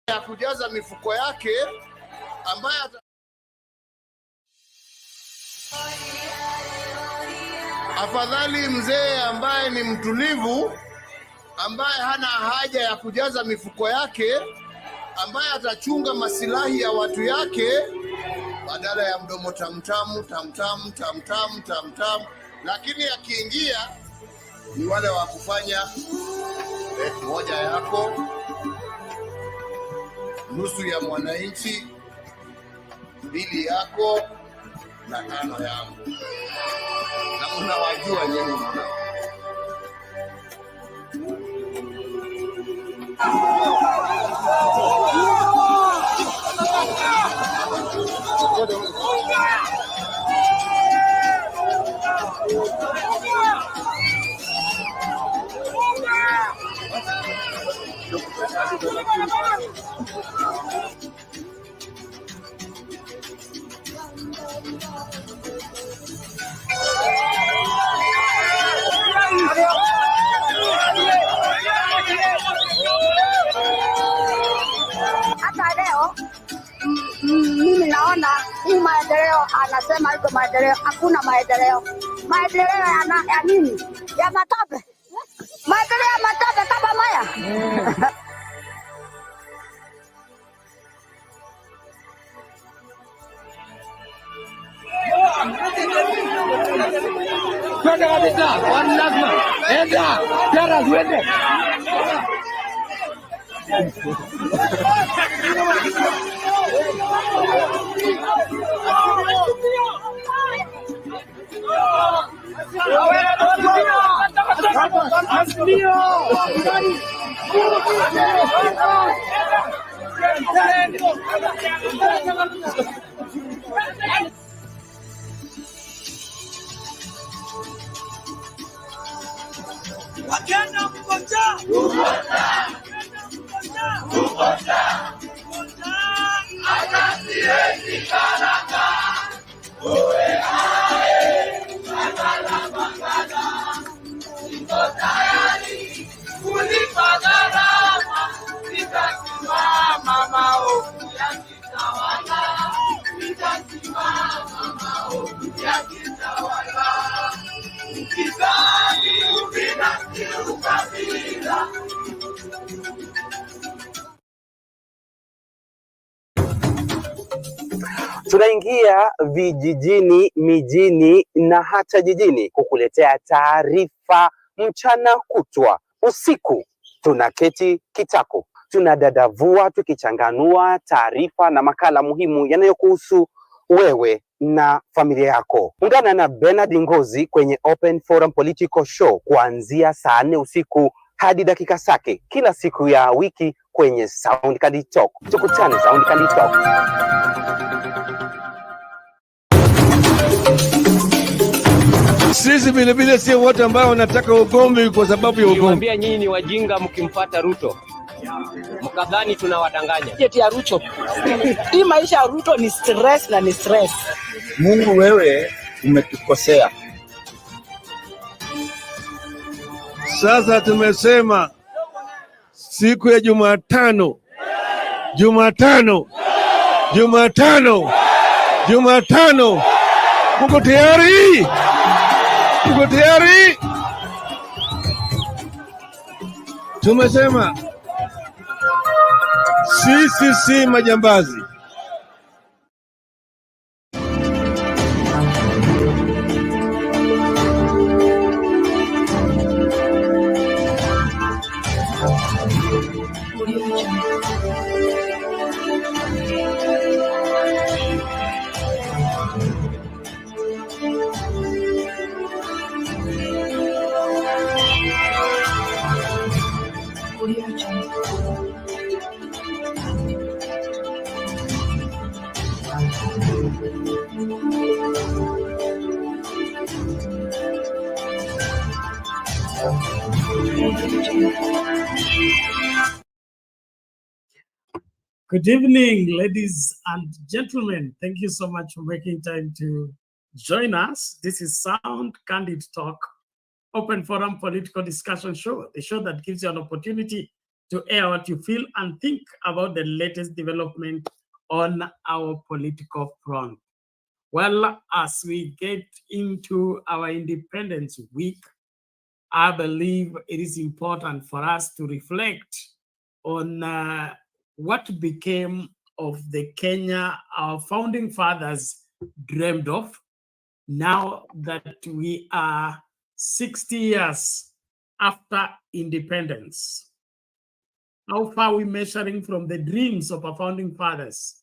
ya kujaza mifuko yake ambaye afadhali mzee ambaye ni mtulivu, ambaye hana haja ya kujaza mifuko yake, ambaye atachunga masilahi ya watu yake badala ya mdomo tamtamu tamtamu tamtamu tamtamu. Lakini akiingia ni wale wa kufanya moja yako, nusu ya mwananchi, mbili yako na tano yangu, na unawajua nyinyi mna. Hata leo mimi naona hii maendeleo, anasema iko maendeleo, hakuna maendeleo. Maendeleo ya nini? Ya matope. Maendeleo ya matope kama maya. Kwenda kabisa, wani lazima. Enda, tera zuende. Wakenda mkoja. Akasieni karaka. Uwe ae. Magala magala. Niko tayari. Kulipa gharama. Nitasimama maovu ya kitawala. Nitasimama maovu ya kitawala. Ukizani ubinafsi ukabila. Tunaingia vijijini, mijini na hata jijini kukuletea taarifa mchana kutwa. Usiku tunaketi kitako, tunadadavua tukichanganua taarifa na makala muhimu yanayokuhusu wewe na familia yako. Ungana na Bernard Ngozi kwenye Open Forum Political Show kuanzia saa 4 usiku hadi dakika zake kila siku ya wiki kwenye Soundcard Talk. Tukutane Soundcard Talk. Sisi vile vile sio wote ambao wanataka ugomvi kwa sababu ya ugomvi. Niwaambia nyinyi ni wajinga mkimfuata Ruto. Mkadhani tunawadanganya. Jeti ya Ruto. Hii maisha ya Ruto ni stress na ni stress. Mungu wewe umetukosea. Sasa tumesema siku ya Jumatano. Mko tayari? Mko tayari? Tumesema sisi si majambazi. Good evening, ladies and gentlemen. Thank you so much for making time to join us. This is Sound Candid Talk, Open Forum Political Discussion Show, the show that gives you an opportunity to air what you feel and think about the latest development on our political front. Well, as we get into our Independence Week, I believe it is important for us to reflect on what became of the Kenya our founding fathers dreamed of, now that we are 60 years after independence. How far are we measuring from the dreams of our founding fathers?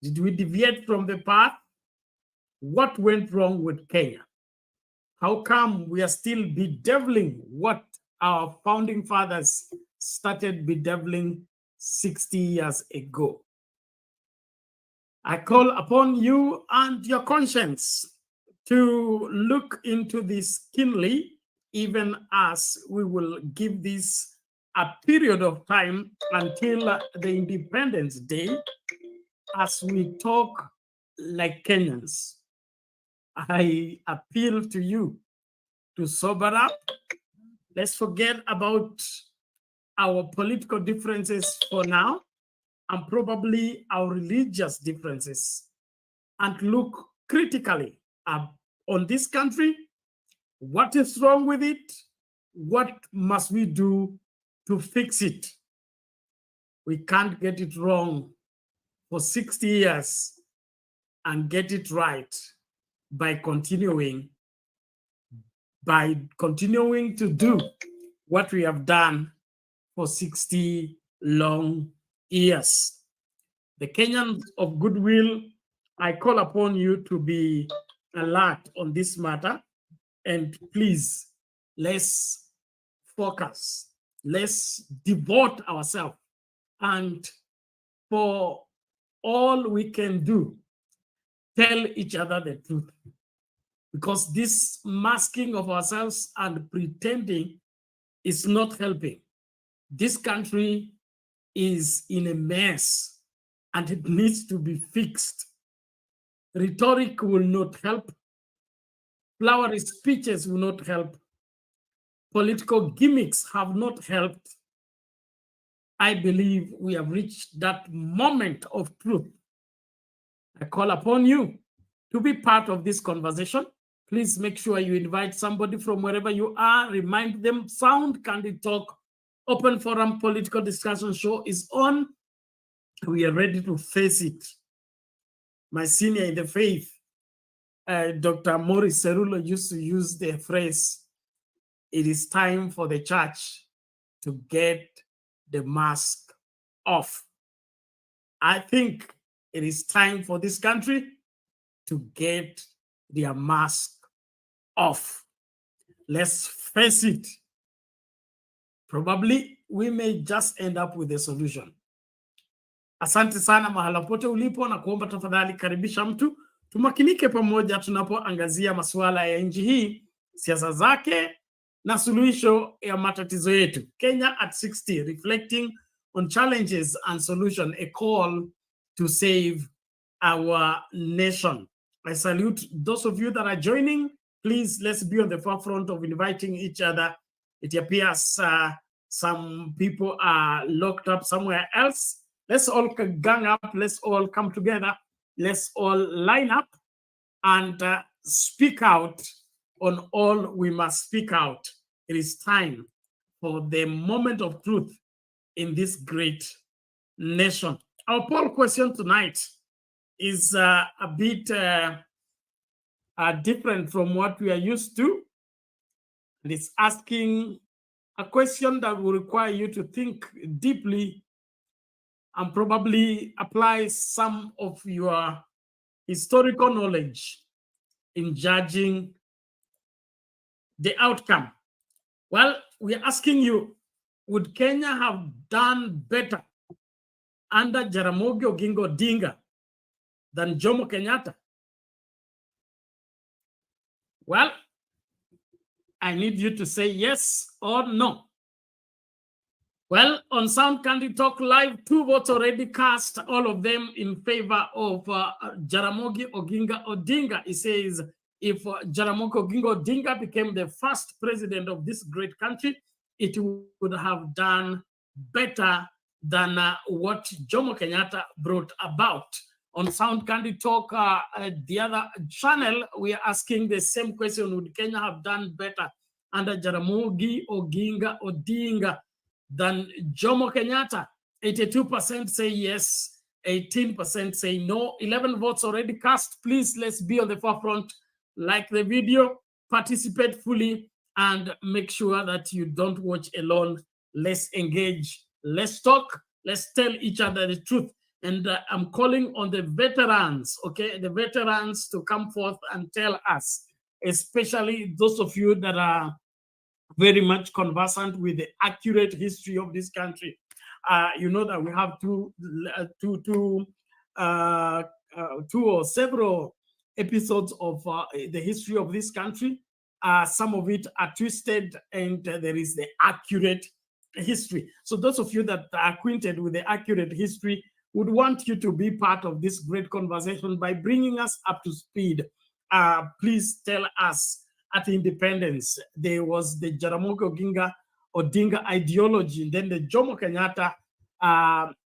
Did we deviate from the path? What went wrong with Kenya? How come we are still bedeviling what our founding fathers started bedeviling 60 years ago? I call upon you and your conscience to look into this keenly, even as we will give this a period of time until the Independence Day, as we talk like Kenyans. I appeal to you to sober up. Let's forget about our political differences for now, and probably our religious differences, and look critically on this country. What is wrong with it? What must we do to fix it? We can't get it wrong for 60 years and get it right by continuing to do what we have done for 60 long years. The Kenyans of goodwill, I call upon you to be alert on this matter, and please, let's focus, let's devote ourselves, and for all we can do, tell each other the truth. Because this masking of ourselves and pretending is not helping. This country is in a mess and it needs to be fixed. Rhetoric will not help. Flowery speeches will not help. Political gimmicks have not helped. I believe we have reached that moment of truth. I call upon you to be part of this conversation. Please make sure you invite somebody from wherever you are. Remind them Sound Candid Talk, open forum political discussion show is on. We are ready to face it. My senior in the faith, Dr. Maurice Cerullo, used to use the phrase, it is time for the church to get the mask off. I think it is time for this country to get their mask off. Let's face it. Probably we may just end up with a solution. Asante sana mahala pote ulipo, na kuomba tafadhali karibisha mtu. Tumakinike pamoja tunapoangazia masuala ya nchi hii, siasa zake na suluhisho ya matatizo yetu. Kenya at 60, reflecting on challenges and solution, a call to save our nation. I salute those of you that are joining. Please, let's be on the forefront of inviting each other. It appears some people are locked up somewhere else. Let's all gang up. Let's all come together. Let's all line up and speak out on all we must speak out. It is time for the moment of truth in this great nation. Our poll question tonight is a bit different from what we are used to. And it's asking a question that will require you to think deeply and probably apply some of your historical knowledge in judging the outcome. Well, we are asking you, would Kenya have done better under Jaramogi Oginga Odinga than Jomo Kenyatta? Well, I need you to say yes or no. Well, on Sound Candid Talk Live, 2 votes already cast, all of them in favor of Jaramogi Oginga Odinga. It says, if Jaramogi Oginga Odinga became the first president of this great country, it would have done better than what Jomo Kenyatta brought about. On Sound Candy Talk, the other channel, we are asking the same question: would Kenya have done better under Jaramogi Oginga Odinga than Jomo Kenyatta? 82% say yes, 18% say no. 11 votes already cast. Please, let's be on the forefront. Like the video, participate fully, and make sure that you don't watch alone. Let's engage, let's talk, let's tell each other the truth. And I'm calling on the veterans, okay, the veterans to come forth and tell us, especially those of you that are very much conversant with the accurate history of this country. You know that we have two or several episodes of the history of this country. Some of it are twisted, and there is the accurate history. So those of you that are acquainted with the accurate history would want you to be part of this great conversation by bringing us up to speed. Please tell us, at independence, there was the Jaramogi Odinga ideology, and then the Jomo Kenyatta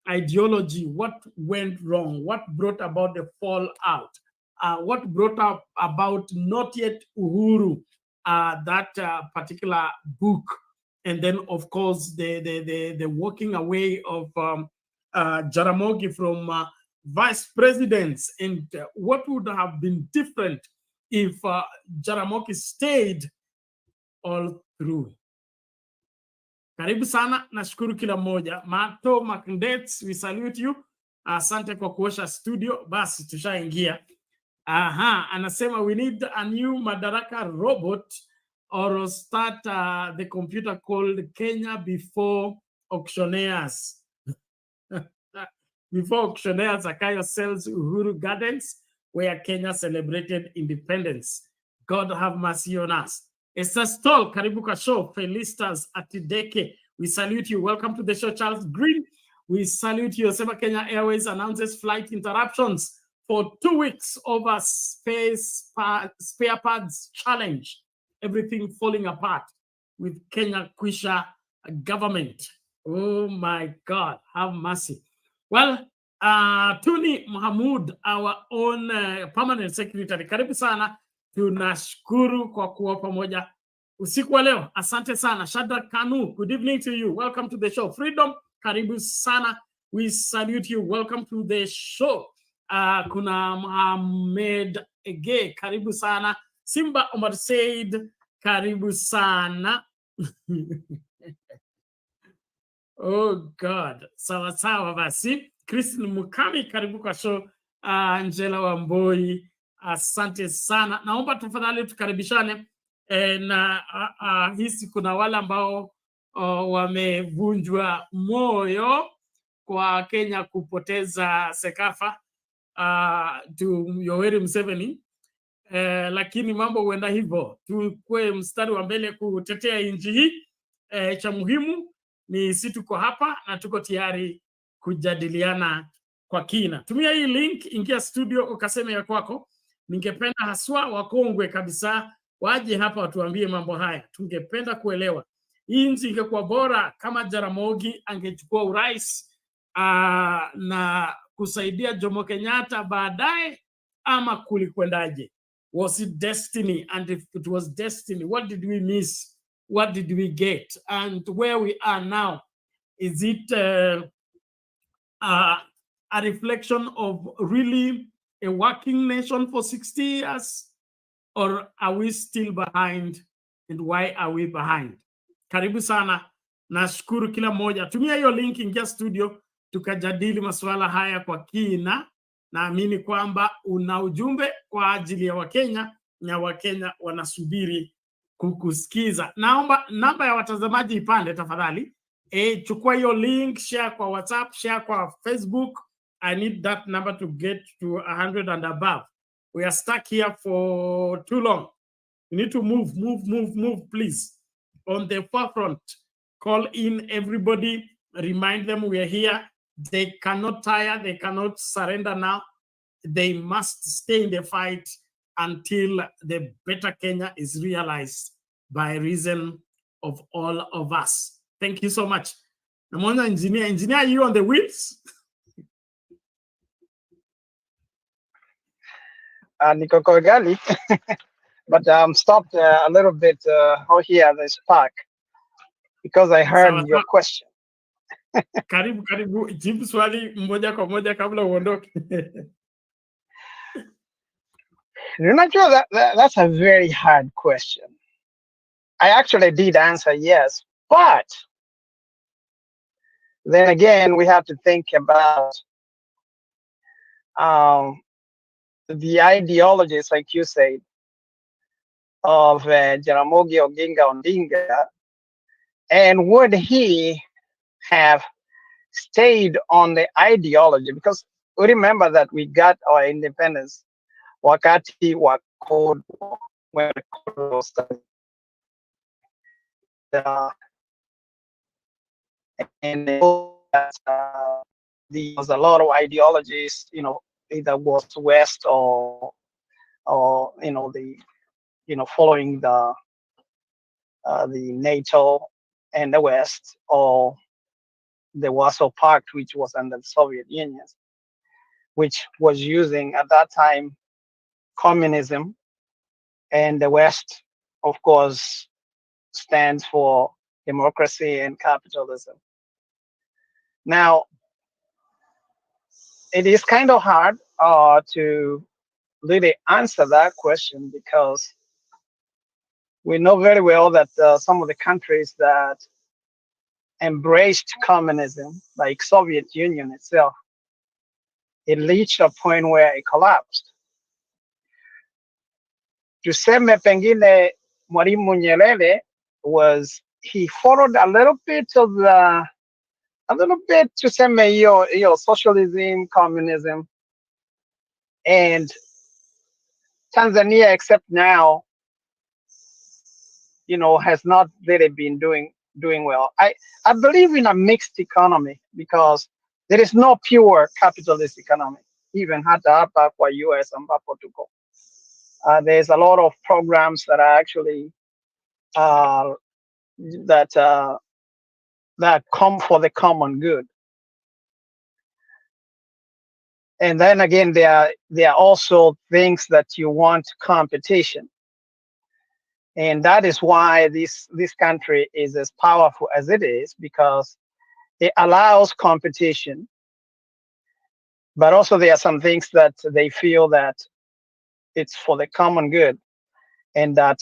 ideology. What went wrong? What brought about the fallout? What brought up about Not Yet Uhuru, that particular book, and then of course the walking away of Jaramogi from vice presidents, and what would have been different if Jaramogi stayed all through. Karibu sana, nashukuru kila mmoja. Mato Makndets, we salute you. Asante kwa kuosha studio. Basi tushaingia. Anasema we need a new Madaraka robot or start the computer called Kenya Before Auctioneers. Before Auctioneers, Akayo sells Uhuru Gardens, where Kenya celebrated independence. God have mercy on us. Esther Stoll, karibu kwa show. Felistas Atideke, we salute you. Welcome to the show. Charles Green, we salute you. Sema Kenya Airways announces flight interruptions for 2 weeks over spare parts challenge. Everything falling apart with Kenya Kwisha government. Oh my God, have mercy. Well, Tuni Mohamud, our own permanent secretary, karibu sana. Tunashukuru kwa kuwa pamoja usiku wa leo. Asante sana. Shadrack Kanu, good evening to you. Welcome to the show. Freedom, karibu sana. We salute you. Welcome to the show. Kuna Mohamed Ege, karibu sana. Simba Omar Said, karibu sana. Oh God, sawa sawa basi. Christine Mukami, karibu kwa show. Angela Wamboi, asante sana. Naomba tafadhali tukaribishane na hisi kuna wale ambao wamevunjwa moyo kwa Kenya kupoteza Sekafa to Yoweri Museveni, lakini mambo huenda hivyo. Tukue mstari wa mbele kutetea nchi hii. Cha muhimu ni sisi tuko hapa na tuko tayari kujadiliana kwa kina. Tumia hii link, ingia studio ukaseme ya kwako. Ningependa haswa wakongwe kabisa waje hapa watuambie mambo haya. Tungependa kuelewa hii nchi ingekuwa bora kama Jaramogi angechukua urais na kusaidia Jomo Kenyatta baadaye, ama kulikwendaje? Was it destiny? And if it was destiny, what did we miss? What did we get? And where we are now, is it a reflection of really a working nation for 60 years? Or are we still behind? And why are we behind? Karibu sana. Nashukuru kila moja. Tumia hiyo link, ingia studio, tukajadili masuala haya kwa kina. Naamini kwamba una ujumbe kwa ajili ya Wakenya, na Wakenya wanasubiri kukusikiza. Naomba namba ya watazamaji ipande tafadhali. Chukua hiyo link, share kwa WhatsApp, share kwa Facebook. I need that number to get to 100 and above. We are stuck here for too long. We need to move, please. On the forefront, call in everybody, remind them we are here. They cannot tire, they cannot surrender now. They must stay in the fight until the better Kenya is realized by reason of all of us. Thank you so much. Namona engineer. Engineer, are you on the wheels? Niko Kogali, but I'm stopped a little bit out here at this park because I heard your question. Karibu, karibu. Jibu swali moja kwa moja kabla uondoke. You're not sure that's a very hard question. I actually did answer yes, but then again, we have to think about the ideologies, like you said, of Jaramogi Oginga Odinga, and would he have stayed on the ideology? Because we remember that we got our independence wakati wa Cold War, when the Cold War started. And there was a lot of ideologies, either was West or following the NATO and the West, or the Warsaw Pact, which was under the Soviet Union, which was using at that time communism, and the West, of course, stands for democracy and capitalism. Now, it is kind of hard to really answer that question, because we know very well that some of the countries that embraced communism, like Soviet Union itself, it reached a point where it collapsed. Tuseme pengine Mwalimu Nyerere he followed a little bit tuseme your socialism, communism, and Tanzania, except now, has not really been doing well. I believe in a mixed economy, because there is no pure capitalist economy, even hapa kwa US ambapo tuko. There's a lot of programs that are actually that come for the common good. And then again, there are also things that you want competition. And that is why this country is as powerful as it is, because it allows competition. But also there are some things that they feel that it's for the common good, and that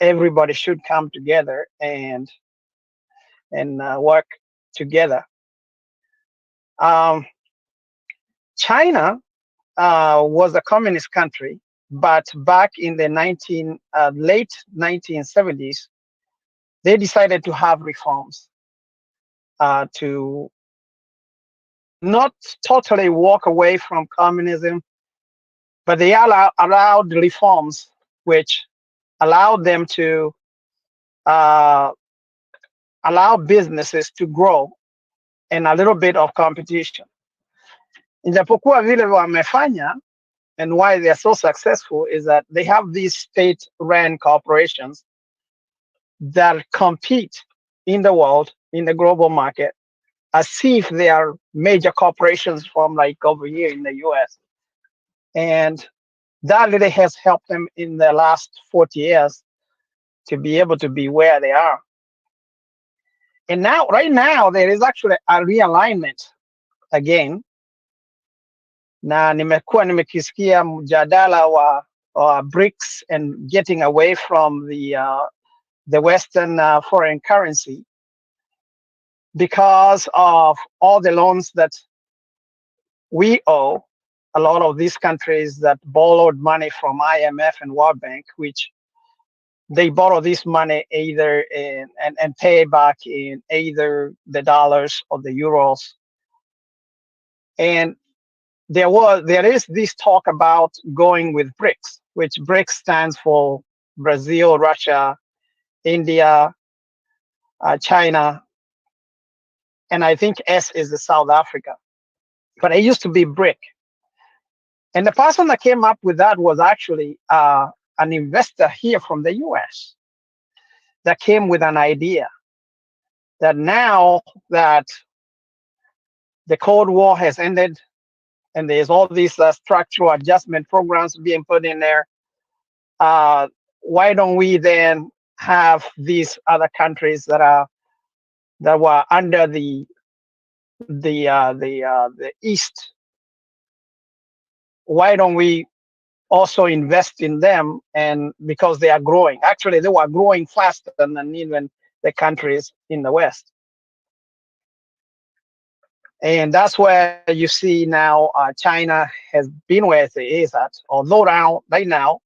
everybody should come together and work together. China was a communist country, but back in the late 1970s, they decided to have reforms to not totally walk away from communism, but they allowed reforms which allowed them to allow businesses to grow and a little bit of competition. Ijapokuwa vile wamefanya, and why they're so successful, is that they have these state-run corporations that compete in the world, in the global market, as if they are major corporations from like over here in the US. And that really has helped them in the last 40 years to be able to be where they are. And now, right now, there is actually a realignment again. Na nimekuwa nimekisikia mjadala wa BRICS and getting away from the Western foreign currency, because of all the loans that we owe. A lot of these countries that borrowed money from IMF and World Bank, which they borrow this money either and pay back in either the dollars or the euros. And there is this talk about going with BRICS, which BRICS stands for Brazil, Russia, India, China, and I think S is the South Africa. But it used to be BRIC. And the person that came up with that was actually an investor here from the US that came with an idea. that now that the Cold War has ended and there's all these structural adjustment programs being put in there, why don't we then have these other countries that were under the East? Why don't we also invest in them? And because they are growing, actually they were growing faster than even the countries in the West. And that's where you see now China has been where it is at, although right now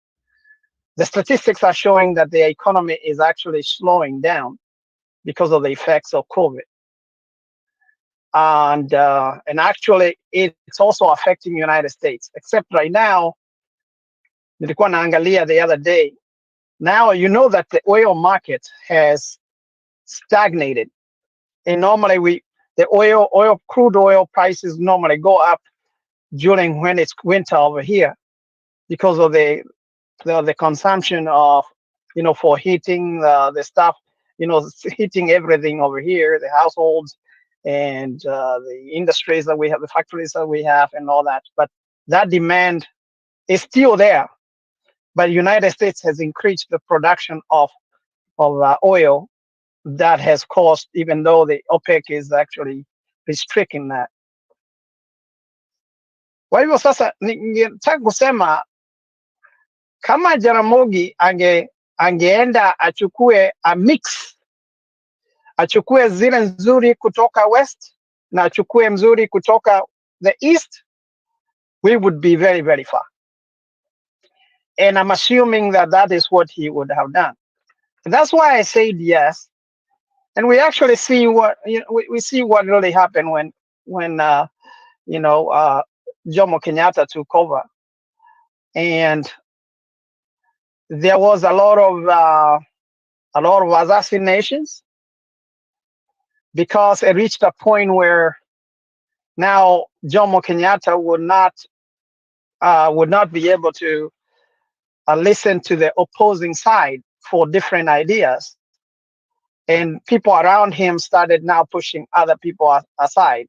the statistics are showing that the economy is actually slowing down because of the effects of COVID. And actually it's also affecting the United States, except right now, nilikuwa naangalia the other day, now you know that the oil market has stagnated. And normally the crude oil prices normally go up during when it's winter over here because of the consumption of, for heating the stuff, heating everything over here, the households and the industries that we have, the factories that we have and all that. But that demand is still there. But the United States has increased the production of oil. That has caused, even though the OPEC is actually restricting that. Kwa hivyo sasa ningetaka kusema kama Jaramogi angeenda achukue a mix, achukue zile nzuri kutoka West na achukue mzuri kutoka the East, we would be very, very far. And I'm assuming that is what he would have done. And that's why I said yes. And we actually see what we see what really happened when Jomo Kenyatta took over, and there was a lot of assassinations because it reached a point where now Jomo Kenyatta would not be able to listen to the opposing side for different ideas. And people around him started now pushing other people aside.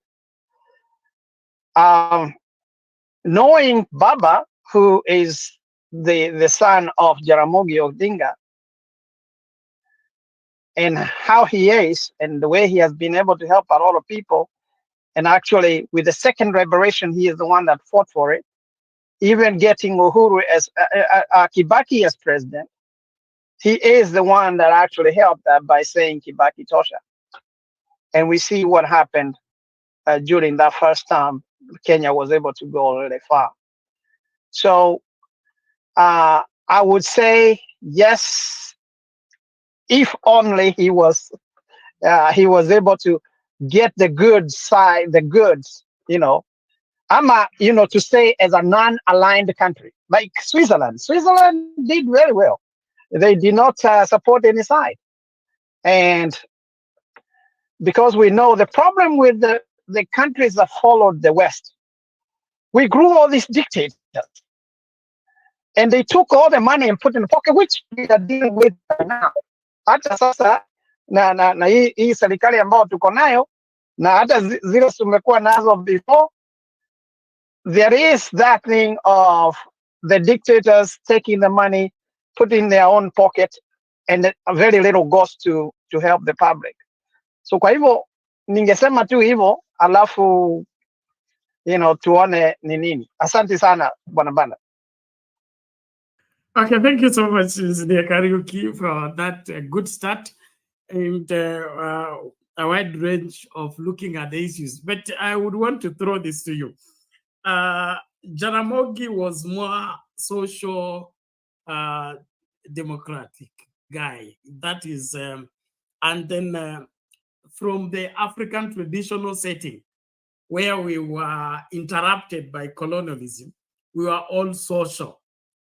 Knowing Baba, who is the son of Jaramogi Odinga, and how he is, and the way he has been able to help a lot of people, and actually with the second liberation, he is the one that fought for it, even getting Uhuru as Kibaki as president. He is the one that actually helped that by saying Kibaki Tosha. And we see what happened during that first term. Kenya was able to go really far. So I would say yes, if only he was able to get the good side, the goods, to stay as a non-aligned country like Switzerland. Switzerland did very well. They did not support any side. And because we know the problem with the countries that followed the West, we grew all these dictators. And they took all the money and put in the pocket, which we are dealing with now. Hata sasa na hii serikali ambayo tuko nayo na hata zile tumekuwa nazo before, there is that thing of the dictators taking the money, put in their own pocket, and very little goes to help the public. So kwa hivyo ningesema tu hivyo, alafu tuone ni nini. Asante sana Bwana Banda. Okay, thank you so much, Mr. Kariuki, for that good start and a wide range of looking at the issues. But I would want to throw this to you. Jaramogi was more social democratic guy. That is, and then from the African traditional setting, where we were interrupted by colonialism, we were all social,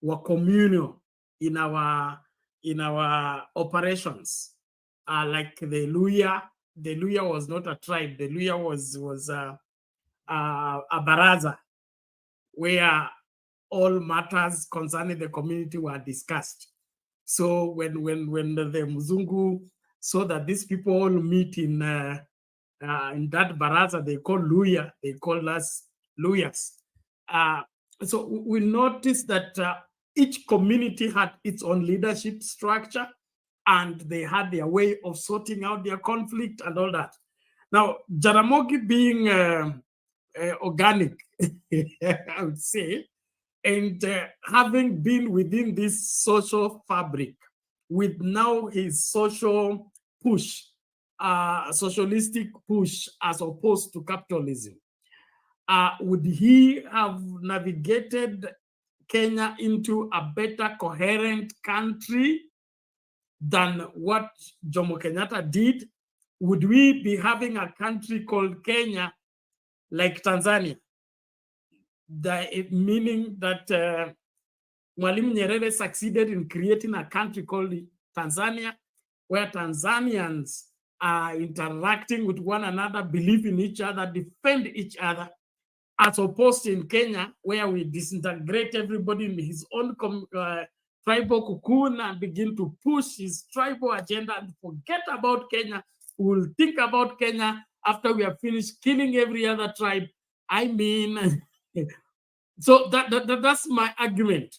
were communal in our operations. Like the Luya was not a tribe. The Luya was a baraza, where all matters concerning the community were discussed. So when the Mzungu so that these people all meet in that baraza they call Luya. They call us Luyas. So we noticed that each community had its own leadership structure, and they had their way of sorting out their conflict and all that. Now, Jaramogi being organic, I would say, and having been within this social fabric, with now his social push, socialistic push as opposed to capitalism, would he have navigated Kenya into a better coherent country than what Jomo Kenyatta did? Would we be having a country called Kenya like Tanzania? Meaning that Mwalimu Nyerere succeeded in creating a country called Tanzania, where Tanzanians are interacting with one another, believe in each other, defend each other, as opposed to in Kenya, where we disintegrate everybody in his own tribal cocoon and begin to push his tribal agenda and forget about Kenya. We'll think about Kenya after we have finished killing every other tribe. I mean, so that's my argument.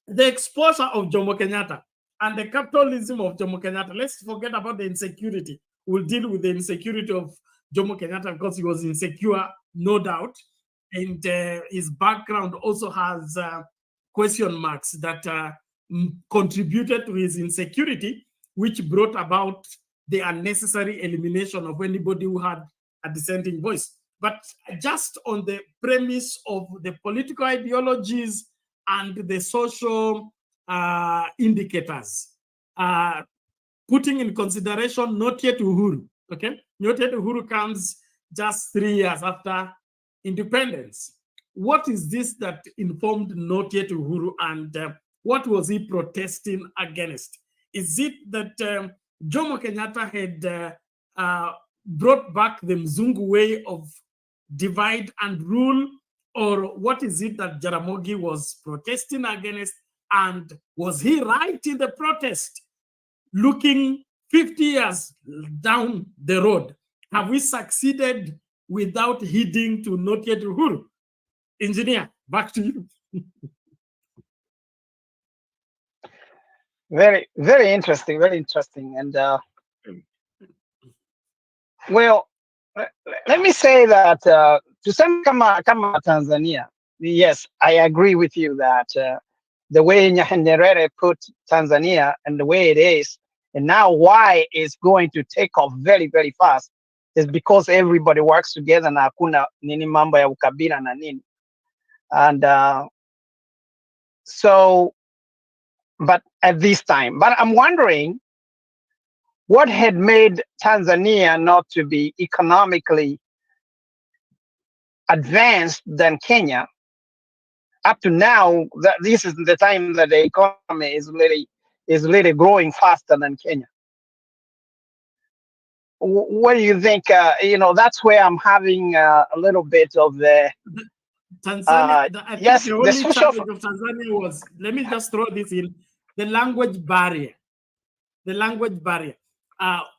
The exposure of Jomo Kenyatta and the capitalism of Jomo Kenyatta. Let's forget about the insecurity. We'll deal with the insecurity of Jomo Kenyatta because he was insecure, no doubt. And his background also has question marks that contributed to his insecurity, which brought about the unnecessary elimination of anybody who had a dissenting voice. But just on the premise of the political ideologies and the social indicators, putting in consideration not yet Uhuru, okay? Not yet Uhuru comes just 3 years after independence. What is this that informed not yet Uhuru, and what was he protesting against? Is it that Jomo Kenyatta had brought back the Mzungu way of divide and rule, or what is it that Jaramogi was protesting against, and was he right in the protest? Looking 50 years down the road, have we succeeded without heeding to not yet Uhuru? Engineer, back to you. Very, very interesting, very interesting. And well, let me say that to some kama Tanzania, yes, I agree with you that the way Nyerere put Tanzania and the way it is, and now why it's going to take off very, very fast, is because everybody works together na hakuna nini mambo ya ukabila na nini. And so, but at this time, but I'm wondering what had made Tanzania not to be economically advanced than Kenya up to now. That this is the time that the economy is really growing faster than Kenya. What do you think? That's where I'm having a little bit of the Tanzania. I think yes, the only the social challenge of Tanzania was, let me just throw this in, the language barrier. The language barrier.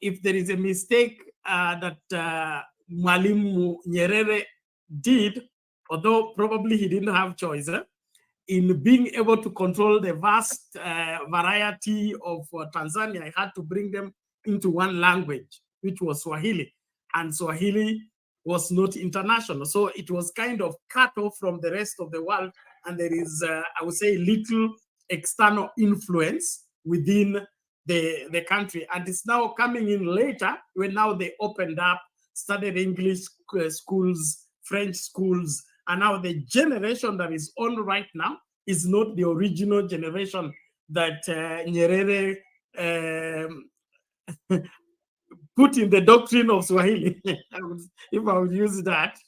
If there is a mistake that Mwalimu Nyerere did, although probably he didn't have choice, in being able to control the vast variety of Tanzania, I had to bring them into one language, which was Swahili. And Swahili was not international. So it was kind of cut off from the rest of the world. And there is, I would say, little external influence within the country. And it's now coming in later, when now they opened up, started English schools, French schools, and now the generation that is on right now is not the original generation that Nyerere put in the doctrine of Swahili, if I would use that.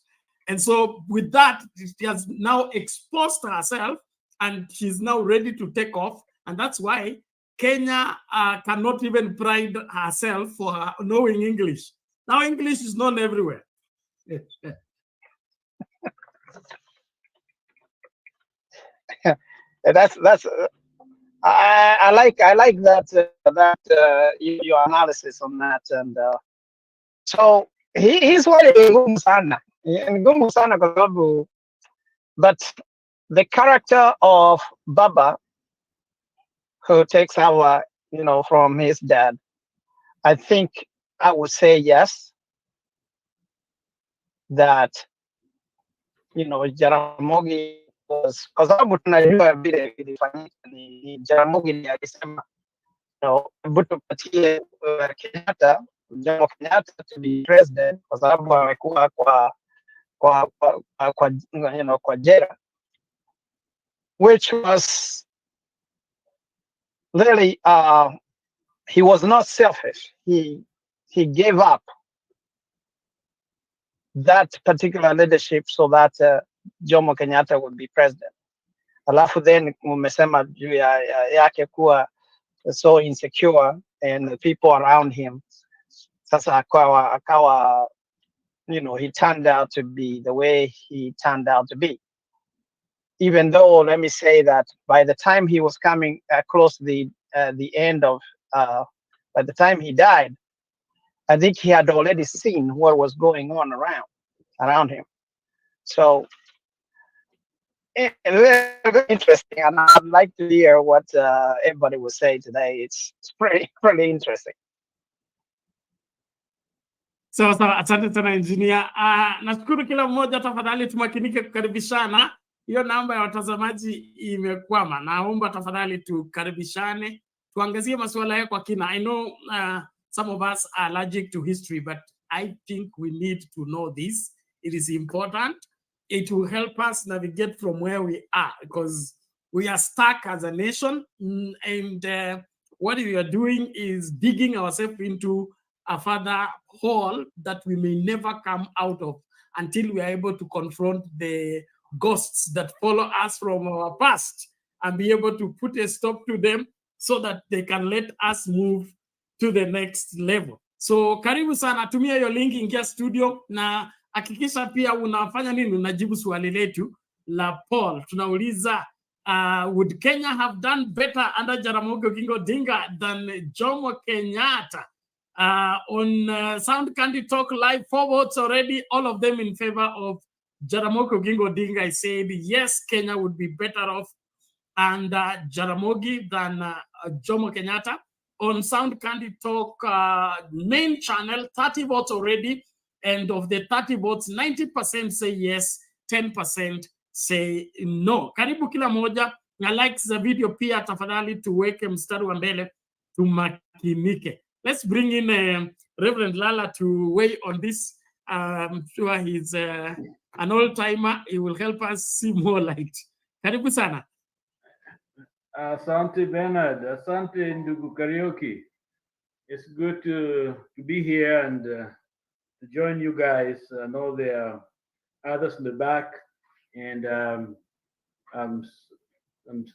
And so with that, she has now exposed herself and she's now ready to take off. And that's why Kenya cannot even pride herself for her knowing English. Now English is known everywhere. I like that your analysis on that, and so hii swali ni ngumu sana, ni ngumu sana kwa sababu, but the character of Baba, who takes over, from his dad, I think I would say yes, that Jaramogi was, kwa sababu tunajua vile ilifanyika, ni Jaramogi ndiye alisema hebu tupatie Kenyatta, Jomo Kenyatta to be president, kwa sababu amekuwa kwa jela, which was really he was not selfish. He gave up that particular leadership so that Jomo Kenyatta would be president. Alafu then umesema juu yake kuwa so insecure and the people around him. Sasa akawa, he turned out to be the way he turned out to be. Even though, let me say that by the time he was coming close to the end of, by the time he died, I think he had already seen what was going on around him. So very, very interesting, and I'd like to hear what everybody will say today. It's pretty interesting. Sawa sawa, asante sana engineer. Nashukuru kila mmoja, tafadhali tumakinike kukaribishana. Hiyo namba ya watazamaji imekwama. Naomba tafadhali tukaribishane, tuangazie masuala ya kwa kina. I know some of us are allergic to history, but I think we need to know this. It is important. It will help us navigate from where we are, because we are stuck as a nation, and what we are doing is digging ourselves into a further hole that we may never come out of until we are able to confront the ghosts that follow us from our past and be able to put a stop to them so that they can let us move to the next level. So karibu sana, tumia hiyo link, ingia studio na hakikisha pia unafanya nini, unajibu swali letu la poll. Tunauliza, would Kenya have done better under Jaramogi Oginga Odinga than Jomo Kenyatta? On Sound Candy Talk Live, 4 votes already, all of them in favor of Jaramogi Oginga Odinga. I said yes, Kenya would be better off under Jaramogi than Jomo Kenyatta. On Sound Candy Talk main channel, 30 votes already, and of the 30 votes, 90% say yes, 10% say no. Karibu kila moja, na likes the video pia tafadhali tuweke mstari wa mbele tumakinike. Let's bring in Reverend Lala to weigh on this. I'm sure he's an old-timer. He will help us see more light. Karibu sana. Asante Bernard, asante ndugu Karaoke. It's good to be here and to join you guys. I know there are others in the back, and I'm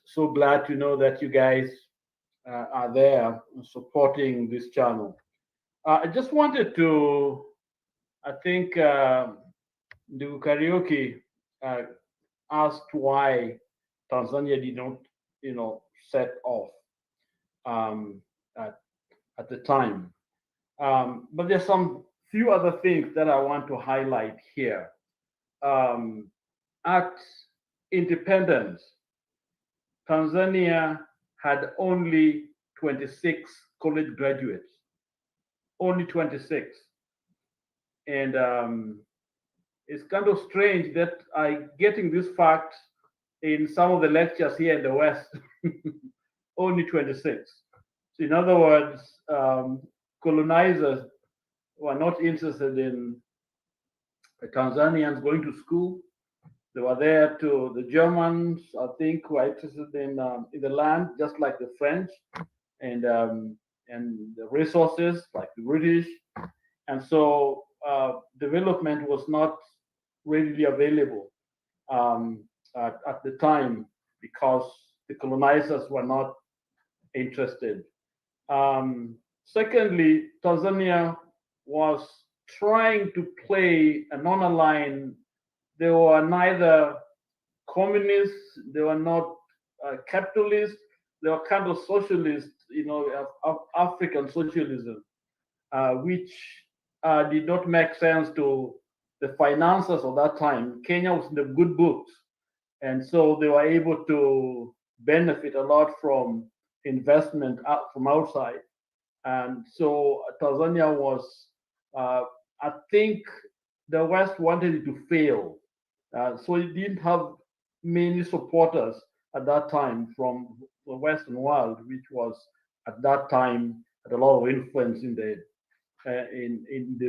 so glad to know that you guys are there supporting this channel. I just wanted to, I think the Karaoke asked why Tanzania did not, set off at the time. But there's some few other things that I want to highlight here. At independence, Tanzania had only 26 college graduates, only 26. And it's kind of strange that I'm getting this fact in some of the lectures here in the West, only 26. So in other words, colonizers were not interested in the Tanzanians going to school. They were there to, the Germans, I think, were interested in the land, just like the French, and the resources, like the British. And so development was not readily available at the time because the colonizers were not interested. Secondly, Tanzania was trying to play a non-aligned. They were neither communists, they were not capitalists, there were kind of socialist, African socialism, which did not make sense to the finances of that time. Kenya was in the good books, and so they were able to benefit a lot from investment from outside. And so Tanzania was, I think the West wanted it to fail. So it didn't have many supporters at that time from the Western world, which was at that time had a lot of influence in the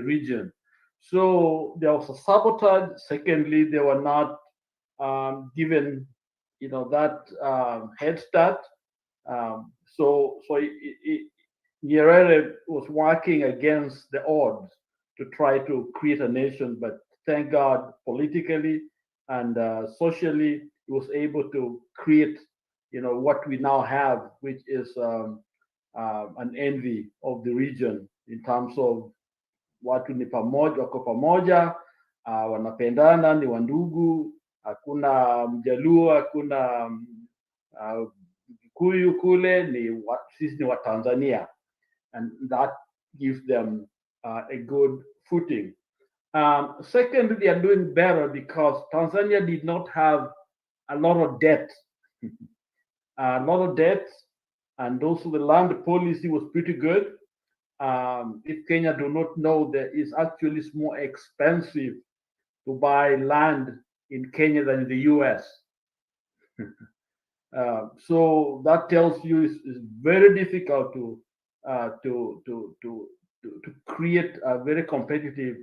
region. So there was a sabotage. Secondly, they were not given, that head start. So Nyerere was working against the odds to try to create a nation, but thank God, politically and socially, he was able to create, what we now have, which is an envy of the region in terms of watu ni pamoja, wako pamoja, wanapendana, ni wandugu, hakuna Mjaluo, hakuna Kikuyu kule, sisi ni Watanzania, and that gives them a good footing. Secondly, they are doing better because Tanzania did not have a lot of debt. And also the land policy was pretty good. If Kenya do not know, that it's actually more expensive to buy land in Kenya than in the US. So that tells you it's very difficult to create a very competitive,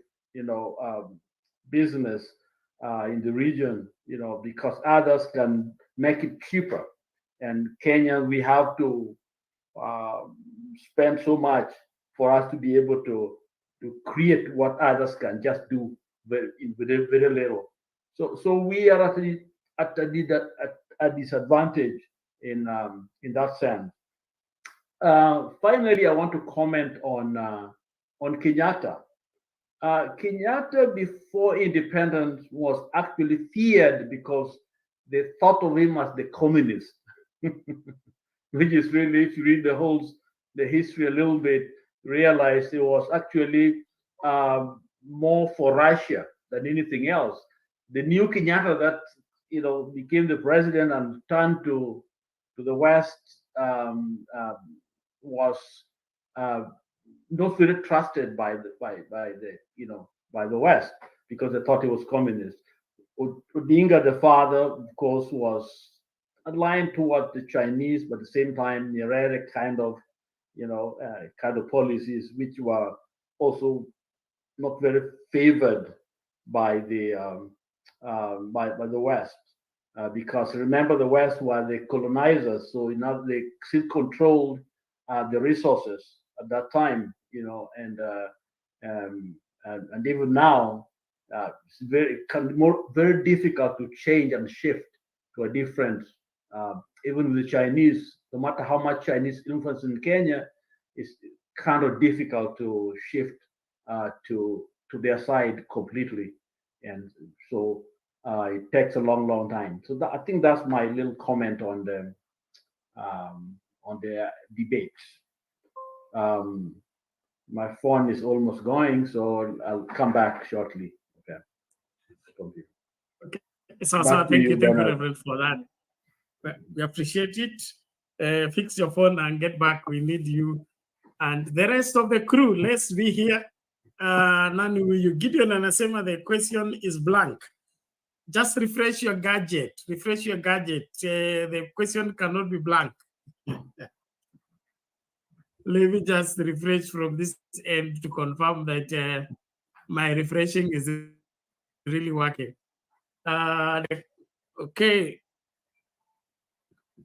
business in the region, because others can make it cheaper. And Kenya, we have to spend so much for us to be able to create what others can just do with very little. So we are at a disadvantage in that sense. Finally, I want to comment on Kenyatta. Kenyatta, before independence, was actually feared because they thought of him as the communist, which is really, if you read the history a little bit, realize it was actually more for Russia than anything else. The new Kenyatta that became the president and turned to the West was not really trusted by the West because they thought he was communist. Odinga, the father, of course, was aligned towards the Chinese, but at the same time, Nyerere kind of policies which were also not very favored by the West, because remember the West were the colonizers, so they still controlled the resources at that time, and even now it's very difficult to change and shift to a different. Even with the Chinese, no matter how much Chinese influence in Kenya, it's kind of difficult to shift to their side completely, and so it takes a long time. So I think that's my little comment on the debates. My phone is almost going, so I'll come back shortly. Okay. So thank you, Reverend, for that. We appreciate it. Fix your phone and get back. We need you and the rest of the crew. Let's be here. Nani huyu Gideon anasema the question is blank. Just refresh your gadget. Refresh your gadget. The question cannot be blank. Let me just refresh from this end to confirm that my refreshing is really working. Okay.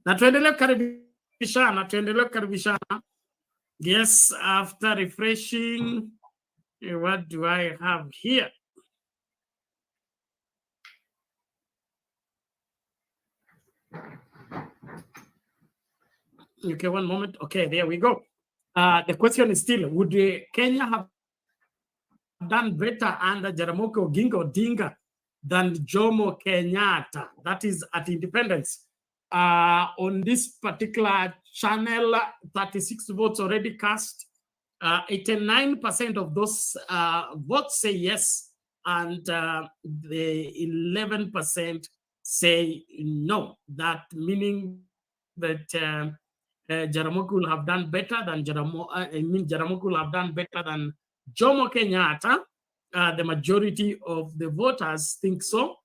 Na tuendelee kukaribishana. Yes, after refreshing, what do I have here? Okay, one moment. Okay, there we go. The question is still, would Kenya have done better under Jaramogi Oginga Odinga than Jomo Kenyatta? That is at independence. on this particular channel, 36 votes already cast. 89% of those votes say yes, and the 11% say no. That meaning that Jaramogi will have done better than Jaramogi will have done better than Jomo Kenyatta. The majority of the voters think so.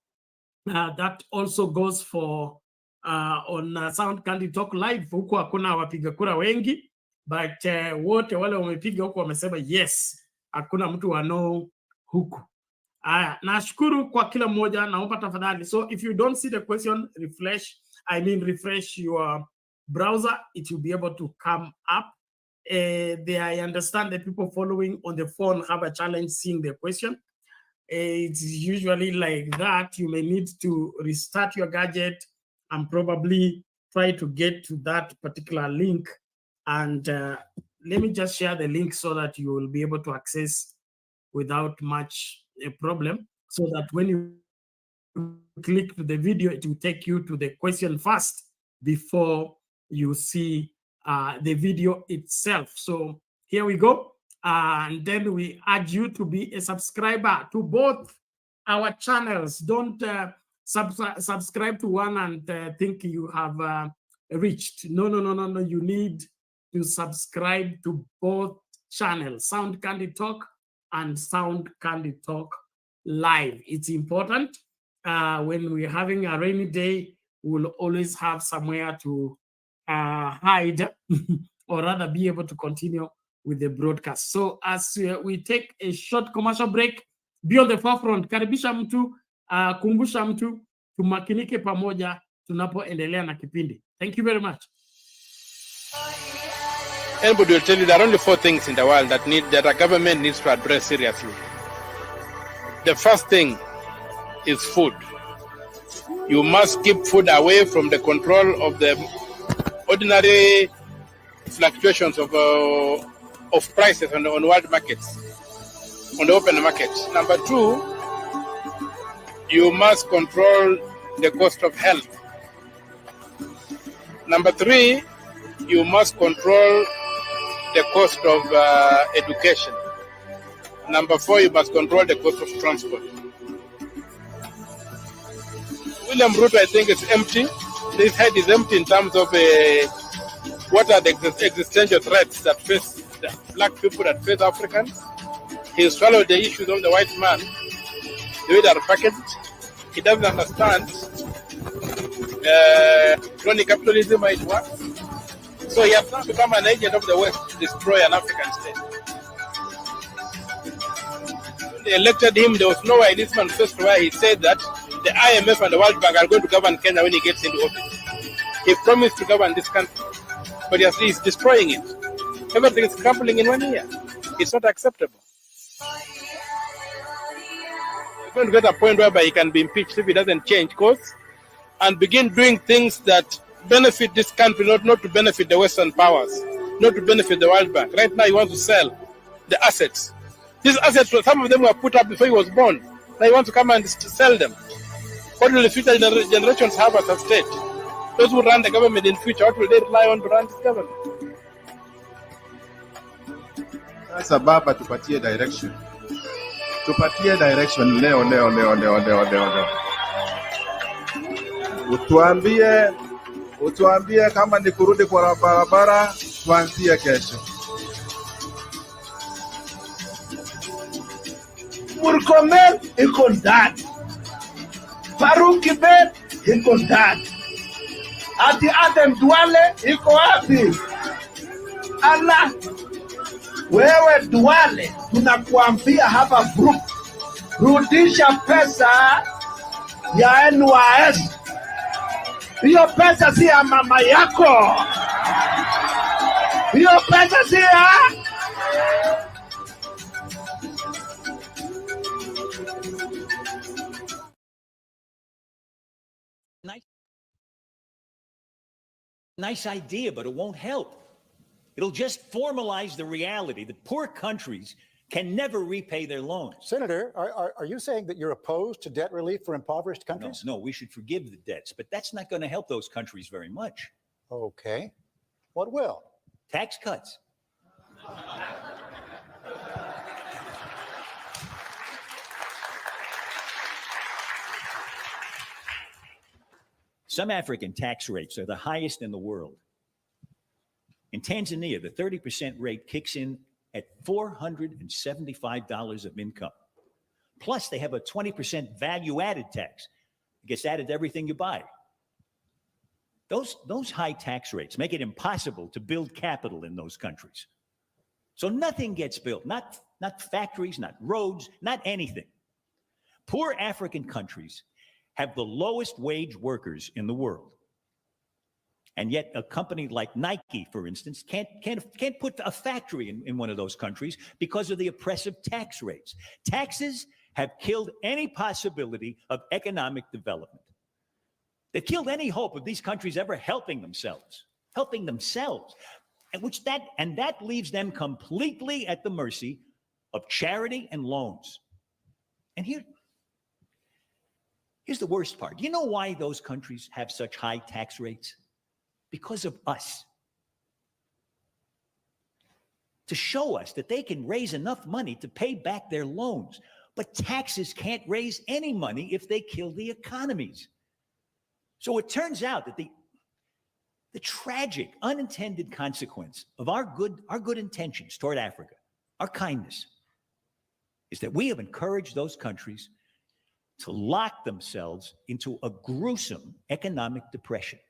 That also goes for on Sound Candy Talk Live. Huku hakuna wapiga kura wengi, but wote wale wamepiga huku wamesema yes, hakuna mtu wa no huku. Nashukuru kwa kila mmoja, naomba tafadhali. So if you don't see the question, refresh your browser, it will be able to come up. I understand that people following on the phone have a challenge seeing the question. It's usually like that. You may need to restart your gadget and probably try to get to that particular link. And let me just share the link so that you will be able to access without much a problem, so that when you click to the video, it will take you to the question first before you see the video itself. So here we go. And then we urge you to be a subscriber to both our channels. Don't subscribe to one and think you have reached. No. You need to subscribe to both channels, Sound Candy Talk and Sound Candy Talk Live. It's important. When we're having a rainy day, we'll always have somewhere to hide or rather be able to continue with the broadcast. So as we take a short commercial break, be on the forefront. Karibisha mtu, kumbusha mtu, tumakinike pamoja tunapoendelea na kipindi. Thank you very much. Anybody will tell you there are only 4 things in the world that a government needs to address seriously. The first thing is food. You must keep food away from the control of the ordinary fluctuations of prices on world markets, on the open market. Number 2, you must control the cost of health. Number 3, you must control the cost of education. Number 4, you must control the cost of transport. William Ruto, I think, is empty. This head is empty in terms of what are the existential threats that face the black people, that face Africans. He swallowed the issues of the white man, the way they are packaged. He doesn't understand crony capitalism, how it works. So he has now become an agent of the West to destroy an African state. When they elected him, there was nowhere in this manifesto where he said that the IMF and the World Bank are going to govern Kenya when he gets into office. He promised to govern this country, but he's destroying it. Everything is crumbling in 1 year. It's not acceptable. He's going to get a point whereby he can be impeached if he doesn't change course and begin doing things that benefit this country, not to benefit the Western powers, not to benefit the World Bank. Right now, he wants to sell the assets. These assets, some of them were put up before he was born. Now he wants to come and sell them. What will the future generations have as a state? Those who run the government in future, what will they rely on to run this government? Sasa baba, tupatie direction. Tupatie direction leo. Utuambie kama ni kurudi kwa barabara, tuanzie kesho. Murkomen iko ndani, Faruk Kibet iko ndani, ati Aden Duale iko wapi? Ala, wewe Duale, tunakuambia hapa group, rudisha pesa ya NYS. Hiyo pesa si ya mama yako. Hiyo pesa si ya... Nice idea, but it won't help. It'll just formalize the reality that poor countries can never repay their loans. Senator, are you saying that you're opposed to debt relief for impoverished countries? No, we should forgive the debts, but that's not going to help those countries very much. Okay. What will? Tax cuts. Some African tax rates are the highest in the world. In Tanzania, the 30% rate kicks in at $475 of income. Plus, they have a 20% value-added tax. It gets added to everything you buy. Those high tax rates make it impossible to build capital in those countries. So nothing gets built, not factories, not roads, not anything. Poor African countries have the lowest wage workers in the world. And yet a company like Nike, for instance, can't put a factory in one of those countries because of the oppressive tax rates. Taxes have killed any possibility of economic development. They've killed any hope of these countries ever helping themselves. And that leaves them completely at the mercy of charity and loans. And here's the worst part. Do you know why those countries have such high tax rates? Because of us. To show us that they can raise enough money to pay back their loans. But taxes can't raise any money if they kill the economies. So it turns out that the tragic, unintended consequence of our good intentions toward Africa, our kindness, is that we have encouraged those countries to lock themselves into a gruesome economic depression.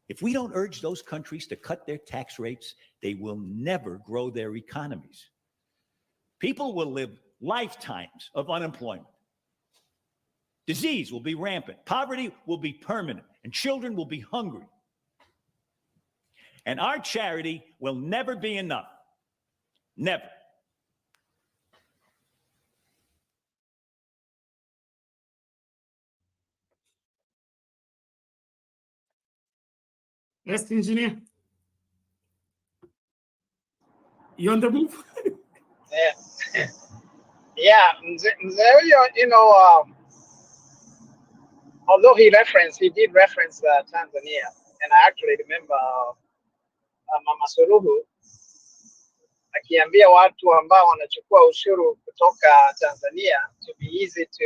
If we don't urge those countries to cut their tax rates, they will never grow their economies. People will live lifetimes of unemployment. Disease will be rampant. Poverty will be permanent, and children will be hungry. And our charity will never be enough. Never. Yes, engineer. You on the move? Yeah, although he did reference Tanzania, and I actually remember Mama Suluhu akiambia watu ambao wanachukua ushuru kutoka Tanzania to be easy to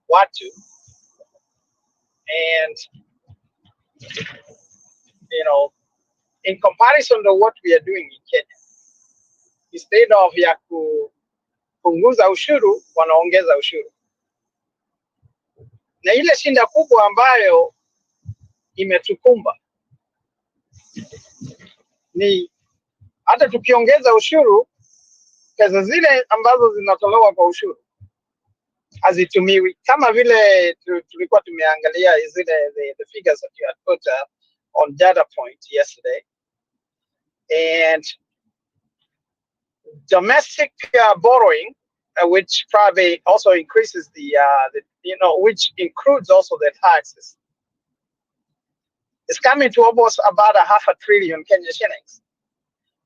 watu, and in comparison to what we are doing in Kenya, instead of ya kupunguza ushuru, wanaongeza ushuru. Na ile shinda kubwa ambayo imetukumba ni hata tukiongeza ushuru, pesa zile ambazo zinatolewa kwa ushuru hazitumiwi, kama vile tulikuwa tumeangalia zile the figures that you had put on data point yesterday. And domestic borrowing, which probably also increases which includes also the taxes, is coming to almost about 500 billion Kenya shillings.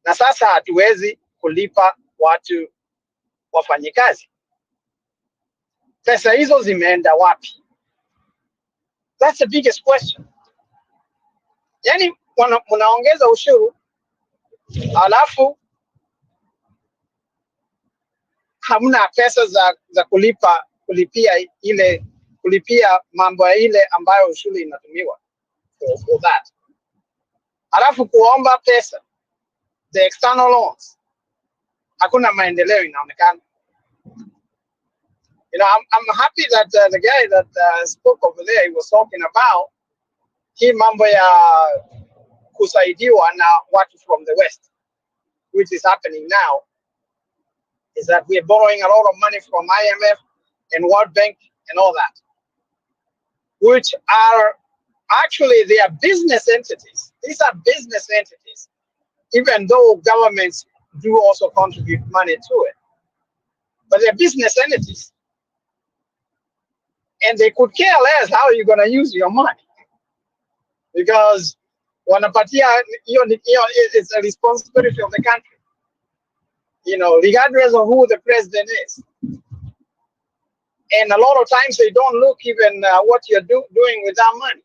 Na sasa hatuwezi kulipa watu wafanyikazi. Pesa hizo zimeenda wapi? That's the biggest question. Yani munaongeza ushuru, alafu hamna pesa za kulipia mambo ile ambayo ushuru inatumiwa for that. Alafu kuomba pesa, the external loans, hakuna maendeleo inaonekana. I'm happy that the guy that spoke over there, he was talking about hii mambo ya kusaidiwa na watu from the West, which is happening now, is that we are borrowing a lot of money from IMF and World Bank and all that, which are actually, they are business entities. These are business entities, even though governments do also contribute money to it. But they're business entities. And they could care less how you're going to use your money. Because wanapatia, it's a responsibility of the country. regardless of who the president is. And a lot of times they don't look even what you're doing with that money.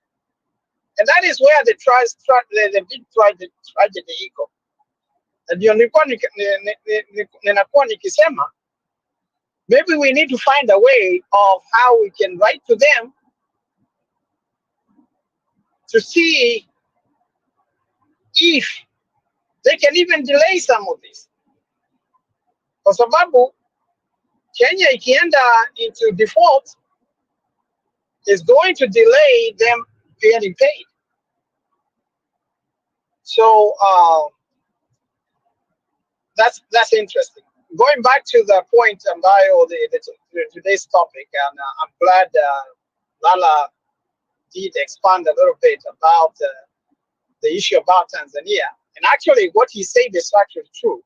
And that is where the big tragedy iko. Ndio ninakuwa nikisema, maybe we need to find a way of how we can write to them to see if they can even delay some of this. Kwa sababu Kenya ikienda into default is going to delay them getting paid. So that's interesting. Going back to the point ambayo today's topic, and I'm glad Lala did expand a little bit about the issue about Tanzania. And actually what he said is actually true.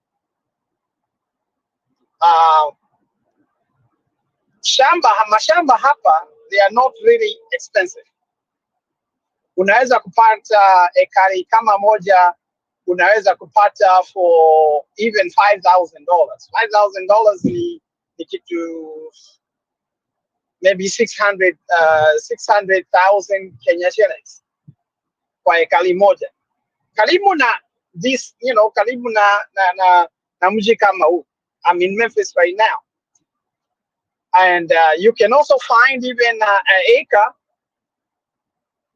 Mashamba hapa, they are not really expensive. Unaweza kupata ekari kama moja, unaweza kupata for even $5,000. $5,000 ni kitu, maybe 600,000 Kenya shillings kwa ekari moja. Karibu na this, karibu na mji kama huu. I'm in Memphis right now. And you can also find even an acre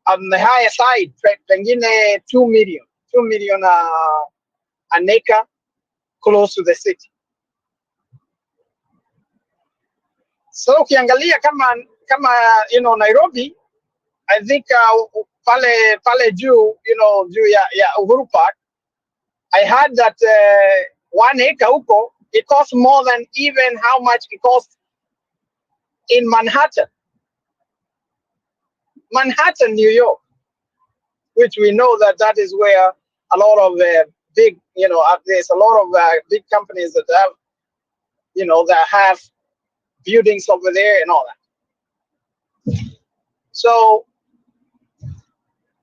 on the higher side, pengine 2 million an acre close to the city. So ukiangalia kama Nairobi, I think pale juu, juu ya Uhuru Park, I heard that 1 acre huko, it costs more than even how much it costs in Manhattan, New York, which we know that is where a lot of big, there's a lot of big companies that have, that have buildings over there and all that. So,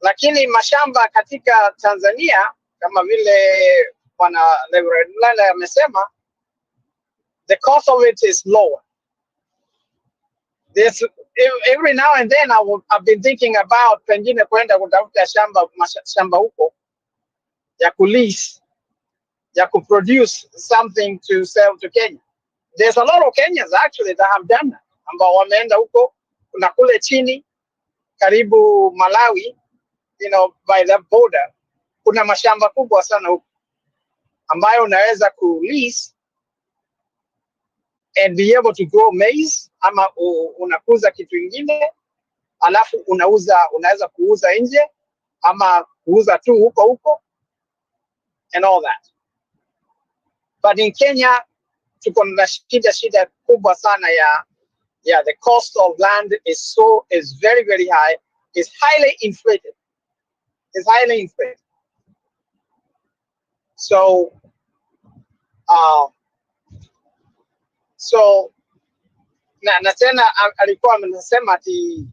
lakini mashamba katika Tanzania, kama vile Bwana Lebrela amesema, the cost of it is lower. There's every now and then I've been thinking about pengine kwenda kutafuta shamba huko ya kulease, ya kuproduce something to sell to Kenya. There's a lot of Kenyans actually that have done that, ambao wameenda huko kuna kule chini karibu Malawi, by the border, kuna mashamba kubwa sana huko ambayo unaweza kulease and be able to grow maize, ama unakuza kitu ingine alafu unaweza kuuza nje ama kuuza tu huko and all that. But in Kenya tuko na shida kubwa sana ya the cost of land is very, very high. It's highly inflated. So na tena alikuwa amesema ati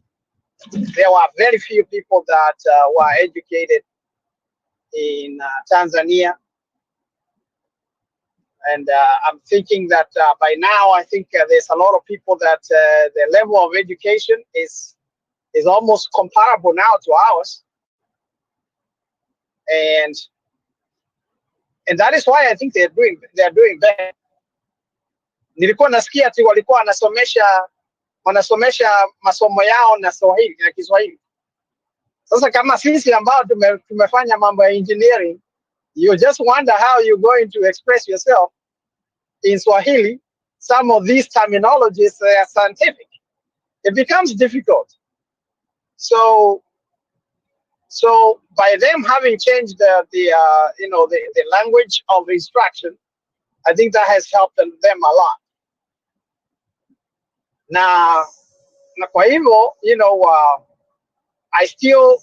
there were very few people that were educated in Tanzania, and I'm thinking that by now I think there's a lot of people that the level of education is almost comparable now to ours, and that is why I think they're doing better. Nilikuwa nasikia ati walikuwa wanasomesha masomo yao na Kiswahili. Sasa kama sisi ambao tumefanya mambo ya engineering, you just wonder how you're going to express yourself in Swahili. Some of these terminologies are scientific. It becomes difficult. So by them having changed the language of instruction, I think that has helped them a lot. Na kwa hivyo, I still,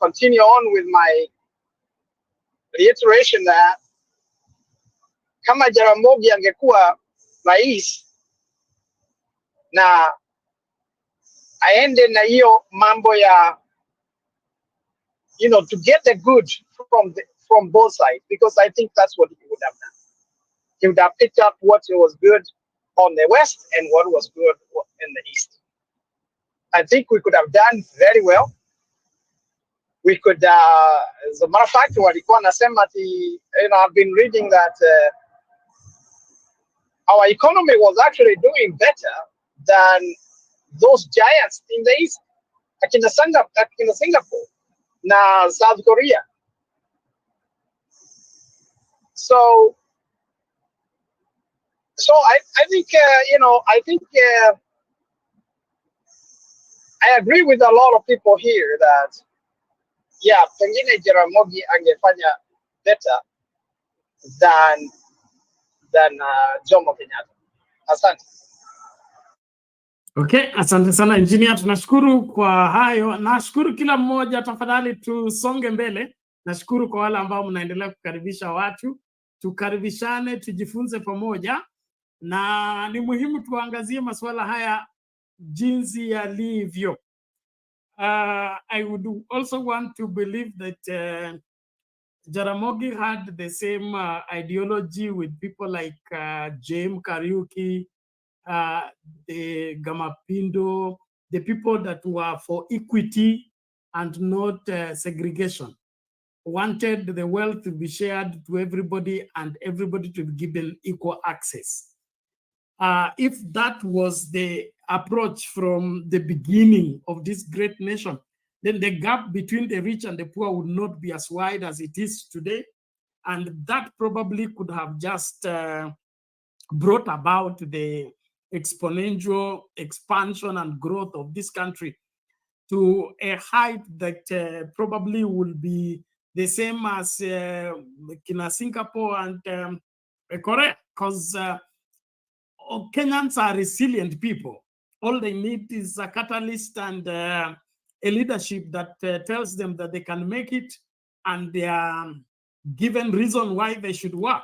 continue on with my reiteration that kama Jaramogi angekuwa rais na aende na hiyo mambo ya, to get the good from both sides, because I think that's what he would have done. he would have picked up what was good on the West and what was good in the East. I think we could have done very well. We could, as a matter of fact, walikuwa nasema ati, I've been reading that our economy was actually doing better than those giants in the East, like in Singapore, na South Korea. So I think, I agree with a lot of people here that, yeah, pengine Jaramogi angefanya better than Jomo Kenyatta. Asante. Okay, asante sana engineer, tunashukuru kwa hayo. Nashukuru kila mmoja, tafadhali tusonge mbele. Nashukuru kwa wale ambao mnaendelea kukaribisha watu, tukaribishane, tujifunze pamoja, na ni muhimu tuangazie masuala haya jinsi yalivyo. I would also want to believe that Jaramogi had the same ideology with people like James Kariuki, the Gamapindo, the people that were for equity and not segregation, wanted the wealth to be shared to everybody and everybody to be given equal access. If that was the approach from the beginning of this great nation, then the gap between the rich and the poor would not be as wide as it is today. And that probably could have just brought about the exponential expansion and growth of this country to a height that probably will be the same as Singapore and Korea, because Kenyans are resilient people. All they need is a catalyst and a leadership that tells them that they can make it, and they are given reason why they should work.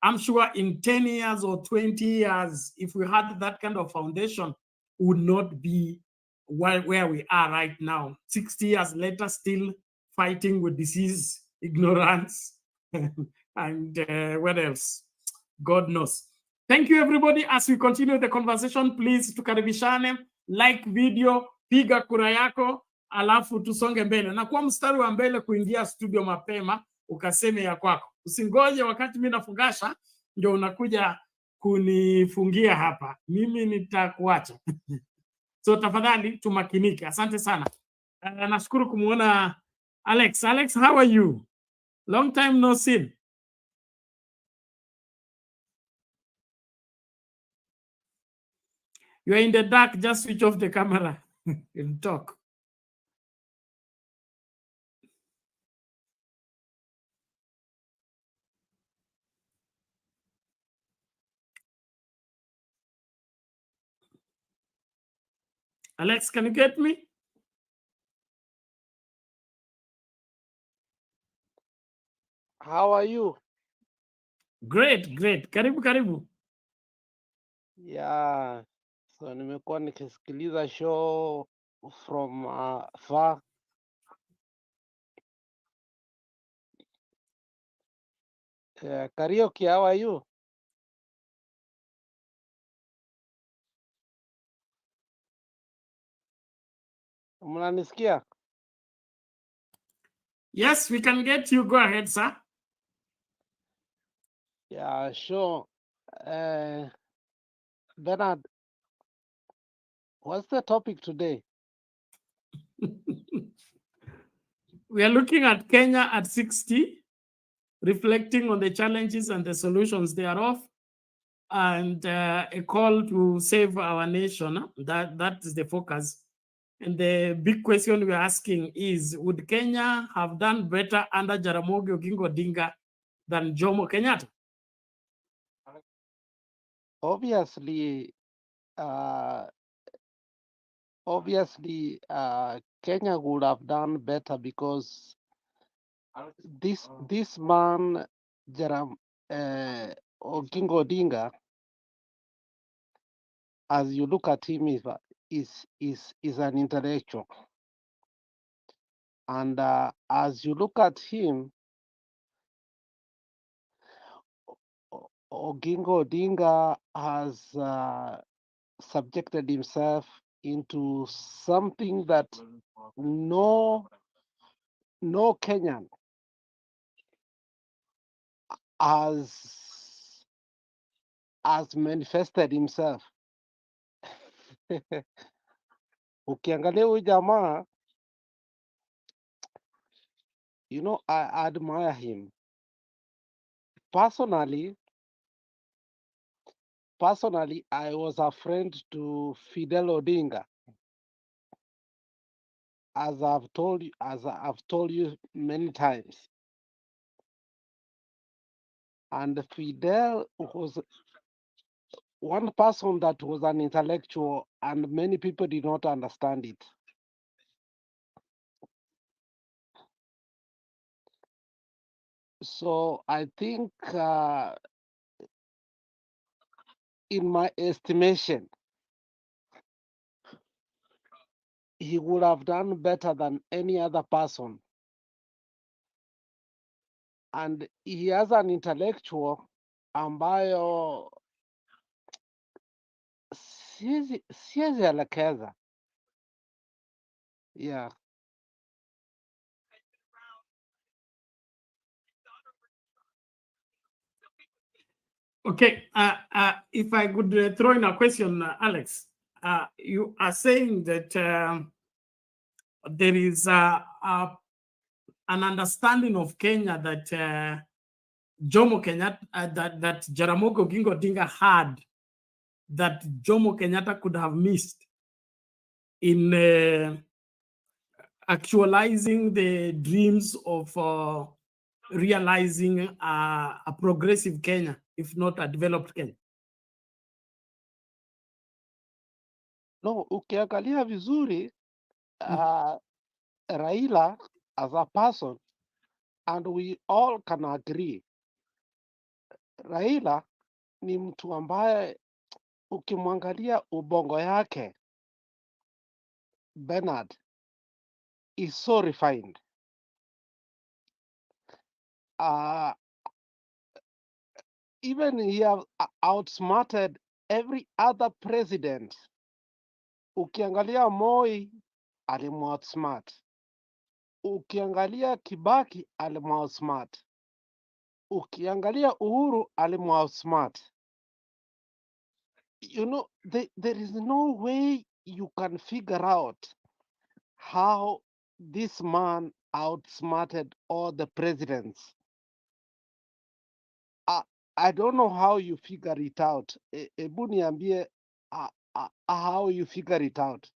I'm sure in 10 years or 20 years, if we had that kind of foundation, we would not be where we are right now. 60 years later, still fighting with disease, ignorance, and what else? God knows. Thank you, everybody. As we continue the conversation, please tukaribishane, like video, piga kura yako, alafu tusonge mbele. Na kwa mstari wa mbele kuingia studio mapema, ukaseme ya kwako. Usingoje wakati mimi nafungasha ndio unakuja kunifungia hapa. Mimi nitakuacha. So tafadhali tumakinike. Asante sana. Nashukuru kumuona Alex. Alex, how are you? Long time no see. You're in the dark, just switch off the camera and talk. Alex, can you get me? How are you? Great, great. Karibu, karibu. Yeah, so nimekuwa nikisikiliza show from far. Karaoke, how are you? Mnanisikia? Yes, we can get you. Go ahead, sir. Yeah, sure. Bernard, what's the topic today? We are looking at Kenya at 60, reflecting on the challenges and the solutions thereof, and a call to save our nation. That is the focus. And the big question we're asking is, would Kenya have done better under Jaramogi Oginga Odinga than Jomo Kenyatta? Obviously, Kenya would have done better because this man, Oginga Odinga, as you look at him, is an intellectual, and as you look at him, Oginga Odinga has subjected himself into something that no Kenyan has manifested himself. Ukiangalia huyu jamaa, you know, I admire him. Personally, I was a friend to Fidel Odinga. As I've told you many times. And Fidel was one person that was an intellectual, and many people did not understand it. So I think, in my estimation, he would have done better than any other person. And he has an intellectual ambayo siwezi elekeza. Yeah. Okay, if I could throw in a question, Alex, you are saying that there is an understanding of Kenya that Jomo Kenyatta, that Jaramogi Oginga Odinga had, that Jomo Kenyatta could have missed in actualizing the dreams of realizing a progressive Kenya, if not a developed Kenya. No, ukiangalia vizuri, Raila as a person, and we all can agree, Raila ni mtu ambaye ukimwangalia ubongo yake, Bernard, is so refined. Even he have outsmarted every other president. Ukiangalia Moi, alimoutsmart. Ukiangalia Kibaki, alimoutsmart. Ukiangalia Uhuru, alimoutsmart. You know, there is no way you can figure out how this man outsmarted all the presidents. I don't know how you figure it out. Ebu niambie how you figure it out.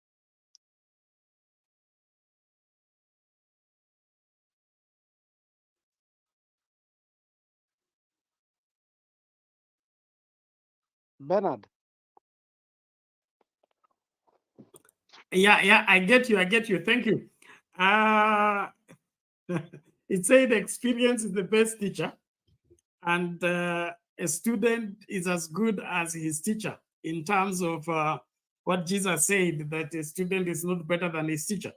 Bernard. Yeah, I get you. Thank you. It said experience is the best teacher, and a student is as good as his teacher in terms of what Jesus said, that a student is not better than his teacher.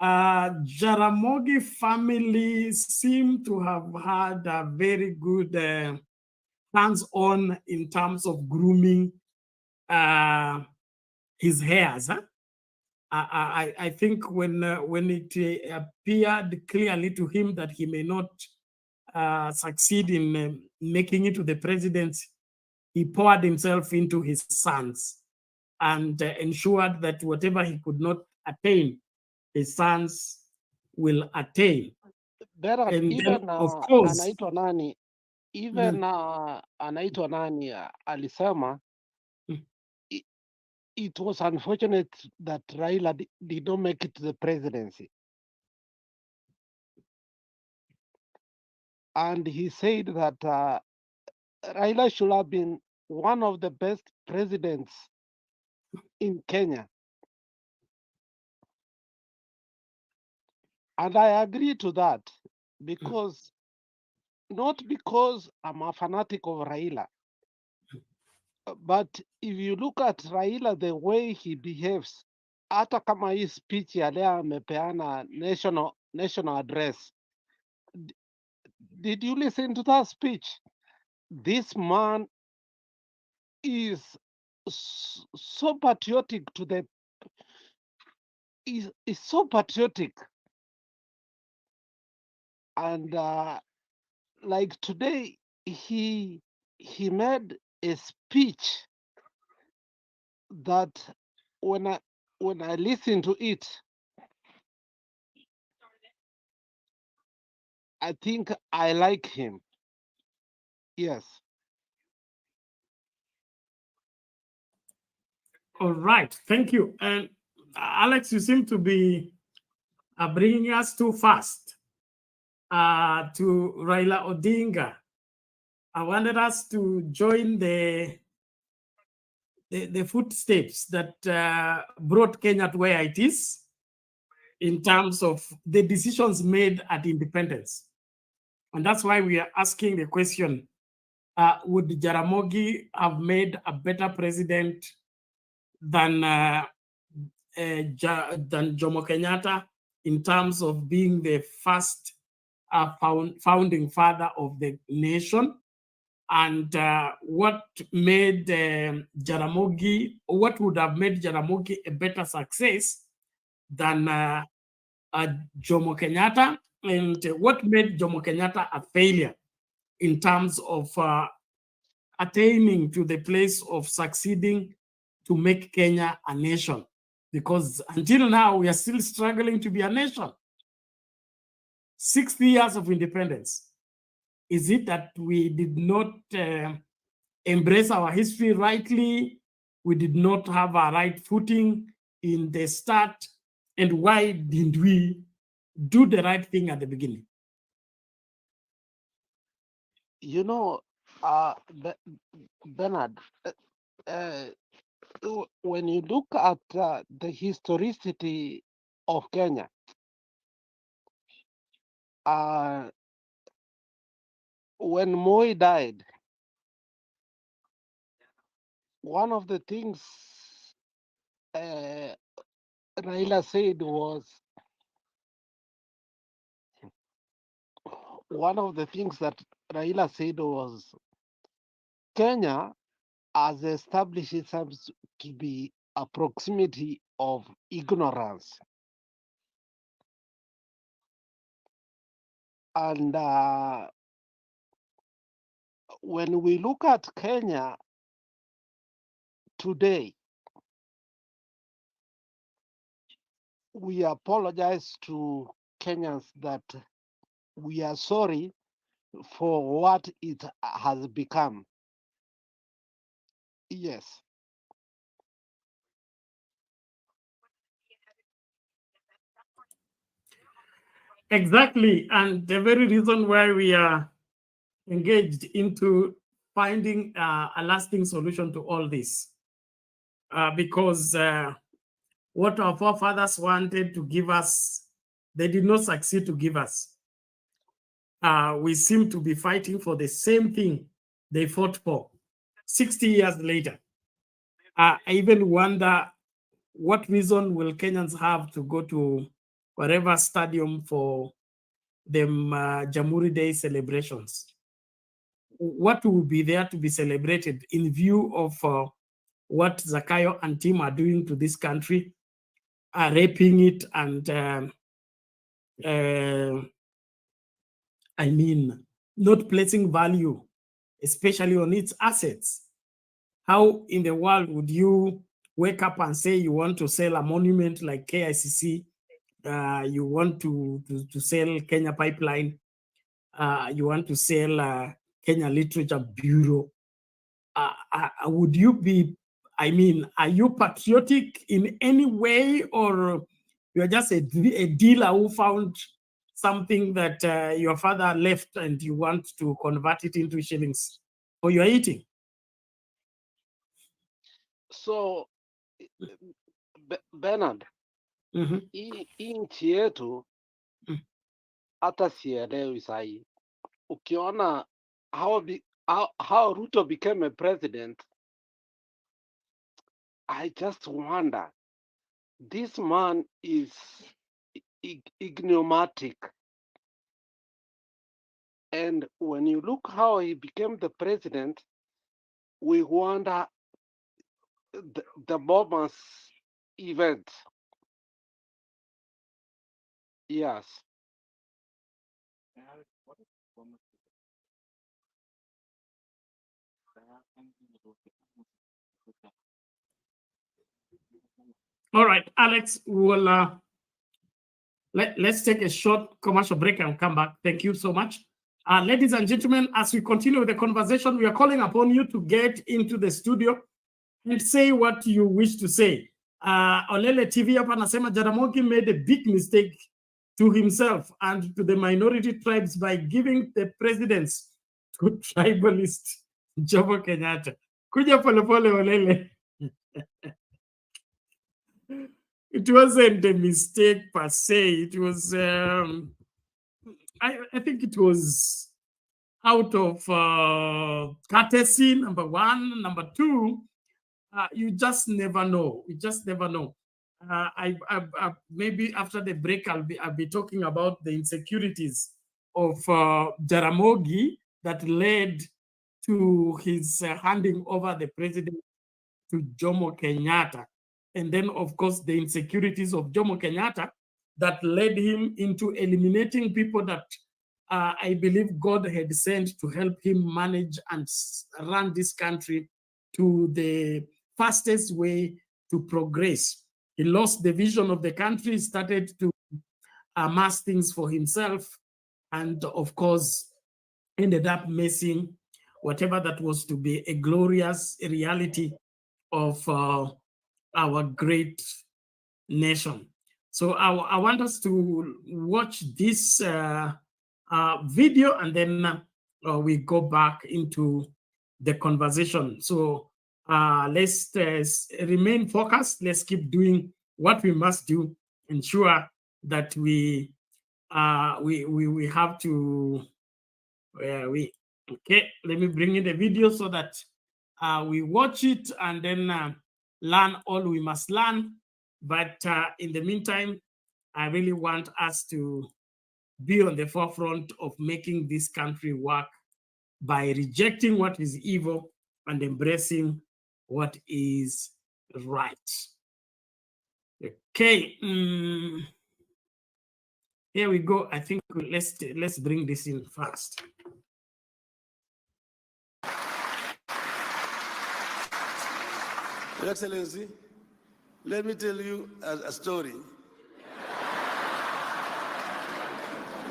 Jaramogi family seem to have had a very good hands-on in terms of grooming his heirs. I think when it appeared clearly to him that he may not succeed in making it to the presidency, he poured himself into his sons and ensured that whatever he could not attain, his sons will attain. Bernard, And even then, of course, anaitwa nani? Even anaitwa nani alisema it was unfortunate that Raila did not make it to the presidency. And he said that Raila should have been one of the best presidents in Kenya. And I agree to that, because not because I'm a fanatic of Raila, but if you look at Raila, the way he behaves, hata kama hii speech ya leo amepeana national address, did you listen to that speech? this man is so patriotic to the is so patriotic, and like today he made a speech that when I listen to it, I think I like him. Yes. All right, thank you. And Alex, you seem to be bringing us too fast to Raila Odinga. I wanted us to join the footsteps that brought Kenya to where it is in terms of the decisions made at independence. And that's why we are asking the question, would Jaramogi have made a better president than Jomo Kenyatta in terms of being the first founding father of the nation? And what made Jaramogi, or what would have made Jaramogi a better success than Jomo Kenyatta? And what made Jomo Kenyatta a failure in terms of attaining to the place of succeeding to make Kenya a nation? Because until now, we are still struggling to be a nation. 60 years of independence. Is it that we did not embrace our history rightly? We did not have a right footing in the start? And why didn't we do the right thing at the beginning? You know, Bernard, when you look at the historicity of Kenya, when Moi died, one of the things Raila said was, Kenya has established itself to be a proximity of ignorance. And when we look at Kenya today, we apologize to Kenyans that we are sorry for what it has become. Yes. Exactly. And the very reason why we are engaged into finding a lasting solution to all this, because what our forefathers wanted to give us, they did not succeed to give us. We seem to be fighting for the same thing they fought for 60 years later. I even wonder what reason will Kenyans have to go to whatever stadium for them Jamhuri Day celebrations? What will be there to be celebrated in view of what Zakayo and team are doing to this country, raping it and I mean, not placing value, especially on its assets? How in the world would you wake up and say you want to sell a monument like KICC, you want to sell Kenya Pipeline, you want to sell Kenya Literature Bureau? Would you be, I mean, are you patriotic in any way, or you're just a dealer who found something that your father left and you want to convert it into shillings for your eating? So Bernard, hii nchi yetu hata sielewi sahi. Ukiona how Ruto became a president, I just wonder, this man is ignomatic. And when you look how he became the president, we wonder the Bomas event. Yes. All right, Alex, we'll let's take a short commercial break and come back. Thank you so much. Ladies and gentlemen, as we continue with the conversation, we are calling upon you to get into the studio and say what you wish to say. Olele TV hapa anasema Jaramogi made a big mistake to himself and to the minority tribes by giving the presidents to tribalist Jomo Kenyatta. Kuja pole pole Olele. It wasn't a mistake per se. It was, I think it was out of courtesy, number one. Number two, you just never know. You just never know. I maybe after the break, I'll be talking about the insecurities of Jaramogi that led to his handing over the president to Jomo Kenyatta. And then, of course, the insecurities of Jomo Kenyatta that led him into eliminating people that I believe God had sent to help him manage and run this country to the fastest way to progress. He lost the vision of the country, started to amass things for himself, and of course, ended up messing whatever that was to be a glorious reality of our great nation. So I want us to watch this video, and then we go back into the conversation. So let's remain focused. Let's keep doing what we must do. Ensure that we have to. Okay, let me bring in the video so that we watch it and then learn all we must learn. But in the meantime, I really want us to be on the forefront of making this country work by rejecting what is evil and embracing what is right. Okay, here we go. I think let's bring this in first. Your Excellency, let me tell you a story.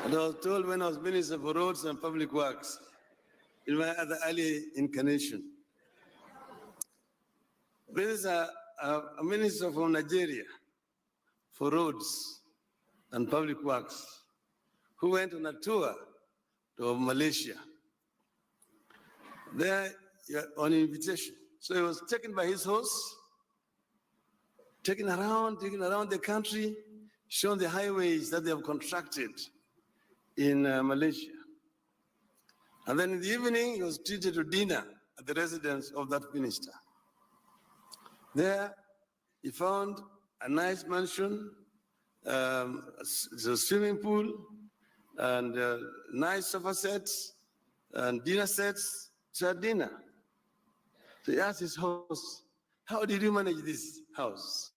And I was told when I was Minister for Roads and Public Works in my other early incarnation. This is a minister from Nigeria for Roads and Public Works who went on a tour to Malaysia. There on invitation. So he was taken by his horse, taken around the country, shown the highways that they have constructed in Malaysia. And then in the evening, he was treated to dinner at the residence of that minister. There, he found a nice mansion, a swimming pool, and nice sofa sets, and dinner sets, so dinner. So he asked his host, how did you manage this house?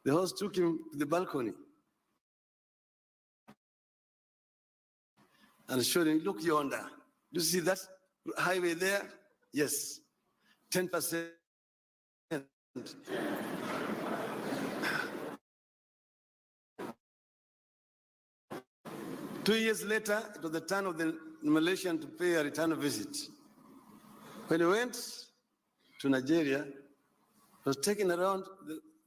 The host took him to the balcony and showed him, look yonder. Do you see that highway there? Yes, 10%. 2 years later, it was the turn of the Malaysian to pay a return visit. When he went to Nigeria, he was taken around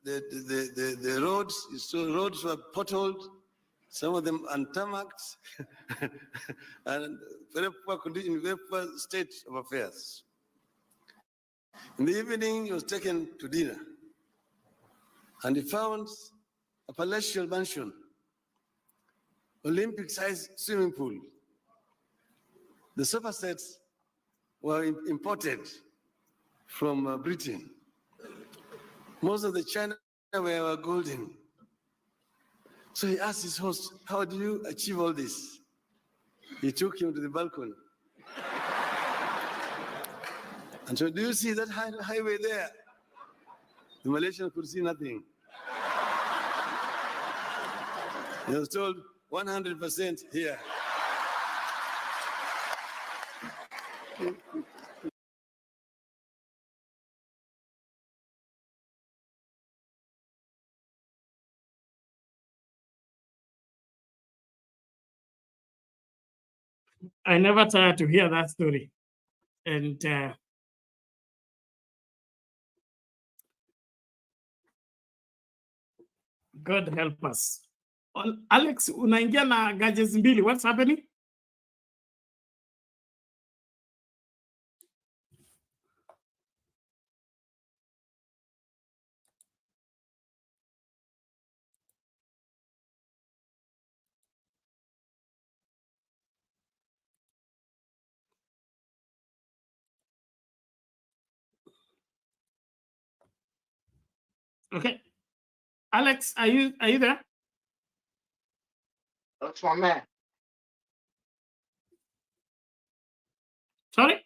the roads. He saw roads were potholed, some of them untarmacked, and very poor condition, very poor state of affairs. In the evening, he was taken to dinner, and he found a palatial mansion, Olympic-sized swimming pool. The sofa sets were imported from Britain. Most of the china were golden. So he asked his host, how do you achieve all this? He took him to the balcony. And so, do you see that highway there? The Malaysian could see nothing. He was told 100% here. I never tired to hear that story. And God help us. Alex, unaingia na gadgets mbili. What's happening? Okay. Alex, are you there? That's my man. Sorry?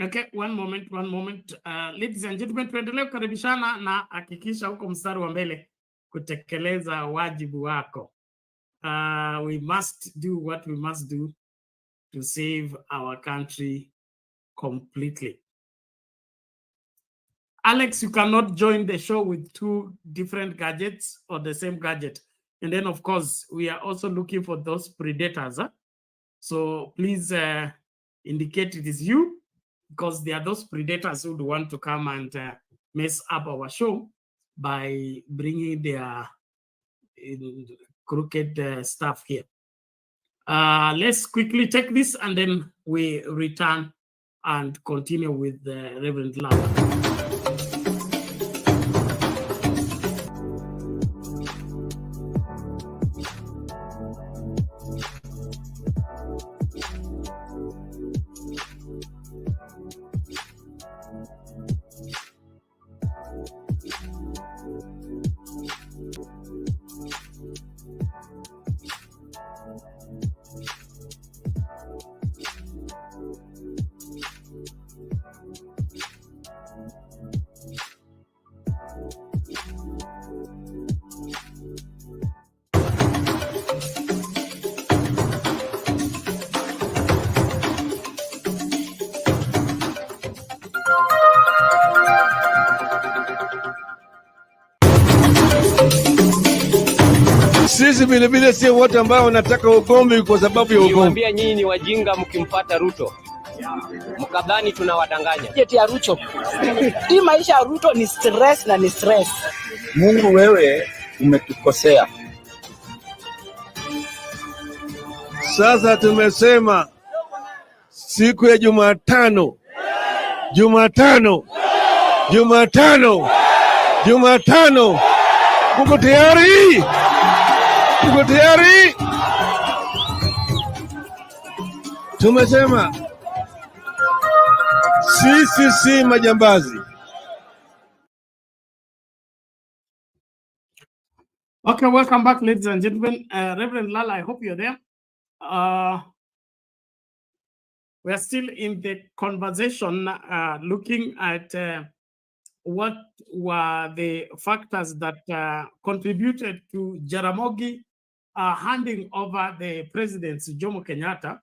Okay, one moment. Ladies and gentlemen, tuendelee kukaribishana na hakikisha huko mstari wa mbele kutekeleza wajibu wako. We must do what we must do to save our country completely. Alex, you cannot join the show with two different gadgets or the same gadget. And then, of course, we are also looking for those predators. Huh? So please indicate it is you, because there are those predators who would want to come and mess up our show by bringing their crooked stuff here. Let's quickly take this and then we return and continue with the Reverend Lala. Sisi vilevile sio wote ambao wanataka ugomvi kwa sababu ya ugomvi. Niwaambia nyinyi ni wajinga mkimpata Ruto. Mkadhani tunawadanganya. Jeti ya Ruto. Hii maisha ya Ruto ni stress na ni stress. Mungu, wewe umetukosea. Sasa tumesema siku ya Jumatano. Uko tayari? Uko tayari? Tumesema sisi si majambazi. Okay, welcome back, ladies and gentlemen. Reverend Lala, I hope you're there. We are still in the conversation looking at what were the factors that contributed to Jaramogi handing over the presidency, Jomo Kenyatta.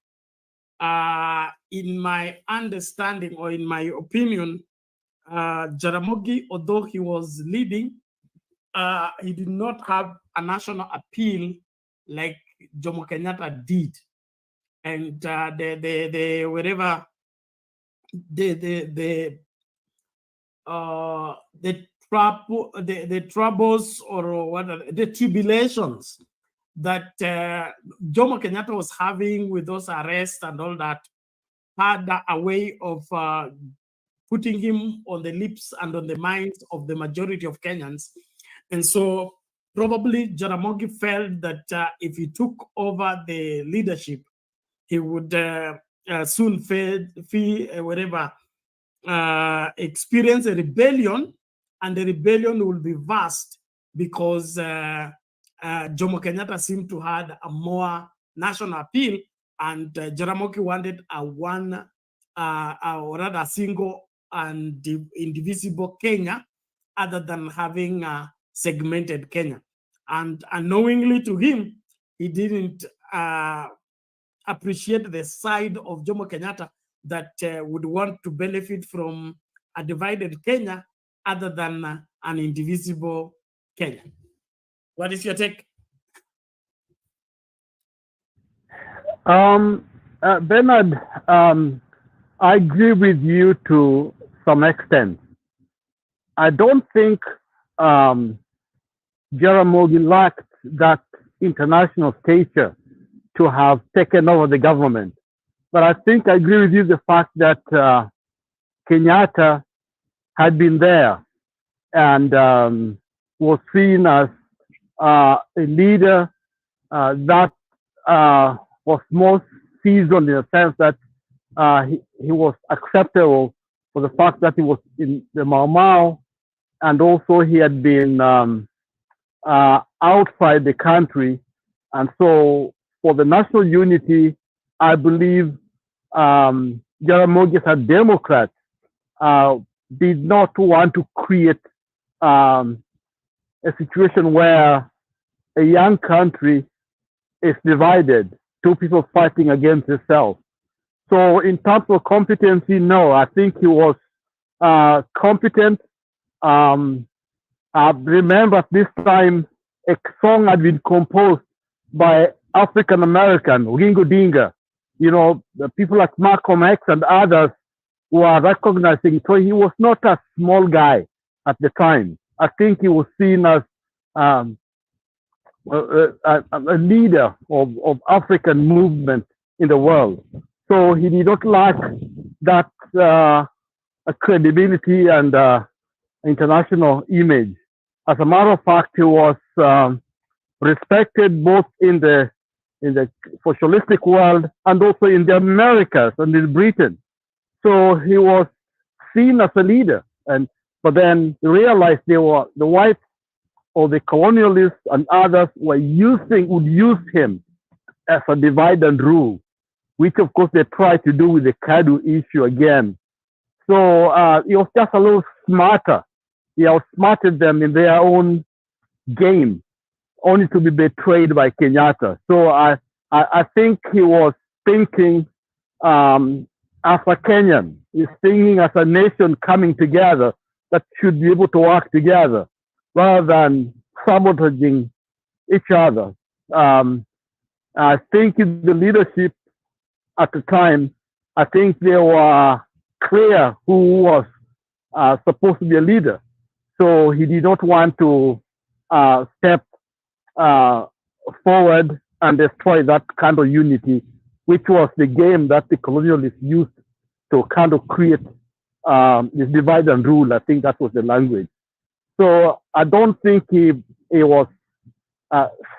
In my understanding, or in my opinion, Jaramogi, although he was leading, he did not have a national appeal like Jomo Kenyatta did. And the troubles, or what the tribulations that Jomo Kenyatta was having with those arrests and all that had a way of putting him on the lips and on the minds of the majority of Kenyans. And so probably Jaramogi felt that if he took over the leadership, he would soon experience a rebellion, and the rebellion will be vast because Jomo Kenyatta seemed to have a more national appeal, and Jaramogi wanted or rather a single and indivisible Kenya, other than having a segmented Kenya. And unknowingly to him, he didn't appreciate the side of Jomo Kenyatta that would want to benefit from a divided Kenya other than an indivisible Kenya. What is your take? Bernard, I agree with you to some extent. I don't think Jaramogi lacked that international stature to have taken over the government. But I think I agree with you the fact that Kenyatta had been there and was seen as a leader that was most seasoned in the sense that he was acceptable for the fact that he was in the Mau Mau, and also he had been outside the country. And so for the national unity, I believe Jaramogi as a Democrat did not want to create a situation where a young country is divided, two people fighting against itself. So in terms of competency, no, I think he was competent. I remember at this time, a song had been composed by African American, Oginga Odinga, you know, the people like Malcolm X and others who are recognizing. So he was not a small guy at the time. I think he was seen as a leader of African movement in the world. So he did not lack that credibility and international image. As a matter of fact, he was respected both in the socialistic world and also in the Americas and in Britain. So he was seen as a leader. But then he realized they were the whites or the colonialists and others would use him as a divide and rule, which of course they tried to do with the Kadu issue again. So he was just a little smarter. He outsmarted them in their own game, only to be betrayed by Kenyatta. So I think he was thinking as a Kenyan. He's thinking as a nation coming together that should be able to work together rather than sabotaging each other. I think in the leadership at the time, I think they were clear who was supposed to be a leader. So he did not want to step forward and destroy that kind of unity, which was the game that the colonialists used to kind of create this divide and rule. I think that was the language. So I don't think he was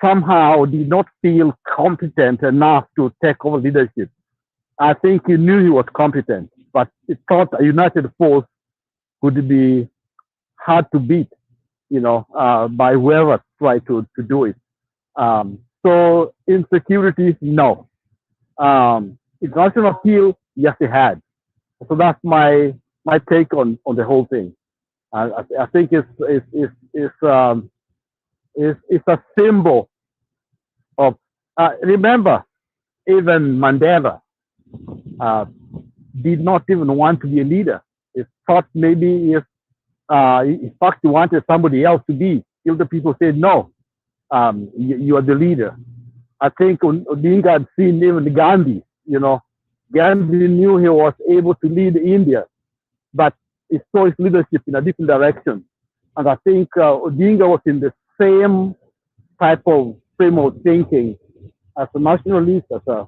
somehow did not feel competent enough to take over leadership. I think he knew he was competent, but he thought a united force would be hard to beat, you know, by whoever tried to do it. So insecurity, no. International appeal, yes, he had. So that's my take on the whole thing. I think it's a symbol of. Remember, even Mandela did not even want to be a leader. He thought maybe if in fact he wanted somebody else to be, if the people said no, you are the leader. I think Odinga had seen even Gandhi. You know, Gandhi knew he was able to lead India, but he saw his leadership in a different direction. And I think Odinga was in the same type of frame of thinking as a nationalist, as a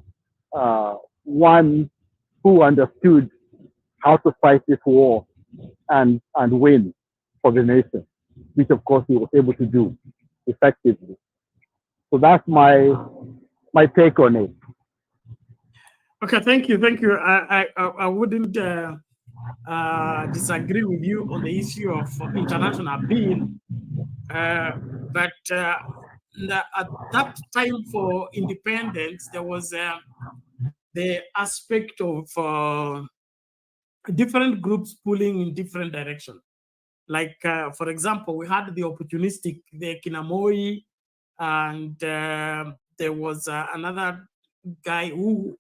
one who understood how to fight this war and win for the nation, which of course he was able to do. effectively. So that's my take on it. Okay, thank you. I wouldn't disagree with you on the issue of international bill, but at that time for independence, there was the aspect of different groups pulling in different directions. Like, for example, we had the opportunistic, the Kinamoi, and there was another guy who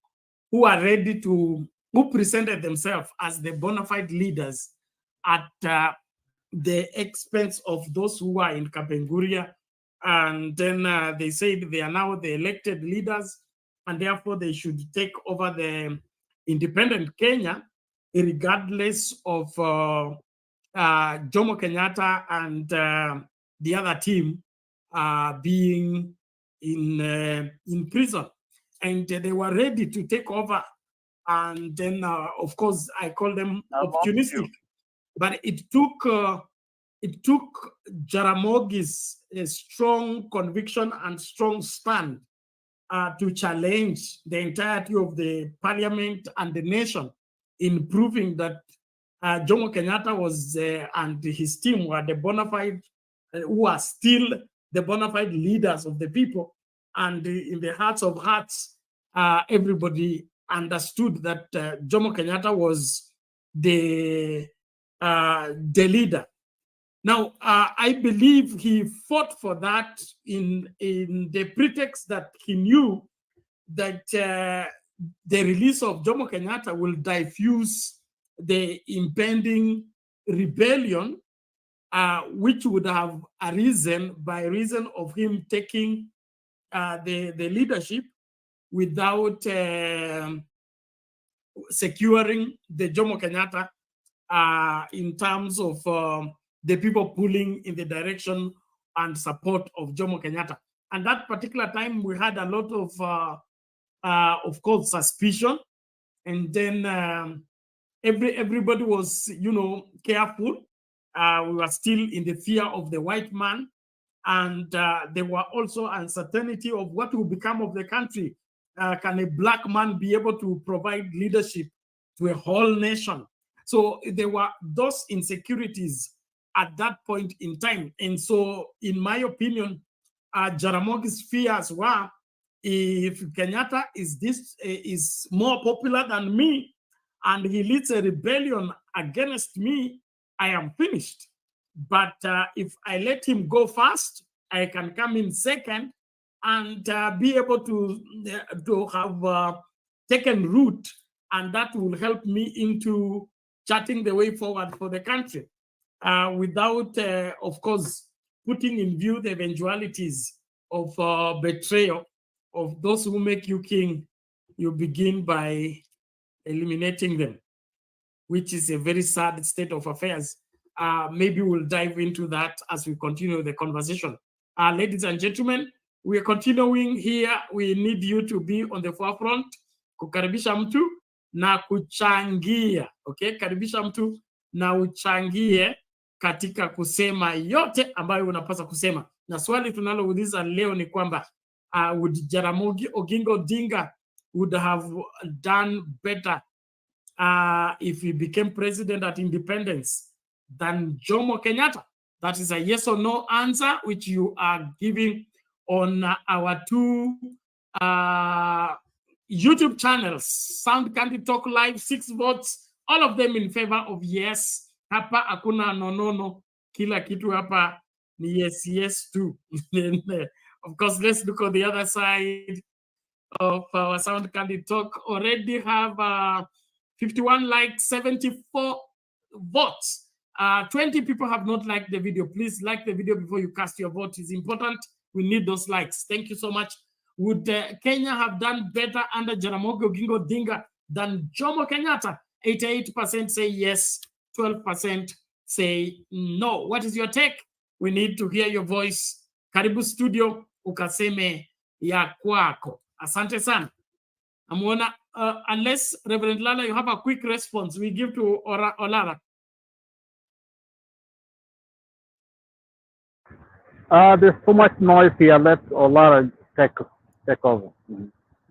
are ready to, who presented themselves as the bona fide leaders at the expense of those who are in Kapenguria. And then they said they are now the elected leaders, and therefore they should take over the independent Kenya, regardless of Jomo Kenyatta and the other team being in prison. And they were ready to take over. And then, of course, I call them opportunistic. But it took Jaramogi's strong conviction and strong stand to challenge the entirety of the parliament and the nation in proving that Jomo Kenyatta was and his team were the bona fide, who are still the bona fide leaders of the people. And in the hearts of hearts, everybody understood that Jomo Kenyatta was the leader. Now, I believe he fought for that in the pretext that he knew that the release of Jomo Kenyatta will diffuse the impending rebellion, which would have arisen by reason of him taking the leadership without securing the Jomo Kenyatta in terms of the people pulling in the direction and support of Jomo Kenyatta. And that particular time, we had a lot of course, suspicion. And then everybody was, careful. We were still in the fear of the white man. And there were also uncertainty of what will become of the country. Can a black man be able to provide leadership to a whole nation? So there were those insecurities at that point in time. And so, in my opinion, Jaramogi's fears were, if Kenyatta is more popular than me, and he leads a rebellion against me, I am finished. But if I let him go first, I can come in second and be able to have taken root, and that will help me into charting the way forward for the country, without, of course, putting in view the eventualities of betrayal of those who make you king. You begin by eliminating them, which is a very sad state of affairs. Maybe we'll dive into that as we continue the conversation. Ladies and gentlemen, we are continuing here. We need you to be on the forefront, kukaribisha mtu na kuchangia. Okay, karibisha mtu na uchangie katika kusema yote ambayo unapaswa kusema. Na swali tunalouliza leo ni kwamba would Jaramogi Oginga Odinga would have done better if he became president at independence than Jomo Kenyatta? That is a yes or no answer, which you are giving on our two YouTube channels, Sound Candy Talk Live, 6 votes, all of them in favor of yes. Hapa hakuna no, kila kitu hapa ni yes too. Of course, let's look on the other side of our Sound Candy Talk. Already have 51 likes, 74 votes. 20 people have not liked the video. Please like the video before you cast your vote. It's important. We need those likes. Thank you so much. Would Kenya have done better under Jaramogi Oginga Odinga than Jomo Kenyatta? 88% say yes, 12% say no. What is your take? We need to hear your voice. Karibu studio, ukaseme ya kwako. Asante sana. Amuona, unless Reverend Lala, you have a quick response, we give to Olara. There's so much noise here. Let Olara take over.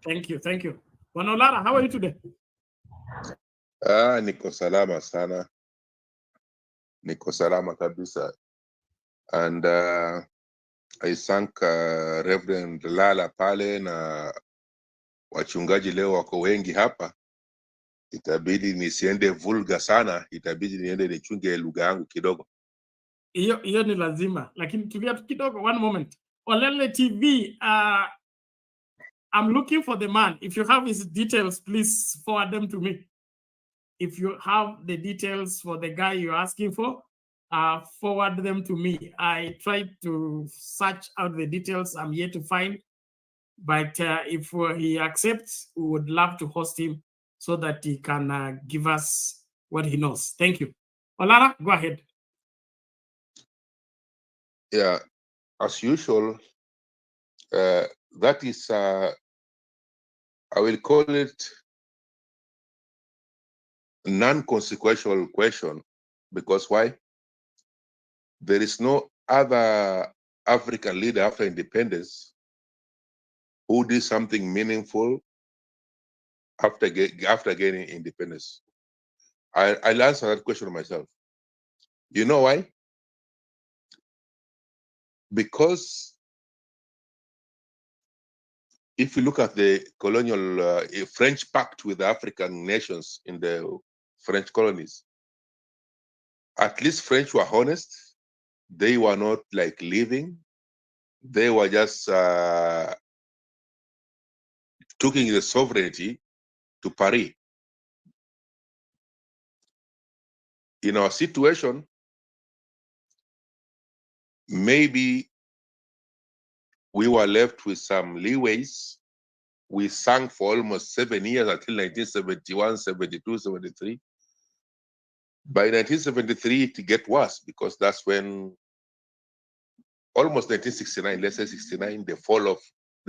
Thank you. Thank you. Bwana Olara, how are you today? Niko salama sana. Niko salama kabisa. And I thank Reverend Lala pale na wachungaji leo wako wengi hapa. Itabidi nisiende vulga sana, itabidi niende nichunge lugha yangu kidogo. Hiyo ni lazima, lakini tulia tu kidogo. One moment. Olele TV, I'm looking for the man. If you have his details, please forward them to me. If you have the details for the guy you're asking for, forward them to me. I tried to search out the details. I'm yet to find. But if he accepts, we would love to host him so that he can give us what he knows. Thank you. Olara, go ahead. Yeah, as usual, that is, I will call it non-consequential question, because why? There is no other African leader after independence who did something meaningful after gaining independence. I'll answer that question myself. You know why? Because if you look at the colonial French pact with the African nations in the French colonies, at least French were honest. They were not like leaving. They were just taking the sovereignty to Paris. In our situation, maybe we were left with some leeways. We sang for almost 7 years until 1971, 72, 73. By 1973, it get worse because that's when almost 1969, let's say 69, the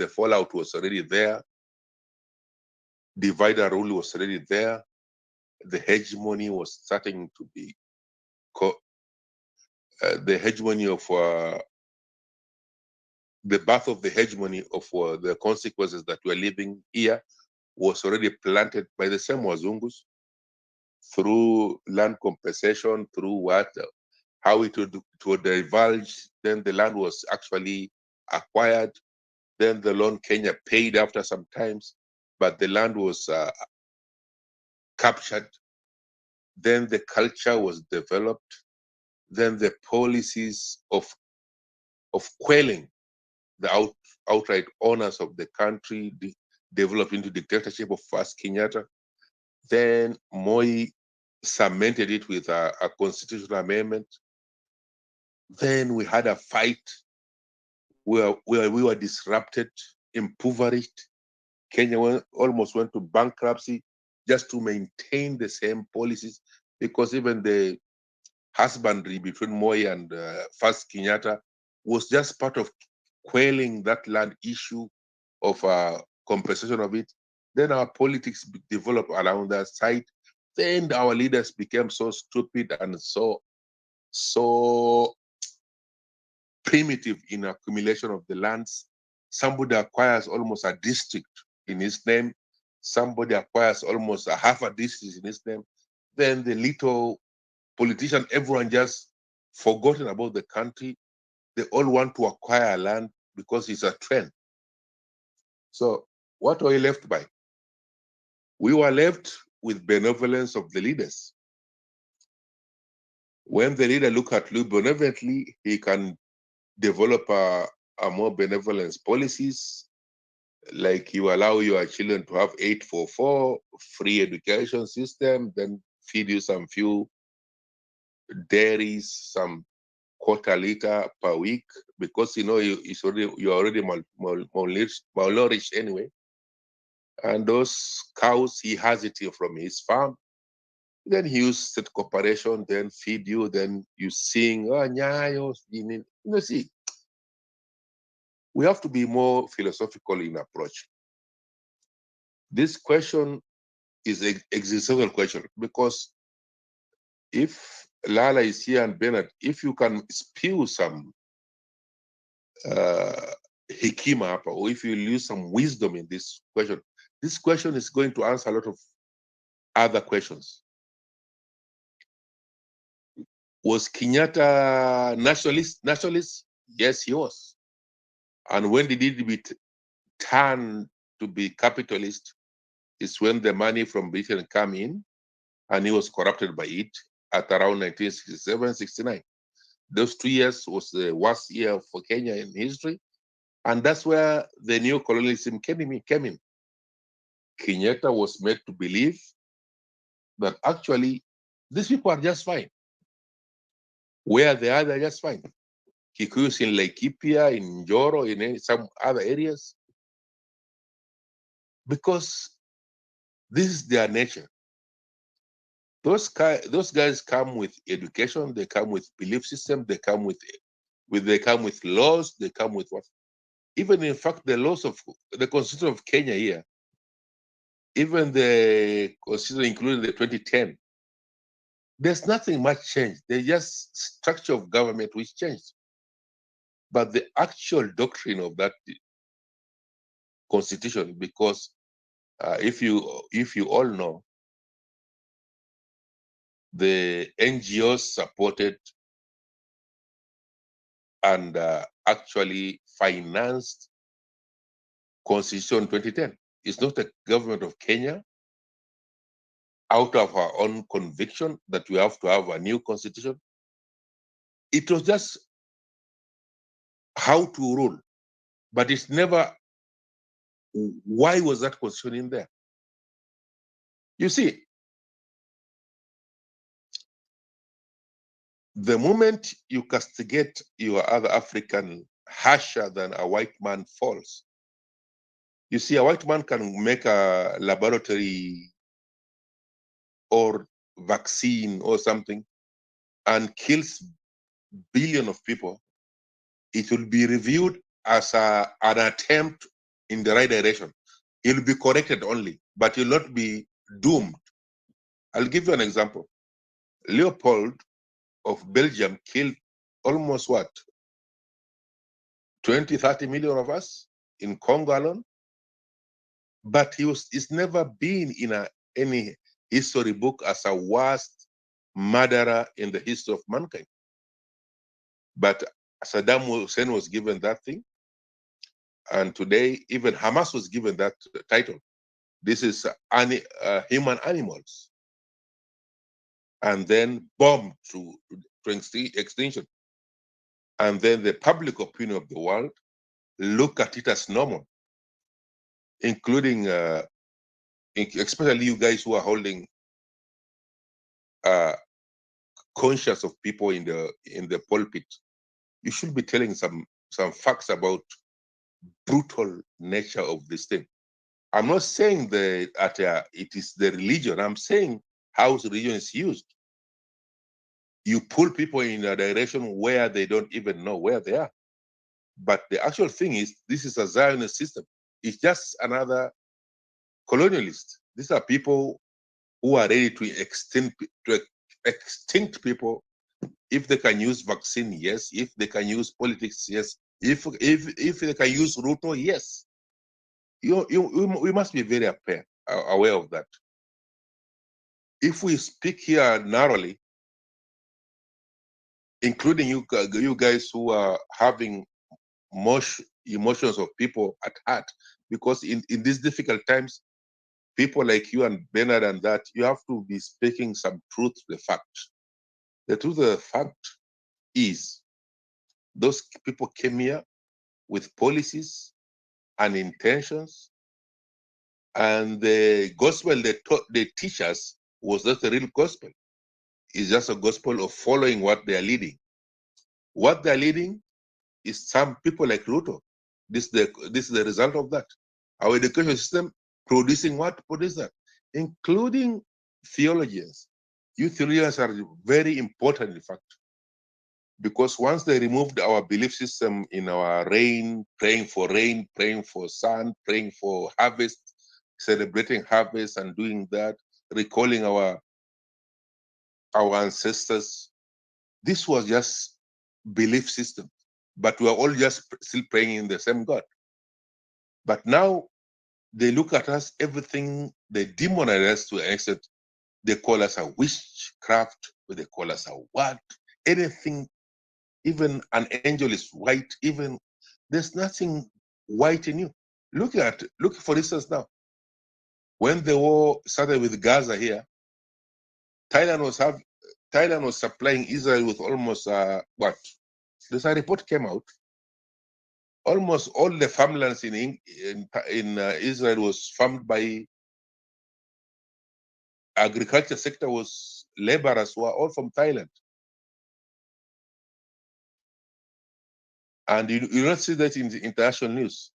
fallout was already there. Divide and rule was already there. The hegemony was starting to be, the hegemony of, the birth of the hegemony of the consequences that we're living here was already planted by the same Wazungus through land compensation, through how it would divulge. Then the land was actually acquired. Then the loan Kenya paid after some times, but the land was captured. Then the culture was developed. Then the policies of quelling the outright owners of the country developed into dictatorship of first Kenyatta. Then Moi cemented it with a constitutional amendment. Then we had a fight where we were disrupted, impoverished. Kenya almost went to bankruptcy just to maintain the same policies, because even the husbandry between Moi and first Kenyatta was just part of quelling that land issue of compensation of it. Then our politics developed around that side. Then our leaders became so stupid and so primitive in accumulation of the lands. Somebody acquires almost a district in his name. Somebody acquires almost a half a district in his name. Then the little politician, everyone just forgotten about the country. They all want to acquire land because it's a trend. So what were we left by? We were left with benevolence of the leaders. When the leader look at you benevolently, he can develop a more benevolence policies, like you allow your children to have 844, free education system, then feed you some few dairies, some quarter liter per week, because you know you're already malnourished anyway. And those cows, he has it from his farm. Then he uses state cooperation, then feed you, then you sing, oh, nyayo, you know, see. We have to be more philosophical in approach. This question is an existential question, because if Lala is here and Bernard, if you can spew some hekima hapa, or if you use some wisdom in this question is going to answer a lot of other questions. Was Kenyatta nationalist? Yes, he was. And when did it turn to be capitalist? Is when the money from Britain came in, and he was corrupted by it at around 1967, 69. Those 2 years was the worst year for Kenya in history. And that's where the new colonialism came in. Kenyatta was made to believe that actually these people are just fine. Where they are, they're just fine. Kikuyus in Laikipia, in Njoro, in some other areas. Because this is their nature. Those guys come with education, they come with belief system, they come with laws, they come with what? Even in fact, the laws of the Constitution of Kenya here, even the Constitution including the 2010, there's nothing much changed. There's just structure of government which changed. But the actual doctrine of that constitution, because if you all know, the NGOs supported and actually financed Constitution 2010. It's not the government of Kenya out of our own conviction that we have to have a new constitution. It was just how to rule, but it's never why was that constitution in there. You see, the moment you castigate your other African harsher than a white man falls. You see, a white man can make a laboratory or vaccine or something and kills billions of people. It will be reviewed as an attempt in the right direction. It will be corrected only, but it will not be doomed. I'll give you an example. Leopold of Belgium killed almost what? 20, 30 million of us in Congo alone. But he's never been in any history book as a worst murderer in the history of mankind. But Saddam Hussein was given that thing. And today, even Hamas was given that title. This is human animals. And then bombed to extinction. And then the public opinion of the world look at it as normal, including, especially you guys who are holding conscience of people in the pulpit. You should be telling some facts about brutal nature of this thing. I'm not saying that it is the religion. I'm saying how religion is used. You pull people in a direction where they don't even know where they are. But the actual thing is, this is a Zionist system. It's just another colonialist. These are people who are ready to extinct people. If they can use vaccine, yes. If they can use politics, yes. If they can use Ruto, yes. We must be very aware of that. If we speak here narrowly, including you guys who are having emotions of people at heart, because in these difficult times, people like you and Bernard and that, you have to be speaking some truth to the fact. The truth of the fact is those people came here with policies and intentions, and the gospel they teach us was not the real gospel. It's just a gospel of following what they are leading. What they are leading is some people like Ruto. This is the result of that. Our education system producing what? Produce that, including theologians. You theologians are very important, in fact, because once they removed our belief system in our rain, praying for sun, praying for harvest, celebrating harvest and doing that, recalling our ancestors, this was just belief system. but we are all just still praying in the same God. But now they look at us, everything, they demonize us to an extent. They call us a witchcraft, or they call us a what? Anything, even an angel is white, even there's nothing white in you. Look for instance now, when the war started with Gaza here, Thailand was supplying Israel with almost what? This report came out. Almost all the farmlands in Israel was farmed by agriculture sector, was laborers who are all from Thailand. And you don't see that in the international news.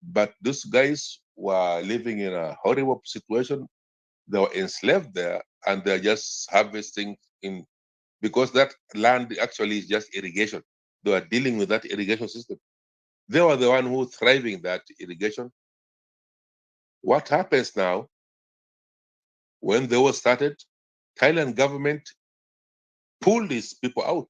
But those guys were living in a horrible situation. They were enslaved there, and they're just harvesting because that land actually is just irrigation. They are dealing with that irrigation system. They were the one who thriving that irrigation. What happens now, when the war started, Thailand government pulled these people out.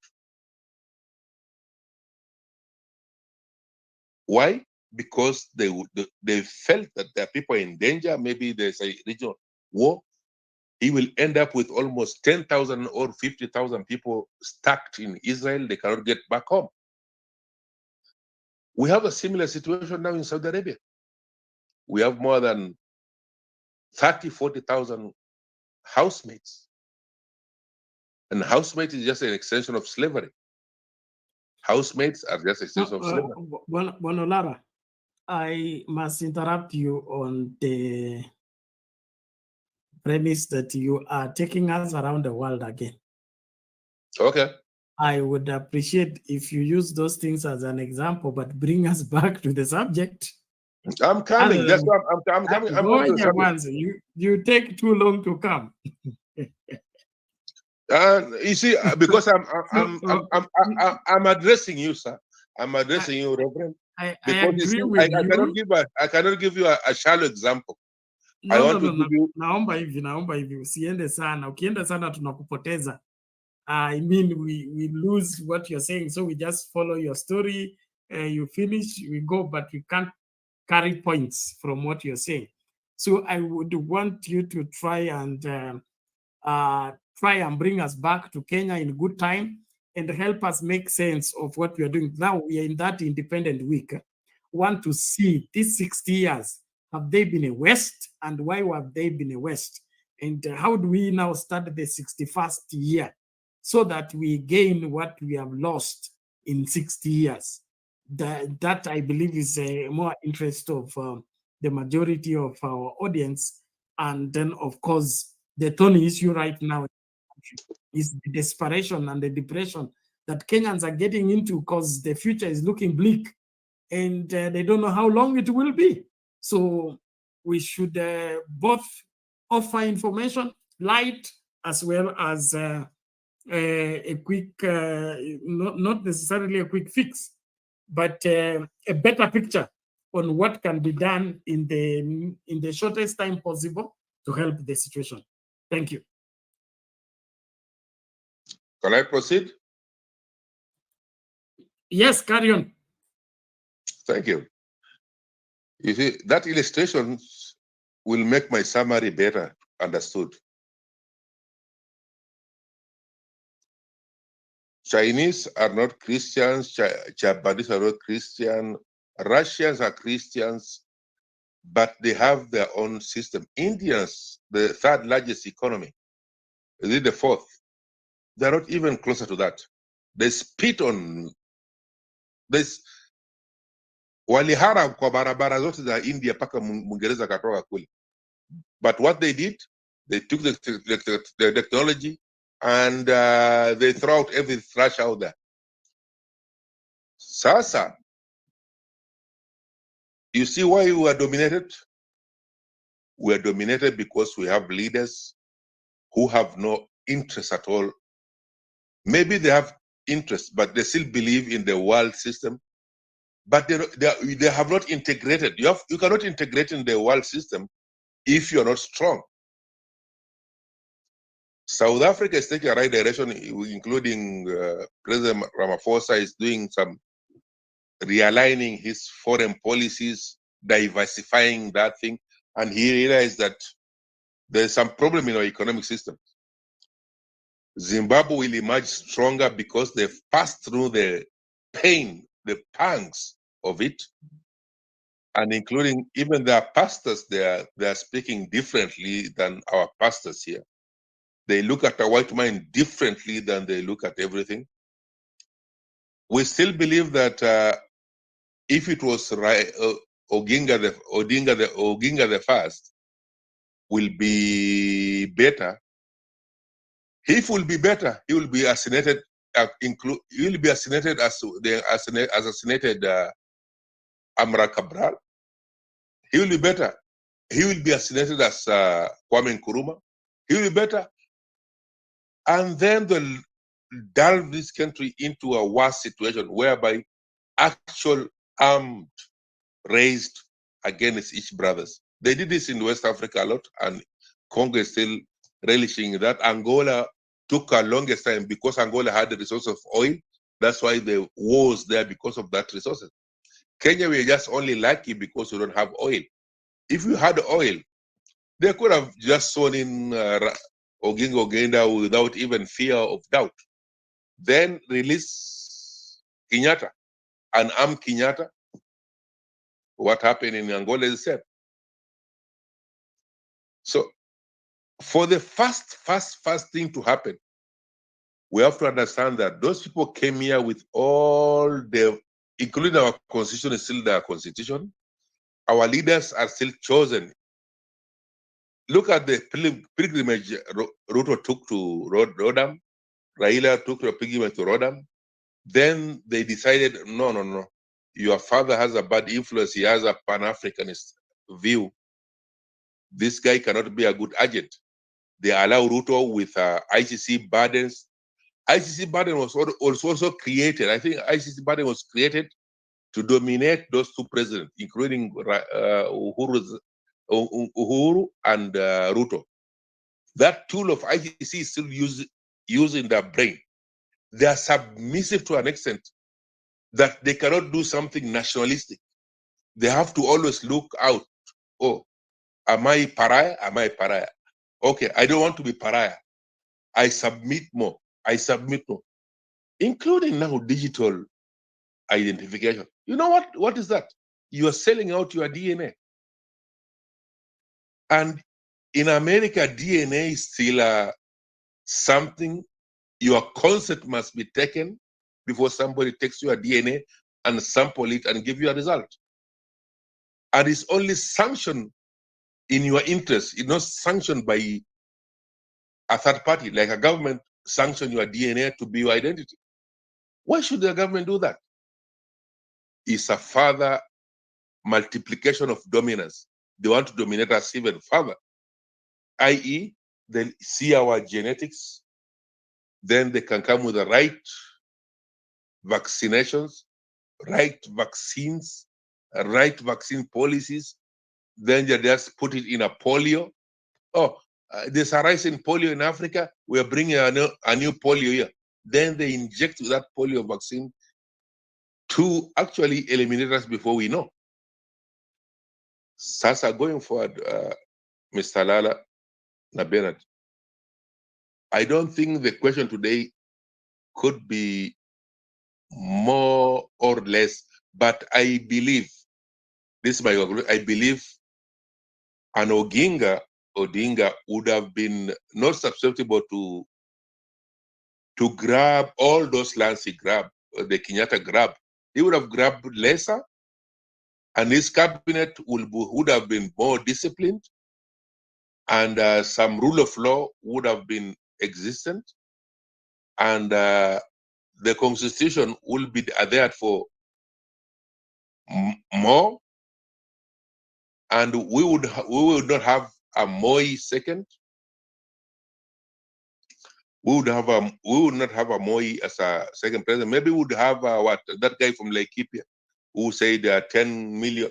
Why? Because they felt that there are people in danger. Maybe there's a regional war. He will end up with almost 10,000 or 50,000 people stuck in Israel. They cannot get back home. We have a similar situation now in Saudi Arabia. We have more than 30,000, 40,000 housemates. And housemate is just an extension of slavery. Housemates are just an extension of slavery. Bonolara, I must interrupt you on the premise that you are taking us around the world again. Okay. I would appreciate if you use those things as an example, but bring us back to the subject. I'm coming. That's why I'm coming. I'm going to the subject. You take too long to come. You see, because I'm addressing you, sir. I'm addressing you, Reverend. I agree with you. I cannot give you a shallow example. Naomba hivi usiende sana. Ukienda sana tunakupoteza. I mean, we lose what you're saying, so we just follow your story. You finish, we go, but we can't carry points from what you're saying. So I would want you to try and bring us back to Kenya in good time and help us make sense of what we are doing. Now we are in that independent week. Want to see these 60 years, have they been a West, and why have they been a West? And how do we now start the 61st year so that we gain what we have lost in 60 years? That I believe is a more interest of the majority of our audience. And then, of course, the thorny issue right now is the desperation and the depression that Kenyans are getting into because the future is looking bleak and they don't know how long it will be. So we should both offer information, light, as well as a quick, not necessarily a quick fix, but a better picture on what can be done in the shortest time possible to help the situation. Thank you. Can I proceed? Yes, carry on. Thank you. You see, that illustration will make my summary better understood. Chinese are not Christians, Japanese are not Christian, Russians are Christians, but they have their own system. Indians, the third largest economy, is it the fourth? They're not even closer to that. They spit on this. Walihara kwa barabara zote za India paka Mwingereza katoka kule. But what they did, they took the technology and they throw out every trash out there. Sasa, you see why we are dominated? We are dominated because we have leaders who have no interest at all. Maybe they have interest, but they still believe in the world system. But they have not integrated. You cannot integrate in the world system if you're not strong. South Africa is taking a right direction, including President Ramaphosa is doing some realigning his foreign policies, diversifying that thing, and he realized that there's some problem in our economic system. Zimbabwe will emerge stronger because they've passed through the pain, the pangs of it, and including even their pastors, they are speaking differently than our pastors here. They look at a white man differently than they look at everything. We still believe that if it was Odinga the first will be better. If will be better, he will be assassinated. He will be assassinated as the assassinated Amra Cabral. He will be better. He will be assassinated as Kwame Nkrumah. He will be better. And then they'll delve this country into a worse situation whereby actual armed raised against each brothers. They did this in West Africa a lot, and Congo is still relishing that. Angola took a longest time because Angola had the resource of oil. That's why the war was there, because of that resources. Kenya, we are just only lucky because we don't have oil. If we had oil, they could have just sown in Oginga Ogenda without even fear of doubt. Then release Kenyatta and arm Kenyatta. What happened in Angola is the same. So for the first thing to happen, we have to understand that those people came here with all the, including our constitution is still their constitution. Our leaders are still chosen. Look at the pilgrimage Ruto took to Rodam. Raila took a pilgrimage to Rodam. Then they decided, no. Your father has a bad influence. He has a Pan-Africanist view. This guy cannot be a good agent. They allow Ruto with ICC burdens. ICC burden was also created. I think ICC burden was created to dominate those two presidents, including Uhuru and Ruto. That tool of ICC is still using their brain. They are submissive to an extent that they cannot do something nationalistic. They have to always look out. Oh, am I pariah? Am I pariah? Okay, I don't want to be pariah. I submit more. I submit more. Including now digital identification. You know what? What is that? You are selling out your DNA. And in America, DNA is still something. Your consent must be taken before somebody takes your DNA and sample it and give you a result. And it's only sanctioned in your interest. It's not sanctioned by a third party, like a government sanction your DNA to be your identity. Why should the government do that? It's a further multiplication of dominance. They want to dominate us even further, i.e., they see our genetics, then they can come with the right vaccinations, right vaccines, right vaccine policies, then they just put it in a polio. Oh, there's a rise in polio in Africa, we are bringing a new polio here. Then they inject that polio vaccine to actually eliminate us before we know. Sasa, going forward, Mr. Lala Bernard, I don't think the question today could be more or less, but I believe, this is my conclusion, I believe an Odinga would have been not susceptible to grab all those lands he grabbed, the Kenyatta grabbed. He would have grabbed lesser, and his cabinet would have been more disciplined, and some rule of law would have been existent, and the constitution will be adhered for more, and we would not have a Moi second. We would not have a Moi as a second president. Maybe we would have that guy from Laikipia who said 10 million.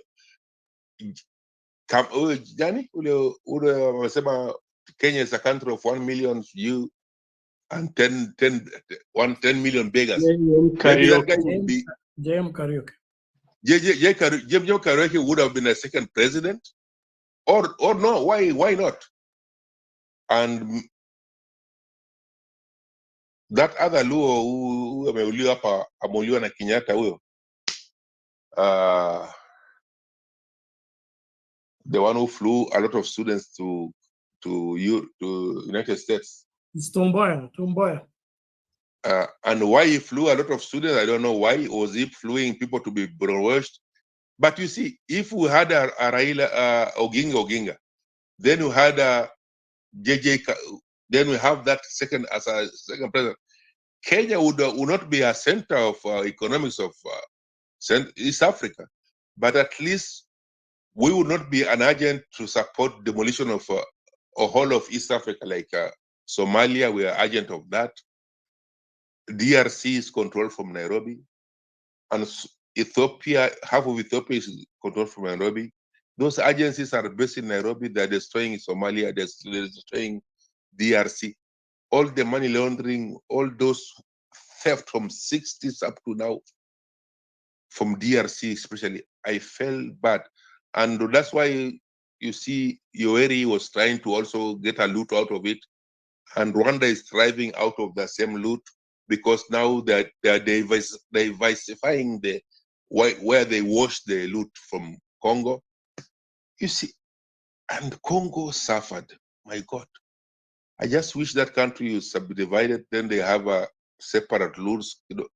Jani, Kenya is a country of 1 million you and 10 million beggars. Maybe that guy would be JM Kariuki. J.M. Kariuki would have been a second president, or no? Why not? And that other Luo who ameuliwa hapa, ameuliwa na Kenyatta huyo, the one who flew a lot of students to United States. It's Tomboya. And why he flew a lot of students, I don't know why. Was he flying people to be brainwashed? But you see, if we had a Raila Oginga, then we had a then we have that second as a second president. Kenya would not be a center of economics of East Africa, but at least we would not be an agent to support demolition of a whole of East Africa, like Somalia. We are agent of that. DRC is controlled from Nairobi, and Ethiopia, half of Ethiopia is controlled from Nairobi. Those agencies are based in Nairobi. They're destroying Somalia. They're destroying DRC. All the money laundering, all those theft from 60s up to now, from DRC especially, I felt bad. And that's why you see Yoweri was trying to also get a loot out of it. And Rwanda is thriving out of the same loot, because now they're diversifying where they wash the loot from Congo. You see, and Congo suffered. My God. I just wish that country is subdivided, then they have a separate rules. You know,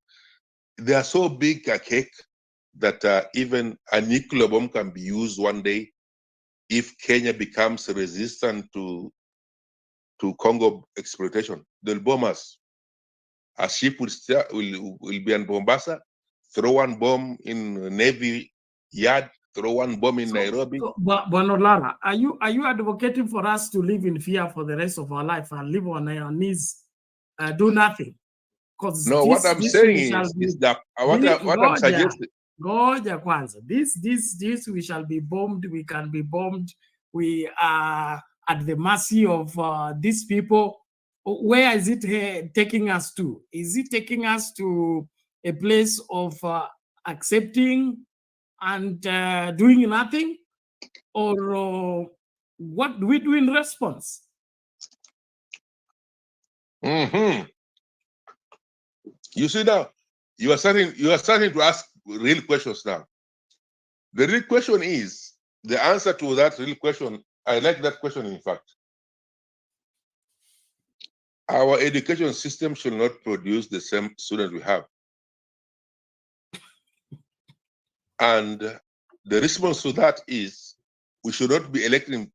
they are so big a cake that even a nuclear bomb can be used one day if Kenya becomes resistant to Congo exploitation. They'll bomb us. A ship will be in Mombasa, throw one bomb in Navy Yard, throw one bomb in Nairobi. Bwana Olara, are you advocating for us to live in fear for the rest of our life and live on our knees, do nothing? No, what I'm saying is that what I'm suggesting. Ngoja kwanza. This we shall be bombed. We can be bombed. We are at the mercy of these people. Where is it taking us to? Is it taking us to a place of accepting and doing nothing? Or what do we do in response? You see now, you are starting to ask real questions now. The real question is, the answer to that real question, I like that question in fact. Our education system should not produce the same students we have. And the response to that is, we should not be electing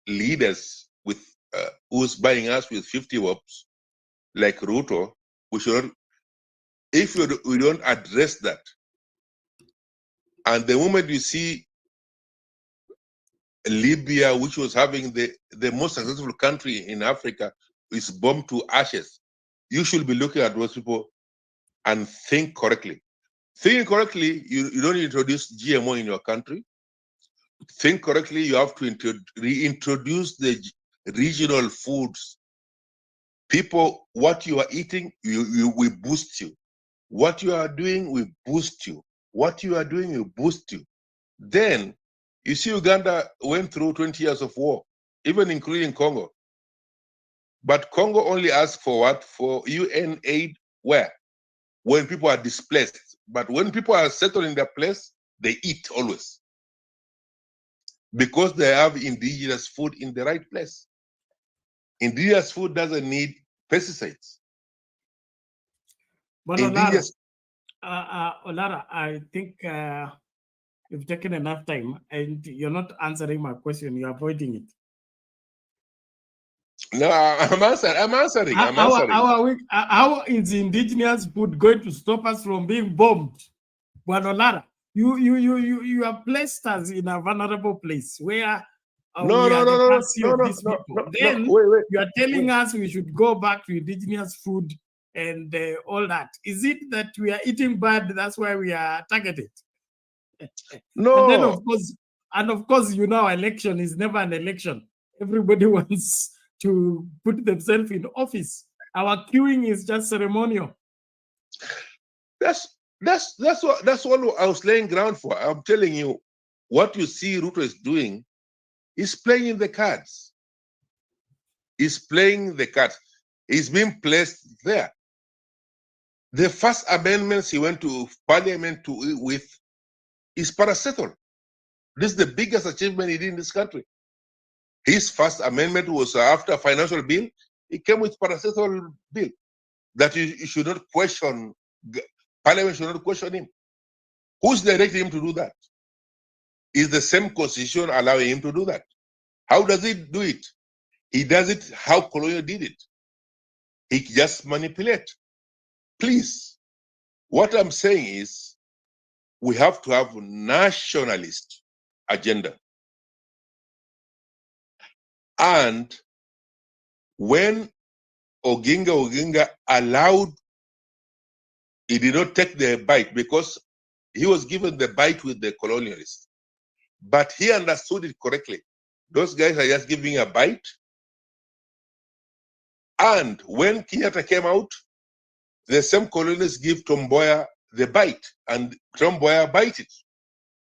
leaders with who's buying us with 50 votes, like Ruto. We should not, if we don't address that, and the moment you see Libya, which was having the most successful country in Africa, is bombed to ashes, you should be looking at those people and think correctly. Thinking correctly, you don't introduce GMO in your country. Think correctly, you have to reintroduce the regional foods. People, what you are eating, we boost you. What you are doing, we boost you. What you are doing, we boost you. Then, you see Uganda went through 20 years of war, even including Congo. But Congo only asked for what? For UN aid, where? When people are displaced. But when people are settled in their place, they eat always. Because they have indigenous food in the right place. Indigenous food doesn't need pesticides. But Olara, I think you've taken enough time and you're not answering my question, you're avoiding it. No, I'm answering. How is indigenous food going to stop us from being bombed? But Olara, you have placed us in a vulnerable place where you are telling us we should go back to indigenous food and all that. Is it that we are eating bad, that's why we are targeted? No. And then of course, you know, election is never an election. Everybody wants to put themselves in office. Our queuing is just ceremonial. That's what I was laying ground for. I'm telling you, what you see Ruto is doing is playing the cards. He's playing the cards. He's being placed there. The first amendments he went to parliament with is paracetamol. This is the biggest achievement he did in this country. His first amendment was after a financial bill. He came with paracetamol bill that you should not question. Parliament should not question him. Who's directing him to do that? Is the same constitution allowing him to do that? How does he do it? He does it how Colonial did it. He just manipulates. Please, what I'm saying is we have to have a nationalist agenda. And when Oginga allowed, he did not take the bite because he was given the bite with the colonialists. But he understood it correctly. Those guys are just giving a bite. And when Kenyatta came out, the same colonialists give Tom Mboya the bite, and Tom Mboya bite it.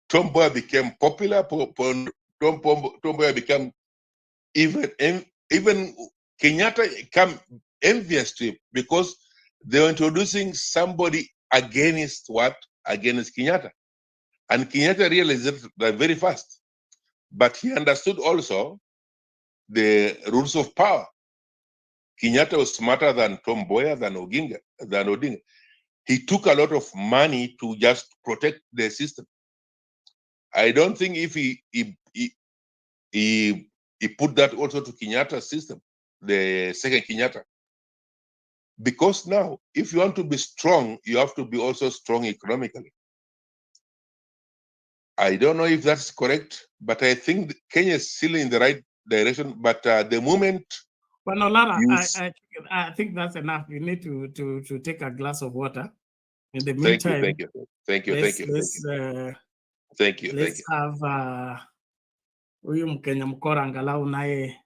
Tom Mboya became popular. Tom Mboya became even Kenyatta became envious to him because they were introducing somebody against what? Against Kenyatta. And Kenyatta realized that very fast. But he understood also the rules of power. Kenyatta was smarter than Tom Mboya, than Odinga. He took a lot of money to just protect the system. I don't think if he put that also to Kenyatta's system, the second Kenyatta. Because now, if you want to be strong, you have to be also strong economically. I don't know if that's correct, but I think Kenya is still in the right direction. But the moment, but Olara, I think that's enough. You need to take a glass of water. In the meantime, thank you. Let's have huyu Mkenya mkora angalau naye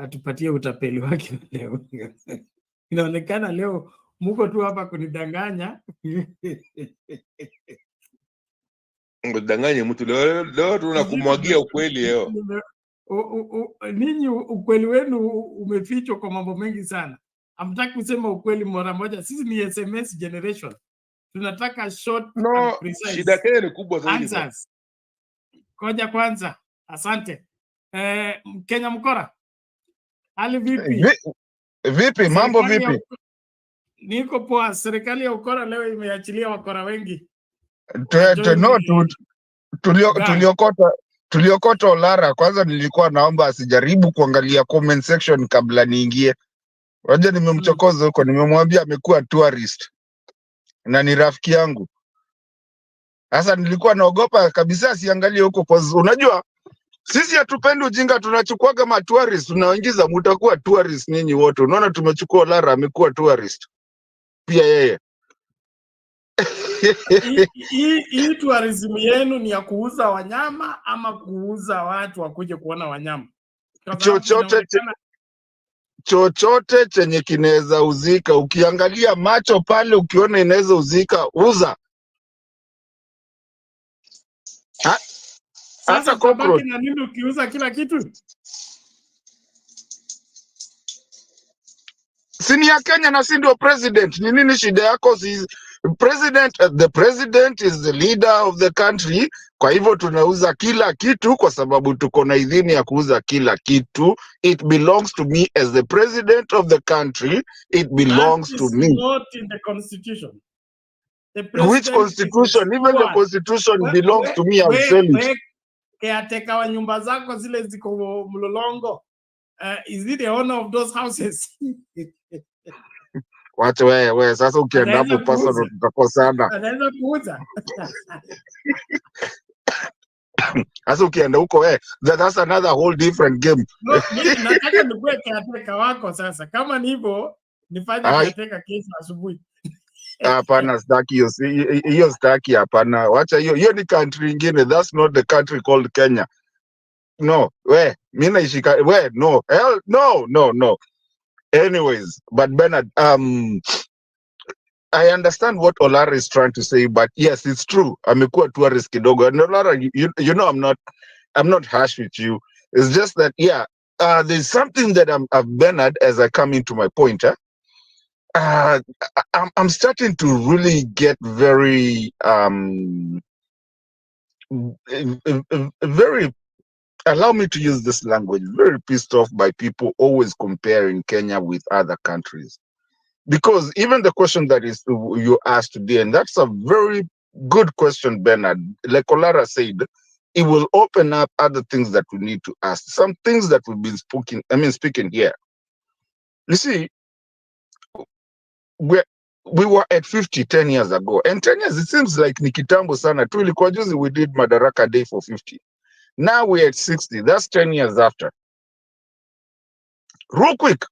atupatie utapeli wake leo. Inaonekana leo muko tu hapa kunidanganya. Danganya mtu leo tunakumwagia ukweli leo. Ninyi ukweli wenu umefichwa kwa mambo mengi sana. Hamtaki kusema ukweli mara moja. Sisi ni SMS generation. Tunataka short and precise. Shida Kenya ni kubwa zaidi. Answers. Koja kwanza. Asante. Kenya mkora. Hali vipi? Vipi? Mambo vipi? Niko poa. Serikali ya ukora leo imeachilia wakora wengi. Tuliokota Olara. Kwanza nilikuwa naomba asijaribu kuangalia comment section kabla niingie. Waje nimemchokoza huko, nimemwambia amekuwa tourist na ni rafiki yangu. Sasa nilikuwa naogopa kabisa asiangalie huko, kwa unajua sisi hatupendi ujinga, tunachukua kama tourist, tunaingiza mtakuwa tourist ninyi wote. Unaona tumechukua Olara, amekuwa tourist pia yeye. Hii tourism yenu ni ya kuuza wanyama ama kuuza watu wakuje kuona wanyama? Chochote chenye kinaweza uzika, ukiangalia macho pale ukiona inaweza uzika, uza. Sasa cockroach na nini ukiuza kila kitu? Sini ya Kenya na si ndio president. Ni nini shida yako? The president is the leader of the country. Kwa hivyo tunauza kila kitu kwa sababu tuko na idhini ya kuuza kila kitu. It belongs to me as the president of the country. It belongs to me. Not in the constitution. Which constitution? Even the constitution belongs to me. I'm saying it. Caretaker wa nyumba zako zile ziko Mlolongo. Is it the owner of those houses? Wacha wewe sasa ukienda hapo personal tutakosana. Anaweza kuuza. Sasa ukienda huko that's another whole different game. No, mimi nataka nikuwe caretaker wako sasa. Kama ni hivyo nifanye caretaker kesho asubuhi. Hapana, hiyo staki hapana. Wacha hiyo ni country nyingine. That's not the country called Kenya. No, mimi naishika no. Hell no. Anyways, but Bernard, I understand what Olara is trying to say, but yes, it's true. Amekuwa tourist kidogo. And Olara, you know, I'm not harsh with you. It's just that, yeah, there's something that I've Bernard, as I come into my point. I'm starting to really get very very, allow me to use this language, very pissed off by people always comparing Kenya with other countries. Because even the question that is you asked today, and that's a very good question, Bernard. Like Olara said, it will open up other things that we need to ask. Some things that we've been speaking here. You see, we were at 50 10 years ago. And 10 years, it seems like ni kitambo sana. Truly, kwa juzi we did Madaraka Day for 50. Now we're at 60. That's 10 years after. Real quick.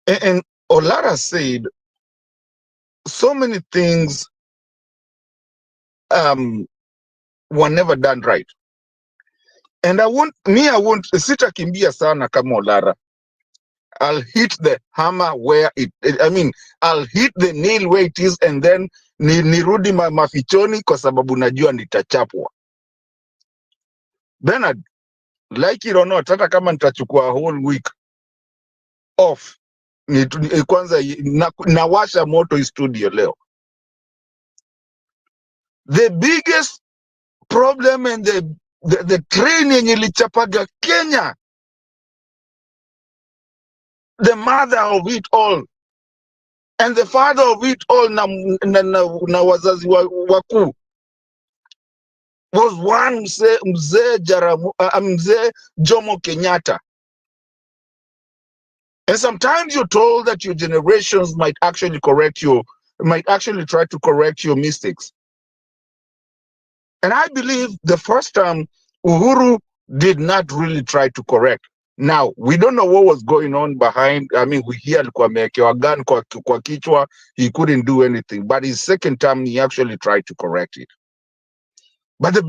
And Olara said so many things were never done right. And I won't sitakimbia sana kama Olara. I'll hit the hammer where I'll hit the nail where it is, and then nirudi mafichoni kwa sababu najua nitachapwa. Bernard, like it or not, hata kama nitachukua a whole week off, kwanza nawasha moto studio leo. The biggest problem and the train yenye ilichapaga Kenya, the mother of it all and the father of it all, na wazazi wakuu, was one mzee Jomo Kenyatta. And sometimes you're told that your generations might actually try to correct your mistakes. And I believe the first time Uhuru did not really try to correct. Now, we don't know what was going on behind. We hear alikuwa amewekewa gun kwa kichwa, he couldn't do anything. But his second time, he actually tried to correct it. But the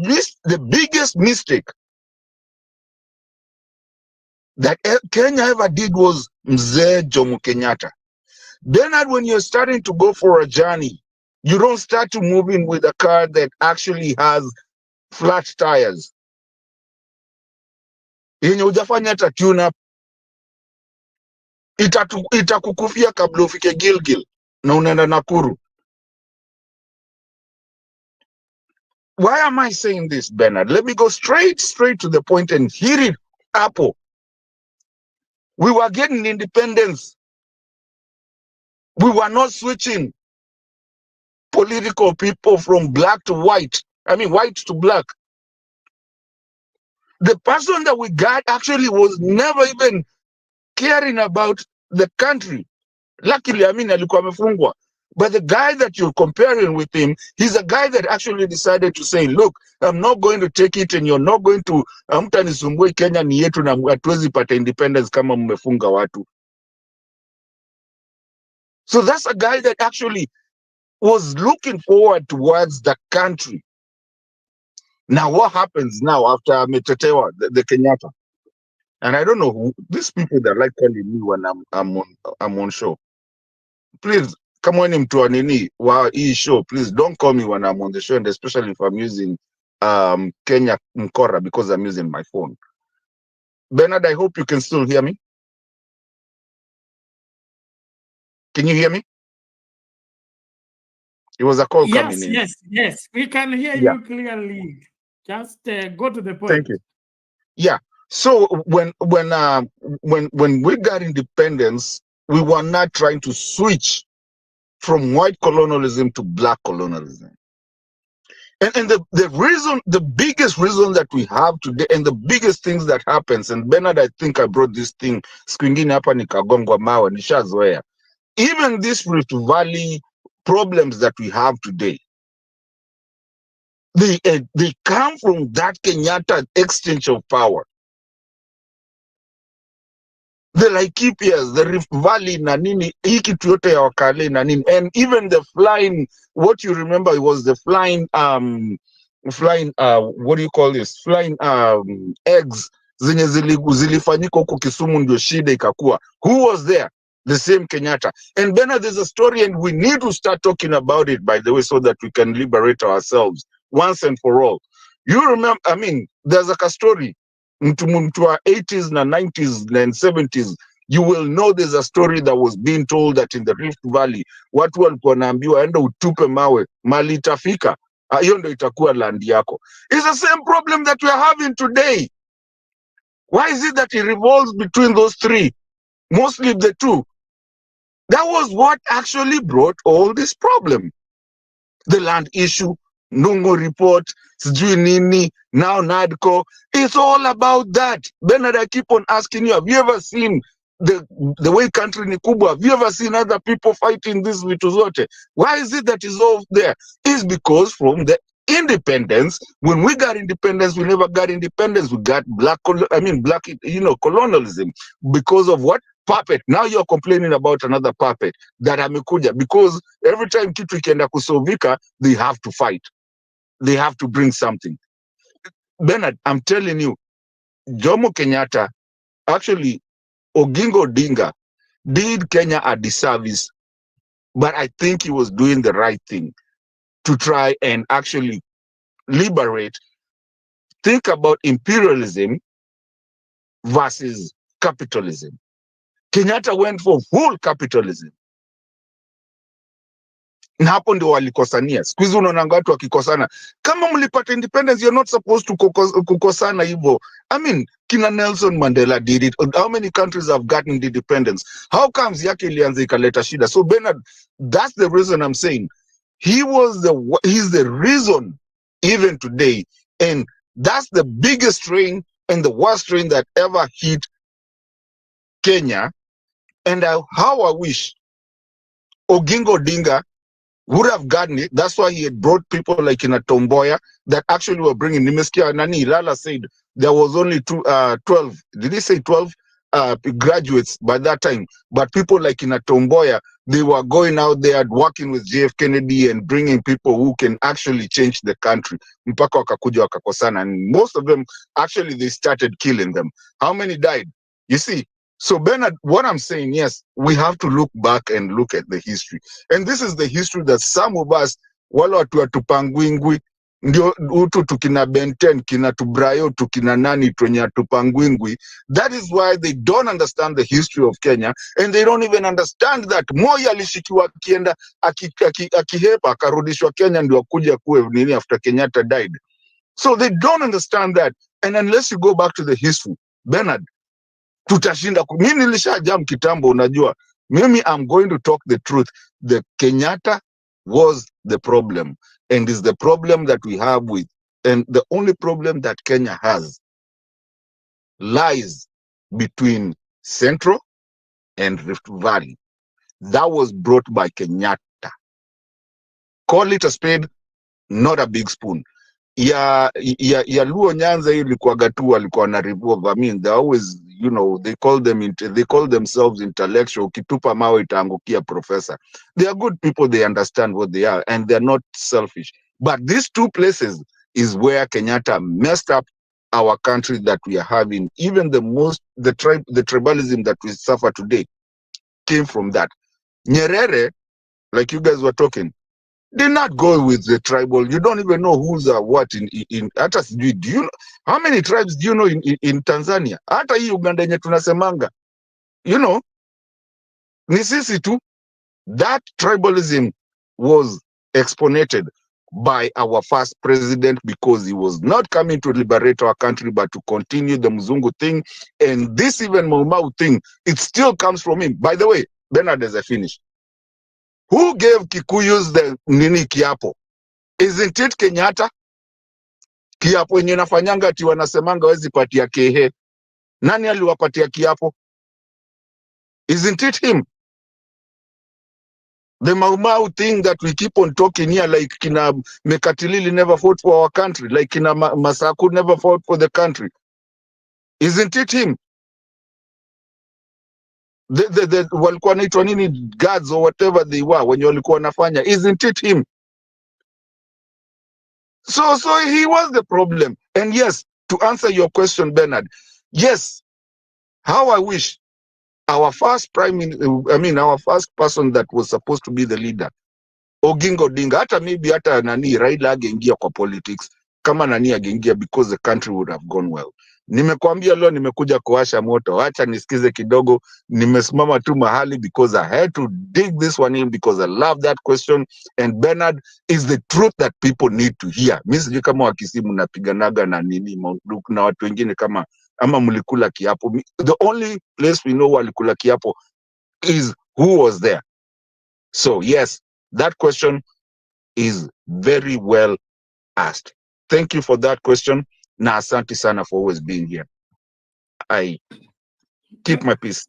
biggest mistake that Kenya ever did was Mzee Jomo Kenyatta. Bernard, when you're starting to go for a journey, you don't start to move in with a car that actually has flat tires. Yenye hujafanya hata tune up, itakukufia kabla ufike Gilgil na unaenda Nakuru. Why am I saying this, Bernard? Let me go straight to the point and hit it apple. We were getting independence. We were not switching political people from black to white. White to black. The person that we got actually was never even caring about the country. Luckily, alikuwa amefungwa. But the guy that you're comparing with him, he's a guy that actually decided to say, look, I'm not going to take it, and you're not going to mtanisumbue Kenya ni yetu na hatuwezi pata independence kama mmefunga watu. So that's a guy that actually was looking forward towards the country. Now, what happens now after Metetewa, the Kenyatta? And I don't know who these people that like calling me when I'm on show. Please, come on into an show. Please don't call me when I'm on the show, and especially if I'm using Kenya Mkora, because I'm using my phone. Bernard, I hope you can still hear me. Can you hear me? It was a call coming in. Yes. We can hear you clearly. Just go to the point. Thank you. Yeah. So when we got independence, we were not trying to switch from white colonialism to black colonialism. And the biggest reason that we have today, and the biggest things that happens, and Bernard, I think I brought this thing, Skwingine hapa nikagongwa mawe, nishazoea. Even this Rift Valley problems that we have today, they come from that Kenyatta exchange of power. The Laikipias, the Rift Valley, nanini, hiki tuyote ya wakale nanini, and even the flying, what you remember, it was the flying, what do you call this? Flying eggs, zenye zilifanyika huko Kisumu ndio shida ikakua. Who was there? the same Kenyatta. And Bernard, there's a story, and we need to start talking about it, by the way, so that we can liberate ourselves once and for all. You remember, I mean, there's like a story into our 80s and 90s and 70s. You will know there's a story that was being told that in the Rift Valley, watu walikuwa wanaambiwa enda utupe mawe, mali itafika, hiyo ndio itakuwa land yako. It's the same problem that we are having today. Why is it that it revolves between those three? Mostly the two. That was what actually brought all this problem. The land issue, Nungo report, sijui nini, now NADCO. It's all about that. Bernard, I keep on asking you, have you ever seen the way country ni kubwa? Have you ever seen other people fighting this vitu zote? Why is it that is all there? It's because from the independence, when we got independence, we never got independence. We got black, colonialism. Because of what? Puppet. Now you're complaining about another puppet that amekuja, because every time kitu ikienda kusovika, they have to fight. They have to bring something. Bernard, I'm telling you, Jomo Kenyatta, actually, Oginga Odinga did Kenya a disservice, but I think he was doing the right thing to try and actually liberate. Think about imperialism versus capitalism. Kenyatta went for full capitalism. Na hapo ndio walikosania. Siku hizi unaona watu wakikosana. Kama mlipata independence, you're not supposed to kukosana hivyo. I mean, kina Nelson Mandela did it. How many countries have gotten the independence? How comes yake ilianza ikaleta shida? So Bernard, that's the reason I'm saying he's the reason even today. And that's the biggest strain and the worst strain that ever hit Kenya. And how I wish Oginga Odinga would have gotten it. That's why he had brought people like in a Tomboya that actually were bringing Nimeskia Nani. Lala said there was only 12. Did he say 12 graduates by that time? But people like in a Tomboya, they were going out there working with JF Kennedy and bringing people who can actually change the country. Mpaka wakakuja wakakosana. And most of them, actually, they started killing them. How many died? You see? So Bernard, what I'm saying, yes, we have to look back and look at the history. And this is the history that some of us, wala watu wa tupangwingwi, ndio utu tukina Benten, kina Tubrayo, tukina nani, tunya tupangwingwi. That is why they don't understand the history of Kenya, and they don't even understand that Moi alishikiwa kienda, akihepa, akarudishwa Kenya, ndio kuja kuwe nini after Kenyatta died. So they don't understand that. And unless you go back to the history, Bernard, tutashinda. Mimi nilishajam kitambo, unajua. Mimi, I'm going to talk the truth. The Kenyatta was the problem, and is the problem that we have with, and the only problem that Kenya has lies between Central and Rift Valley. That was brought by Kenyatta. Call it a spade, not a big spoon. Ya Luo Nyanza ilikuwaga tu walikuwa na revolve. I mean, they always, they call themselves intellectual. Kitupa mawe itaangukia professor. They are good people. They understand what they are, and they're not selfish. But these two places is where Kenyatta messed up our country that we are having. Even the tribalism that we suffer today came from that. Nyerere, like you guys were talking, did not go with the tribal. You don't even know who's what in hata sijui. Do you know how many tribes do you know in Tanzania? Hata hii Uganda yenye tunasemanga, ni sisi tu. That tribalism was exponented by our first president, because he was not coming to liberate our country but to continue the Mzungu thing. And this even Mau Mau thing, it still comes from him. By the way, Bernard, as I finish, who gave Kikuyus the nini kiapo? Isn't it Kenyatta? Kiapo yenye nafanyanga ati wanasemanga wezi patia kehe. Nani aliwapatia kiapo? Isn't it him? The Mau Mau thing that we keep on talking here, like kina Mekatilili never fought for our country, like kina Masaku never fought for the country. Isn't it him? The walikuwa naitwa nini, guards or whatever they were when walikuwa wanafanya, isn't it him? So he was the problem. And yes, to answer your question, Bernard, yes, how I wish our first our first person that was supposed to be the leader, Oginga Odinga, hata maybe hata nani Raila angeingia kwa politics kama nani angeingia, because the country would have gone well. Nimekuambia leo nimekuja kuwasha moto, acha nisikize kidogo. Nimesimama tu mahali because I had to dig this one in because I love that question, and Bernard is the truth that people need to hear. Mimi sijui kama wakisimu napiganaga na nini na watu wengine kama ama mlikula kiapo. The only place we know walikula kiapo is who was there. So yes, that question is very well asked. Thank you for that question. Na asante sana for always being here. I keep my peace.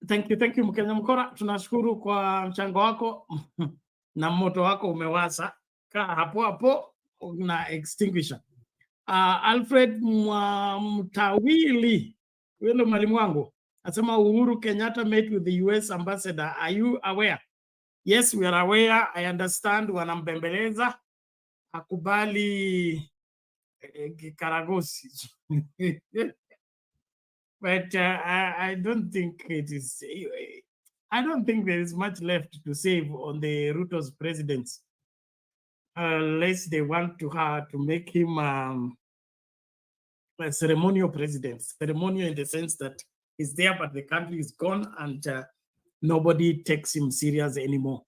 Thank you Mkenya Mkora, tunashukuru kwa mchango wako na moto wako umewasa. Kaa hapo na extinguisher. Alfred Mtawili, wewe ndo mwalimu wangu, asema Uhuru Kenyatta met with the US ambassador. Are you aware? Yes, we are aware. I understand wanambembeleza. Hakubali karagosi. But I don't think it is. I don't think there is much left to save on the Ruto's presidency, unless they want to make him a ceremonial president. Ceremonial in the sense that he's there, but the country is gone, and nobody takes him serious anymore.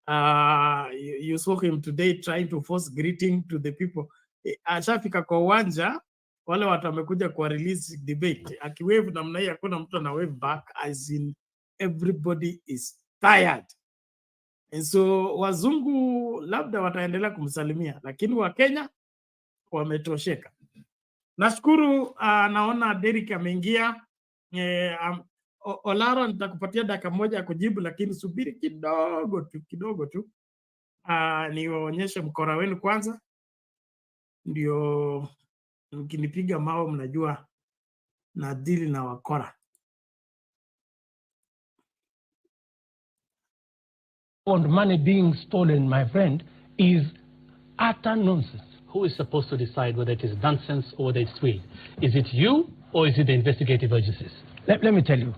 You saw him today trying to force greeting to the people. Ashafika kwa uwanja, wale watu wamekuja kwa release debate, akiwave namna hii hakuna mtu ana wave back, as in everybody is tired. And so wazungu labda wataendelea kumsalimia, lakini wa Kenya wametosheka. Nashukuru. Naona Derek ameingia. Olaro, nitakupatia dakika moja ya kujibu, lakini subiri kidogo tu. Niwaonyeshe mkora wenu kwanza, ndio mkinipiga mawe mnajua na dili na wakora. On money being stolen, my friend, is utter nonsense. Who is supposed to decide whether it is nonsense or whether it's real? Is it you or is it the investigative agencies? Let me tell you,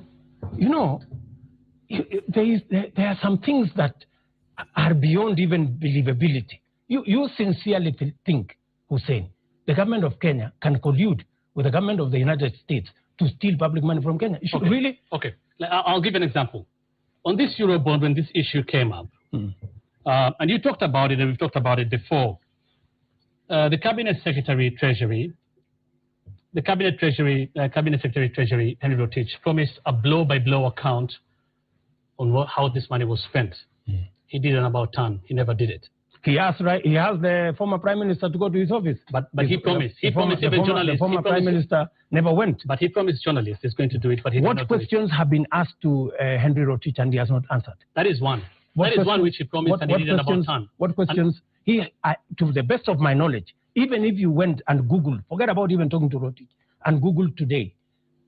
there are some things that are beyond even believability. You sincerely think, Hussein, the government of Kenya can collude with the government of the United States to steal public money from Kenya? Okay. Really? Okay. I'll give an example. On this Eurobond, when this issue came up, and you talked about it, and we've talked about it before, the Cabinet Secretary Treasury, Cabinet Secretary Treasury, Henry Rotich, promised a blow-by-blow account on how this money was spent. He did an about turn. He never did it. He asked the former Prime Minister to go to his office. But he promised. He promised even journalists. The former Prime Minister never went. But he promised journalists he's going to do it, but he did not do it. What questions have been asked to Henry Rotich and he has not answered? That is one. That is one which he promised and he did an about turn. What questions? To the best of my knowledge, even if you went and Googled, forget about even talking to Rotich, and Googled today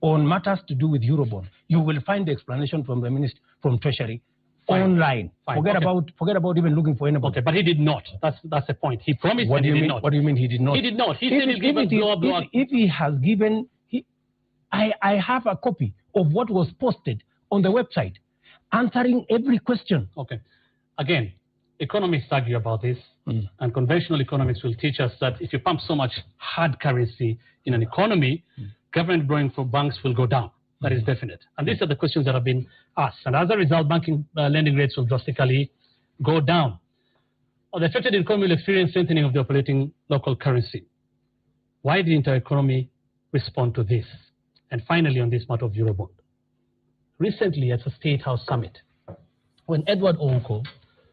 on matters to do with Eurobond, you will find the explanation from the Minister, from Treasury, online. Forget about even looking for anybody. Okay, but he did not. That's the point. He promised and he did not. What do you mean he did not? He did not. He said he'll give a blow. If he has given, I have a copy of what was posted on the website, answering every question. Okay. Again, economists argue about this, and conventional economics will teach us that if you pump so much hard currency in an economy, government borrowing from banks will go down. That is definite. And these are the questions that have been asked. And as a result, banking lending rates will drastically go down. The affected economy will experience strengthening of the operating local currency. Why didn't our economy respond to this? And finally, on this matter of Eurobond. Recently, at the State House Summit, when Edward Onko,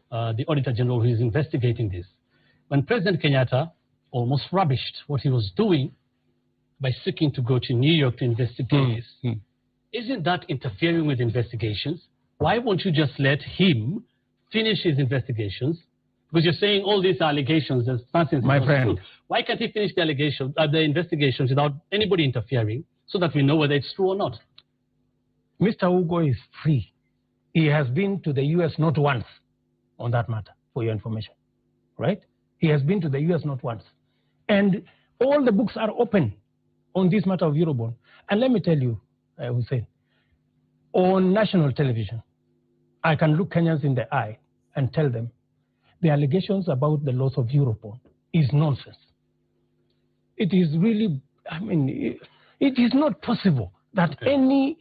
the Auditor General who is investigating this, when President Kenyatta almost rubbished what he was doing by seeking to go to New York to investigate this, isn't that interfering with investigations? Why won't you just let him finish his investigations? Because you're saying all these allegations, there's nonsense. My friend. True. Why can't he finish the investigations without anybody interfering so that we know whether it's true or not? Mr. Ugo is free. He has been to the US not once on that matter, for your information, right? He has been to the US not once. And all the books are open on this matter of Eurobond. And let me tell you, Hussein, on national television, I can look Kenyans in the eye and tell them the allegations about the loss of Eurobond is nonsense. It is really, I mean, it is not possible that any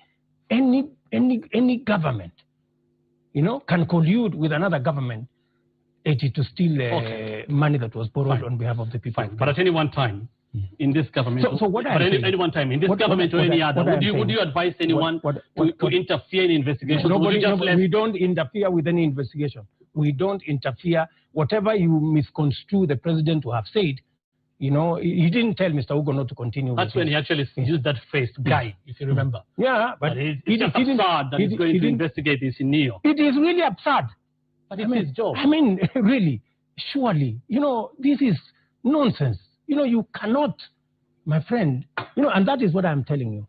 government, you know, can collude with another government to steal money that was borrowed on behalf of the people. But at any one time, in this government, any one time in this government or any other, would you advise anyone to interfere in investigations? We don't interfere with any investigation. We don't interfere. Whatever you misconstrue the president to have said, you know, he didn't tell Mr. Ugo not to continue. That's when he actually used that phrase, guy, if you remember. Yeah, but it's just absurd that he's going to investigate this in New York. It is really absurd. But it's his job. I mean, really, surely, you know, this is nonsense. You know, you cannot, my friend, you know, and that is what I'm telling you.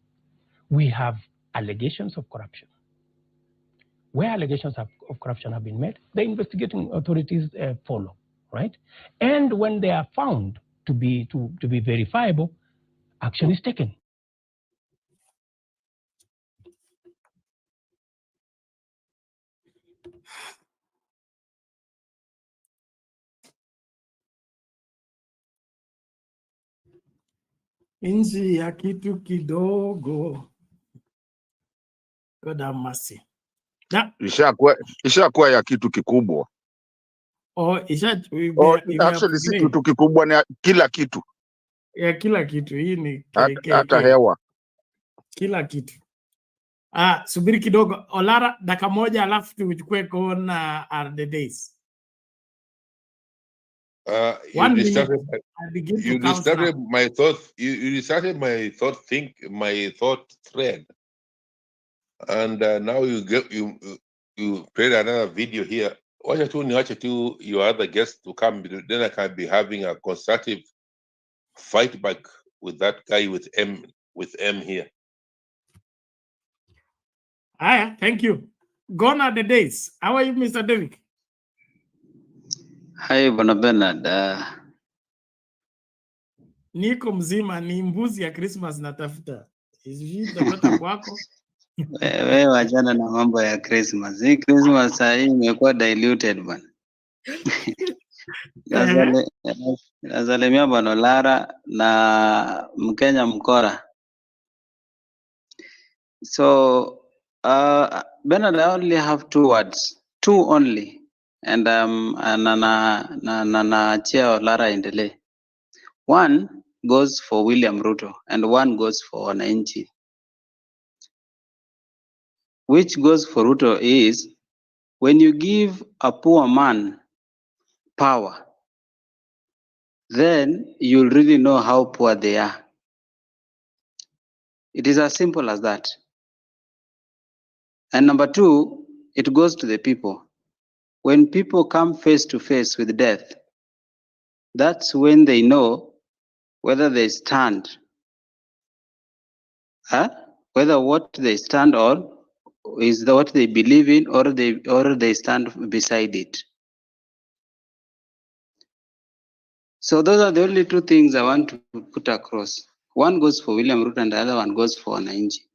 We have allegations of corruption. Where allegations of corruption have been made, the investigating authorities follow, right? And when they are found to be verifiable, action is taken. Nchi ya kitu kidogo. God have mercy. Ishakuwa ya kitu kikubwa. Actually si kitu kikubwa, ni kila kitu. Ya kila kitu. Hii ni hata hewa. Kila kitu. Subiri kidogo. Olara, dakika moja alafu tuchukue kona the days. You restarted my thought. You restarted my thought thread, and now you played another video here. Watch your other guests to come. Then I can be having a constructive fight back with that guy with M here. Aya, thank you. Gone are the days. How are you, Mr. David? Hi, Bwana Bernard. Niko mzima, ni mbuzi ya Christmas natafuta. Tapata kwako. Wewe wachana na mambo ya Christmas. Hii Christmas saa hii imekuwa diluted bwana. Nasalimia Bwana Lara na Mkenya Mkora. So, Bernard, I only have two words. Two only. And naachia Lara endelee. One goes for William Ruto and one goes for wananchi. Which goes for Ruto is, when you give a poor man power, then you'll really know how poor they are. It is as simple as that. And number two, it goes to the people. When people come face to face with death, that's when they know whether they stand, whether what they stand on is what they believe in, or they stand beside it. So those are the only two things I want to put across. One goes for William Ruto and the other one goes for wananchi.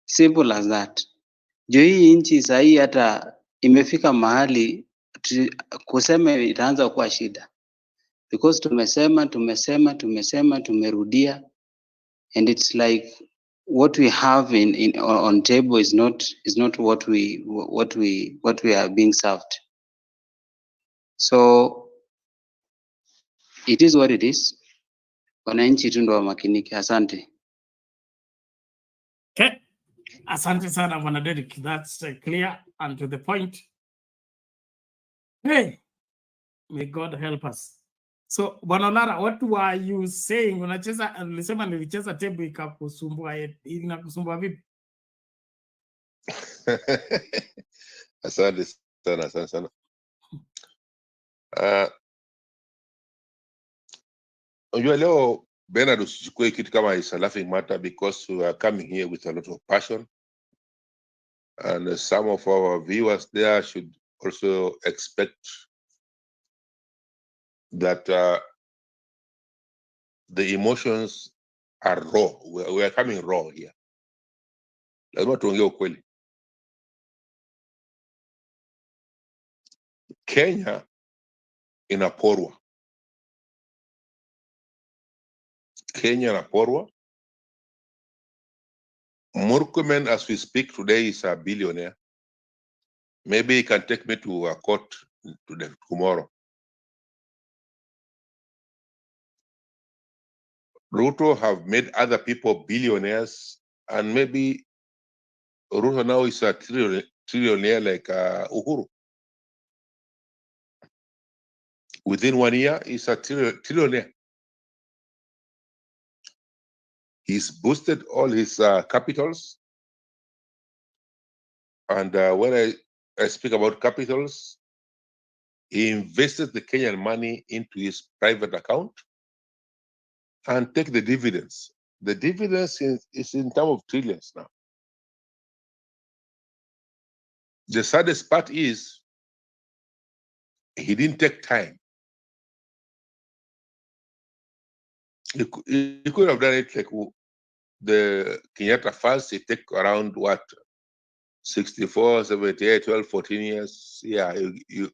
Simple as that. Jo hii nchi sahi hata imefika mahali kusema itaanza kuwa shida, because tumesema tumerudia, and it's like what we have on table is not what we are being served. So it is what it is. Wananchi tu ndo wamakinike. Asante. Okay. Asante sana Bwana Derek. That's clear and to the point. Hey, may God help us. So Bwana Lara, what were you saying? Ulisema nilicheza table ikakusumbua, inakusumbua vipi? Asante sana. Unajua leo Bernard, usichukue kitu kama is a laughing matter, because we are coming here with a lot of passion, and some of our viewers there should also expect that the emotions are raw. We are coming raw here. Lazima tuongee ukweli. Kenya inaporwa. Kenya inaporwa. Murkomen, as we speak today, is a billionaire. Maybe he can take me to a court tomorrow. Ruto have made other people billionaires, and maybe Ruto now is a trillionaire like Uhuru. Within 1 year, he's a trillionaire. He's boosted all his capitals. And when I speak about capitals, he invested the Kenyan money into his private account and take the dividends. The dividends is in terms of trillions now. The saddest part is he didn't take time. He could have done it like the Kenyatta files. It take around what, 64, 78, 12, 14 years. Yeah, you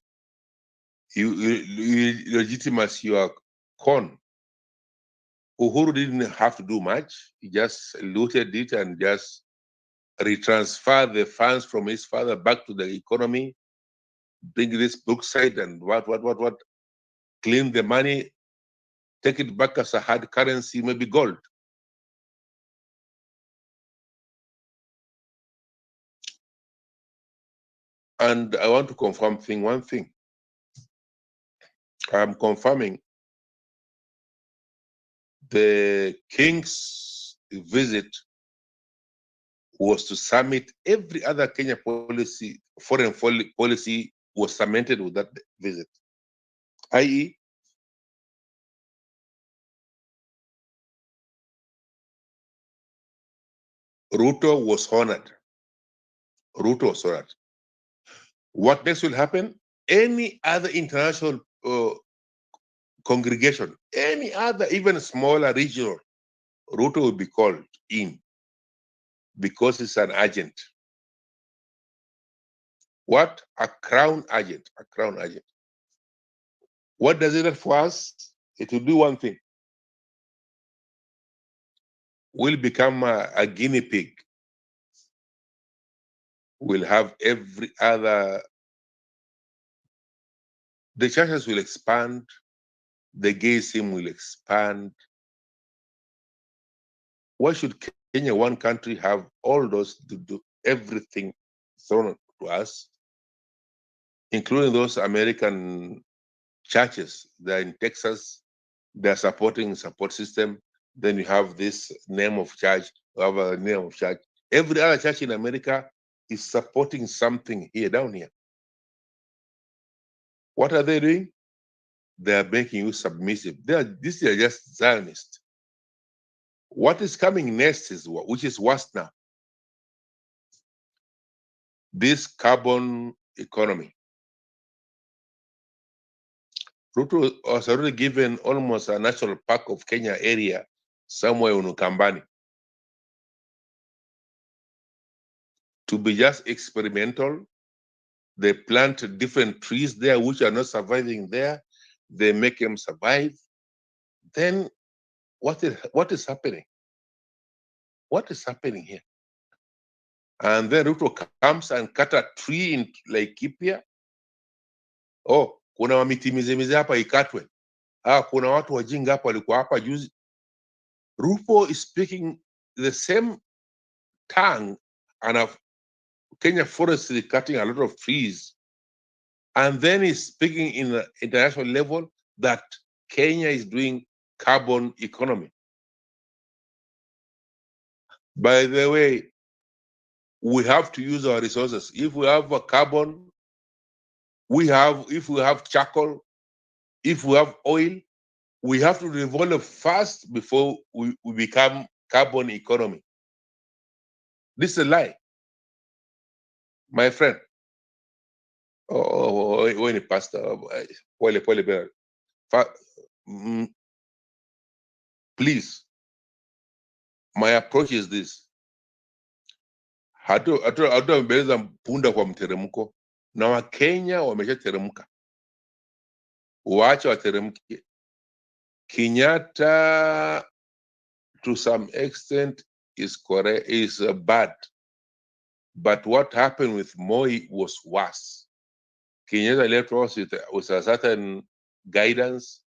legitimize your con. Uhuru didn't have to do much. He just looted it and just retransfer the funds from his father back to the economy, bring this Brookside and what, clean the money, take it back as a hard currency, maybe gold. And I want to confirm one thing. I'm confirming the king's visit was to summit every other Kenya policy, foreign policy was cemented with that visit. I.e., Ruto was honored. Ruto was honored. What next will happen? Any other international congregation, any other, even smaller regional, Ruto will be called in because it's an agent. What? A crown agent. A crown agent. What does it do for us? It will do one thing. We'll become a guinea pig. We'll have every other. The churches will expand. The gayism will expand. Why should Kenya, one country, have all those to do everything thrown to us, including those American churches? They're in Texas. They're supporting support system. Then you have this name of church. You have a name of church. Every other church in America is supporting something here, down here. What are they doing? They are making you submissive. These are just Zionists. What is coming next is which is worse now. This carbon economy. Ruto was already given almost a national park of Kenya area somewhere in Ukambani to be just experimental. They plant different trees there which are not surviving there. They make them survive. Then what is happening? What is happening here? And then Ruto comes and cut a tree in Laikipia. Oh, kuna miti mizemize hapa ikatwe. Kuna watu wajinga hapa walikuwa hapa juzi. Ruto is speaking the same tongue and Kenya forestry cutting a lot of trees. And then he's speaking in the international level that Kenya is doing carbon economy. By the way, we have to use our resources. If we have a carbon, if we have charcoal, if we have oil, we have to develop fast before we become carbon economy. This is a lie, my friend. When pastor, please, my approach is this. hatutambeleza punda kwa mteremko, na Wakenya wameshateremka, waache wateremke. Kenyatta to some extent is correct, is bad, but what happened with Moi was worse. Kenyatta left us with a certain guidance,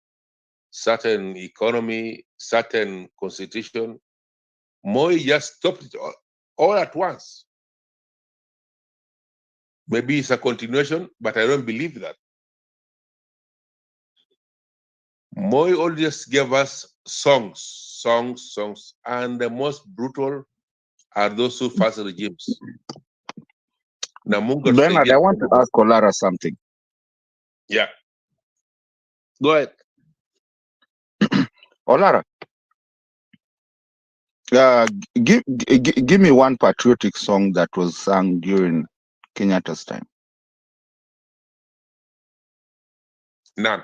certain economy, certain constitution. Moi just stopped it all at once. Maybe it's a continuation, but I don't believe that. Moi all just gave us songs, and the most brutal are those two first regimes. Bernard, I want to ask Olara something. Yeah. Go ahead. Olara, give me one patriotic song that was sung during Kenyatta's time. None.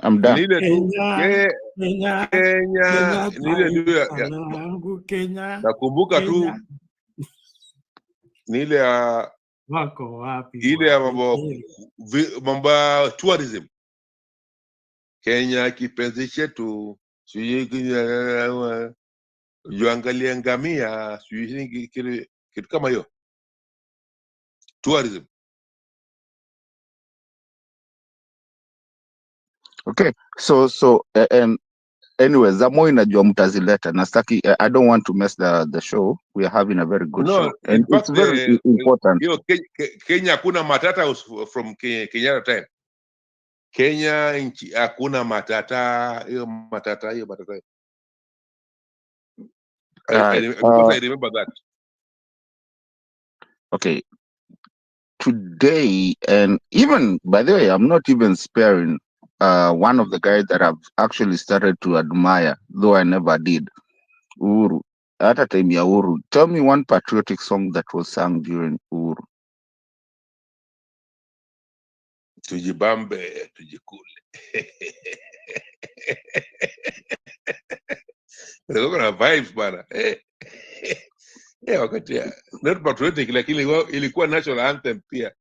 I'm done. Nakumbuka tu ni ile ya wako wapi, ile ya mambo ya tourism. Kenya kipenzi chetu, juangalia ngamia, kitu kama hiyo. Tourism. Okay, so anyways, Moi najua mtazileta. Nastaki, I don't want to mess the show. We are having a very good show, and it's very important. Kenya hakuna matata from Kenyatta time. Kenya nchi hakuna matata, hiyo matata. I remember that. Okay. Today, and even, by the way, I'm not even sparing one of the guys that I've actually started to admire, though I never did, Uhuru. At a time, Uhuru. Tell me one patriotic song that was sung during Uhuru. Tujibambe, tujikule. Kuna vibes bana. Wakati not patriotic, lakini ilikuwa national anthem pia.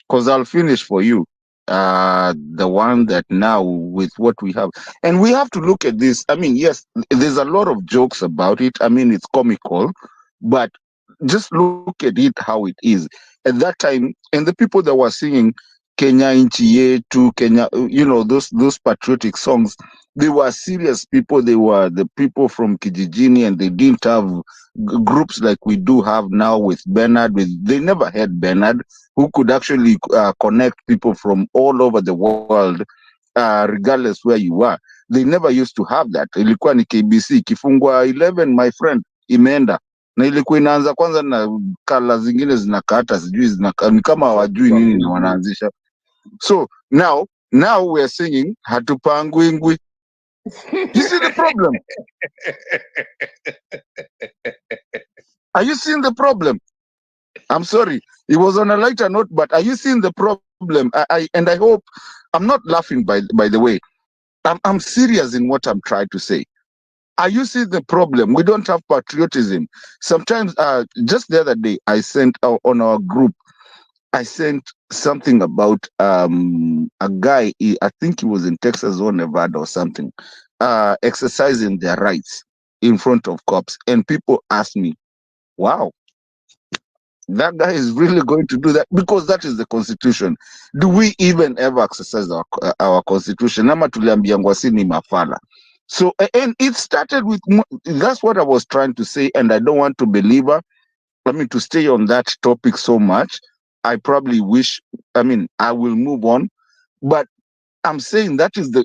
Because I'll finish for you. The one that now with what we have, and we have to look at this. I mean, yes, there's a lot of jokes about it. I mean, it's comical, but just look at it how it is at that time. And the people that were singing Kenya Inchi Yetu, Kenya, you know, those patriotic songs, they were serious people. They were the people from Kijijini, and they didn't have groups like we do have now with Bernard. They never had Bernard, who could actually connect people from all over the world, regardless where you are. They never used to have that. Ilikuwa ni KBC, kifungwa 11, my friend, imeenda. Na ilikuwa inaanza kwanza na kala zingine zinakata, sijui ni kama hawajui nini na wanaanzisha. So now we're singing Hatupangwingwi. You see the problem? Are you seeing the problem? I'm sorry, it was on a lighter note, but are you seeing the problem? And I hope I'm not laughing, by the way. I'm serious in what I'm trying to say. Are you seeing the problem? We don't have patriotism. Sometimes, just the other day, I sent on our group, I sent something about a guy, I think he was in Texas or Nevada or something, exercising their rights in front of cops. And people asked me, wow, that guy is really going to do that? Because that is the constitution. Do we even ever exercise our constitution? Nama tuliambiangwa si ni mafala. So, and it started with, that's what I was trying to say, and I don't want to belabor, to stay on that topic so much. I probably wish, I will move on, but I'm saying that is the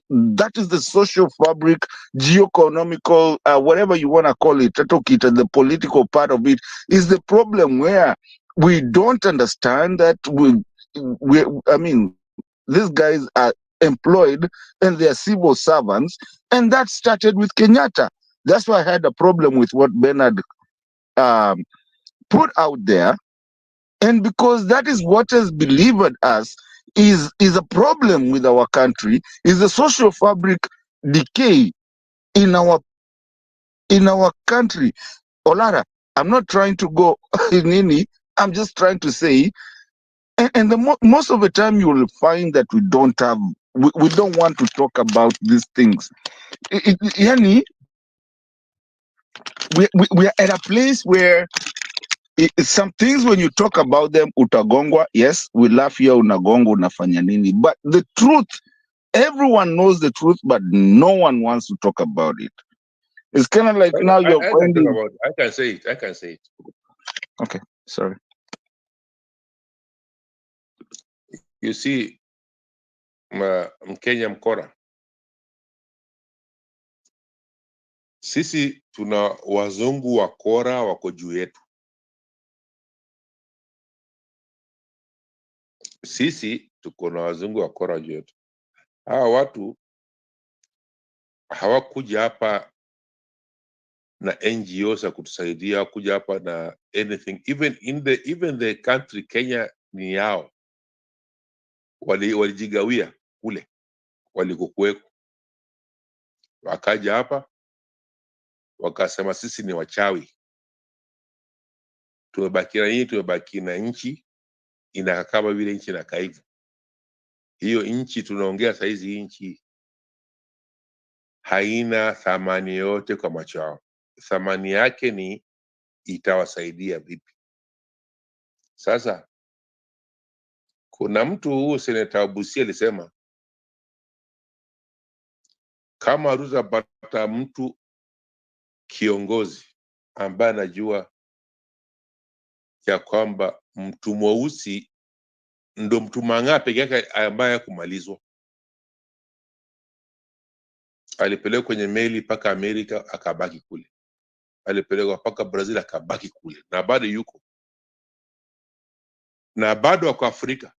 social fabric, geoeconomical, whatever you want to call it, the political part of it is the problem, where we don't understand that these guys are employed and they are civil servants, and that started with Kenyatta. That's why I had a problem with what Bernard put out there. And because that is what has delivered us is a problem with our country, is the social fabric decay in our in our country. Olara, I'm not trying to go nini. I'm just trying to say, and most of the time you will find that we don't want to talk about these things. Yani, we are at a place where some things when you talk about them, utagongwa, yes, we laugh here, unagongwa, unafanya nini, but the truth, everyone knows the truth, but no one wants to talk about it. It's kind of like now you're finding. I can say it. I can say it. Okay, sorry. You see, Mkenya mkora, sisi tuna wazungu wakora wako juu yetu. Sisi tuko na wazungu wakora juu yetu. Hawa watu hawakuja hapa na NGOs ya kutusaidia, kuja hapa na anything. Even the country Kenya ni yao. Walijigawia kule, walikokuweko. Wakaja hapa, wakasema sisi ni wachawi. Tumebaki na nchi, inakaa kama vile nchi inakaa hivyo. Hiyo nchi tunaongea saizi, hii nchi haina thamani yote kwa macho yao. Thamani yake ni itawasaidia vipi. Sasa kuna mtu huu Seneta Busia alisema kama tutapata mtu kiongozi ambaye anajua ya kwamba mtu mweusi ndo mtu mang'aa peke yake ambaye kumalizwa. Alipelekwa kwenye meli mpaka Amerika akabaki kule. Alipelekwa mpaka Brazil akabaki kule. Na bado yuko. Na bado wako Afrika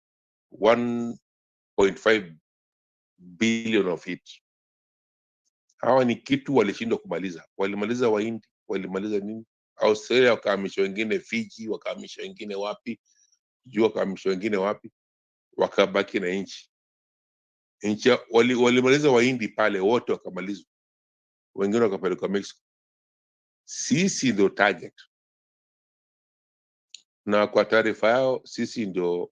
1.5 billion of it. Hawa ni kitu walishindwa kumaliza. Walimaliza Wahindi, walimaliza nini? Australia wakahamisha wengine Fiji, wakahamisha wengine wapi? Jua wakahamisha wengine wapi? Wakabaki na nchi. Walimaliza Wahindi pale wote wakamalizwa. Wengine wakapelekwa Mexico. Sisi ndio target. Na kwa taarifa yao sisi ndio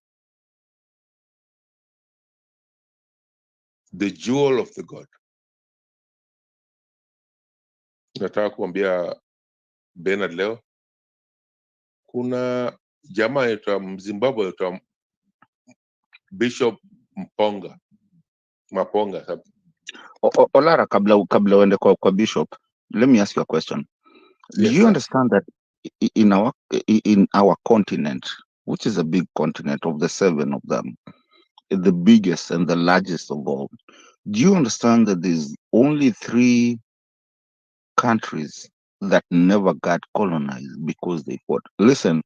the jewel of the God. Nataka kuambia Bernard leo, kuna jamaa yetu Mzimbabwe yetu Bishop Maponga. Olara, kabla uende kwa Bishop, let me ask you a question. Do you understand that in our continent, which is a big continent of the 7 of them, the biggest and the largest of all, do you understand that there's only 3 countries that never got colonized because they fought? Listen,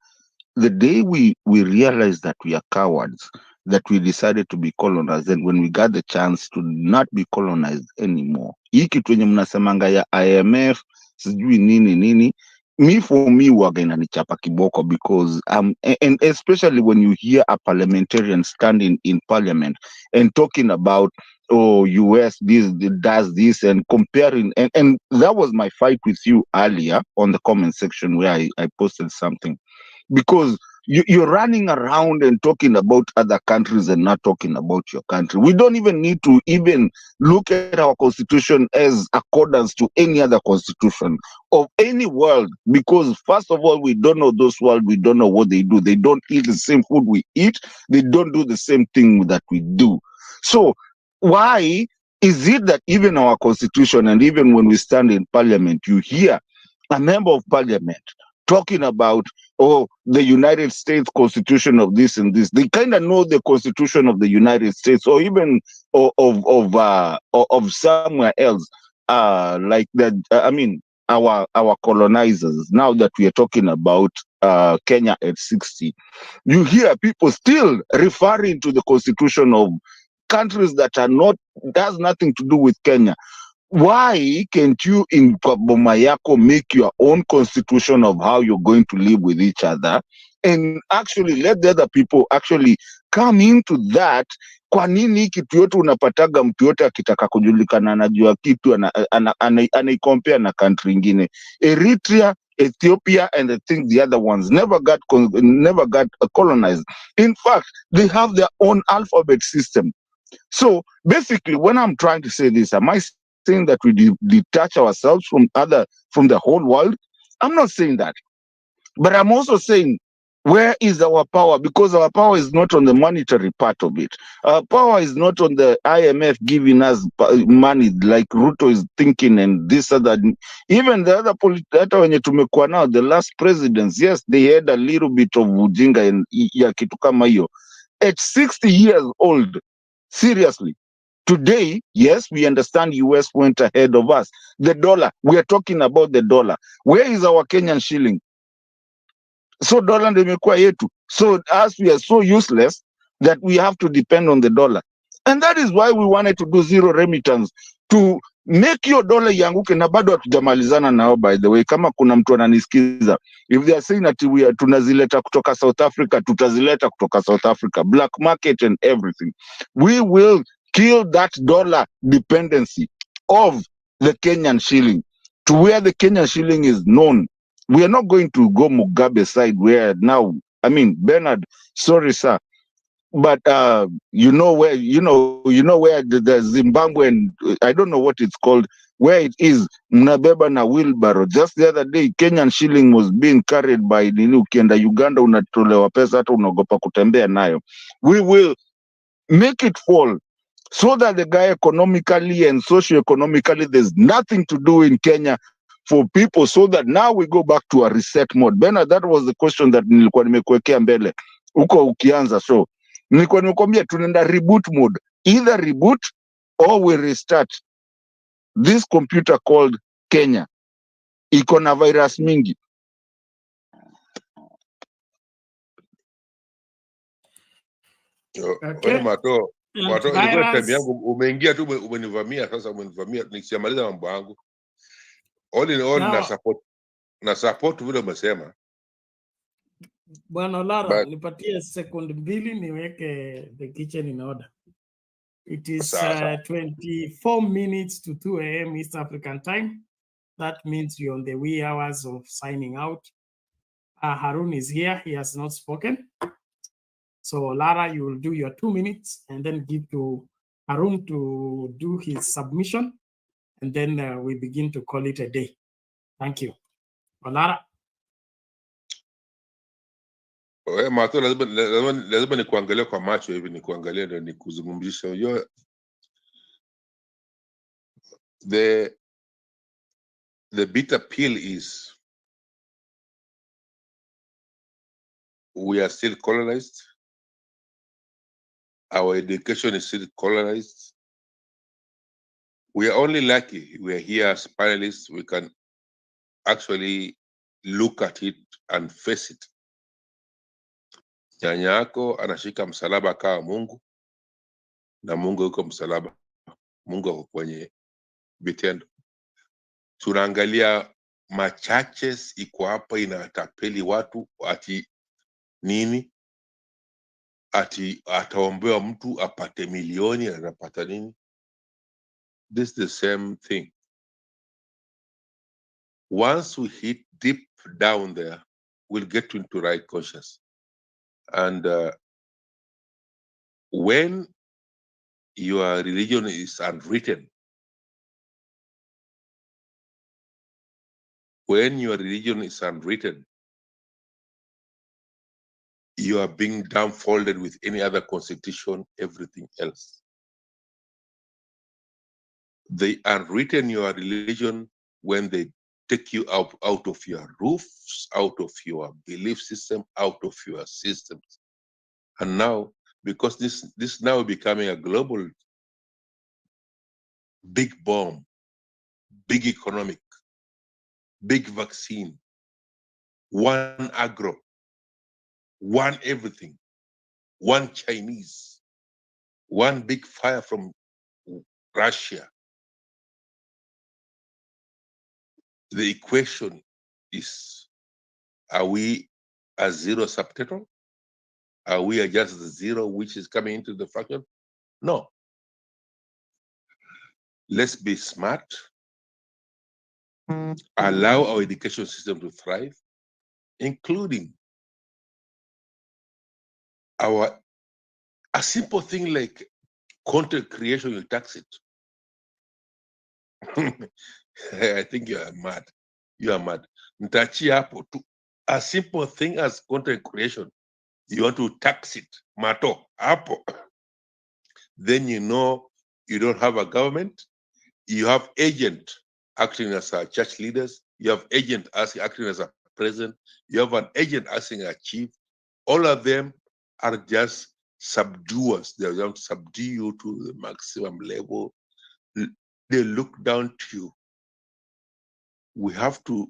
the day we realized that we are cowards, that we decided to be colonized, and when we got the chance to not be colonized anymore, hii kitu yenye mnasemanga ya IMF sijui nini, for me waga inanichapa kiboko, because and especially when you hear a parliamentarian standing in parliament and talking about, oh, US does this and comparing, and that was my fight with you earlier on the comment section where I posted something, because you're running around and talking about other countries and not talking about your country. We don't even need to even look at our constitution as accordance to any other constitution of any world, because first of all, we don't know those world, we don't know what they do. They don't eat the same food we eat. They don't do the same thing that we do. So why is it that even our constitution, and even when we stand in parliament, you hear a member of parliament talking about, oh, the United States Constitution of this and this? They kind of know the Constitution of the United States, or even of somewhere else, like that. I mean, our colonizers. Now that we are talking about Kenya at 60, you hear people still referring to the Constitution of countries that are not, has nothing to do with Kenya. Why can't you in Boma Yako make your own constitution of how you're going to live with each other and actually let the other people actually come into that? Kwa nini kitu yote unapataga mtu yote akitaka kujulikana anajua kitu anaicompare na country ingine? Eritrea, Ethiopia, and I think the other ones never got colonized. In fact, they have their own alphabet system. So basically, when I'm trying to say this, am I saying that we detach ourselves from the whole world? I'm not saying that, but I'm also saying, where is our power? Because our power is not on the monetary part of it. Our power is not on the IMF giving us money like Ruto is thinking and this other. Even the other wenye tumekuwa now, the last presidents, yes, they had a little bit of ujinga and ya kitu kama hiyo. At 60 years old, seriously. Today, yes, we understand US went ahead of us. The dollar, we are talking about the dollar. Where is our Kenyan shilling? So dollar ndio imekuwa yetu. So as we are so useless that we have to depend on the dollar. And that is why we wanted to do zero remittance, to make your dollar ianguke, na bado hatujamalizana nao, by the way. Kama kuna mtu ananisikiza, if they are saying that we are tunazileta kutoka South Africa, tutazileta kutoka South Africa, black market and everything. We will kill that dollar dependency of the Kenyan shilling to where the Kenyan shilling is known. We are not going to go Mugabe side where now, I mean, Bernard, sorry, sir, but you know where the Zimbabwean, I don't know what it's called, where it is, mnabeba na wheelbarrow. Just the other day, Kenyan shilling was being carried by ukienda Uganda, unatolewa pesa hata unaogopa kutembea nayo. We will make it fall so that the guy economically and socio-economically, there's nothing to do in Kenya for people, so that now we go back to a reset mode. Bernard, that was the question that nilikuwa nimekuwekea mbele uko ukianza. So nilikuwa nimekwambia tunaenda reboot mode, either reboot or we restart this computer called Kenya. Iko na virus mingi. Wewe Mato, ilikuwa time Virus. yangu, umeingia tu umenivamia. Sasa umenivamia nikishamaliza mambo yangu. All in all, Now, na support vile umesema. Bwana Olara, nipatie sekunde mbili niweke the kitchen in order. It is 24 minutes to 2 a.m. East African time. That means you're on the wee hours of signing out. Harun is here. He has not spoken. So Lara, you will do your 2 minutes and then give to Harun to do his submission. And then we begin to call it a day. Thank you. Lara. Wewe Mato, lazima nikuangalia kwa macho hivi, nikuangalia ndio nikuzungumzisha. Unajua the bitter pill is we are still colonized. Our education is still colonized. We are only lucky we are here as panelists. We can actually look at it and face it. Nyanya yako anashika msalaba kama Mungu, na Mungu yuko msalaba. Mungu yuko kwenye vitendo. Tunaangalia machache iko hapa inatapeli watu ati nini, ati ataombewa mtu apate milioni, anapata nini. This is the same thing. Once we hit deep down there, we'll get into right conscious. And when your religion is unwritten, you are being dumbfolded with any other constitution, everything else. They unwritten your religion when they take you out of your roofs, out of your belief system, out of your systems. And now, because this now becoming a global big bomb, big economic, big vaccine, one agro, one everything, one Chinese, one big fire from Russia. The equation is, are we a zero subtotal? Are we just the zero which is coming into the fraction? No. Let's be smart, allow our education system to thrive, including a simple thing like content creation, you tax it. I think you are mad. You are mad. A simple thing as content creation, you want to tax it. Mato, Apple. Then you know you don't have a government. You have agent acting as a church leaders. You have agent acting as a president. You have an agent acting as a chief. All of them are just subduers. They want to subdue you to the maximum level. They look down to you. We have to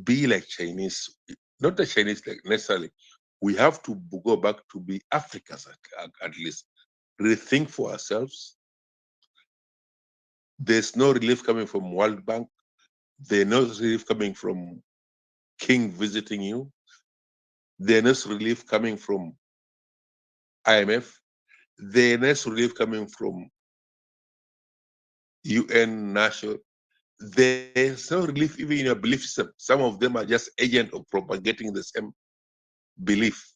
be like Chinese, not the Chinese like necessarily. We have to go back to be Africans at least. Rethink for ourselves. There's no relief coming from World Bank. There's no relief coming from King visiting you. There's no relief coming from IMF. There's no relief coming from UN National. There's no relief even in your belief system. Some of them are just agents of propagating the same belief.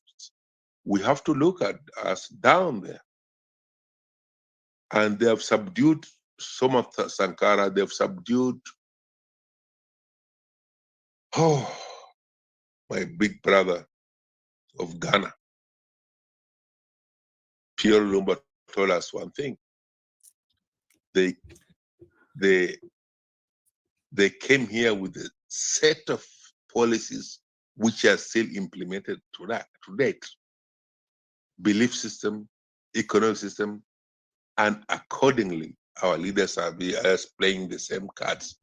We have to look at us down there. And they have subdued some of Sankara. They've subdued, my big brother of Ghana. Pierre Lumumba told us one thing. They came here with a set of policies which are still implemented to date. Belief system, economic system, and accordingly, our leaders are playing the same cards.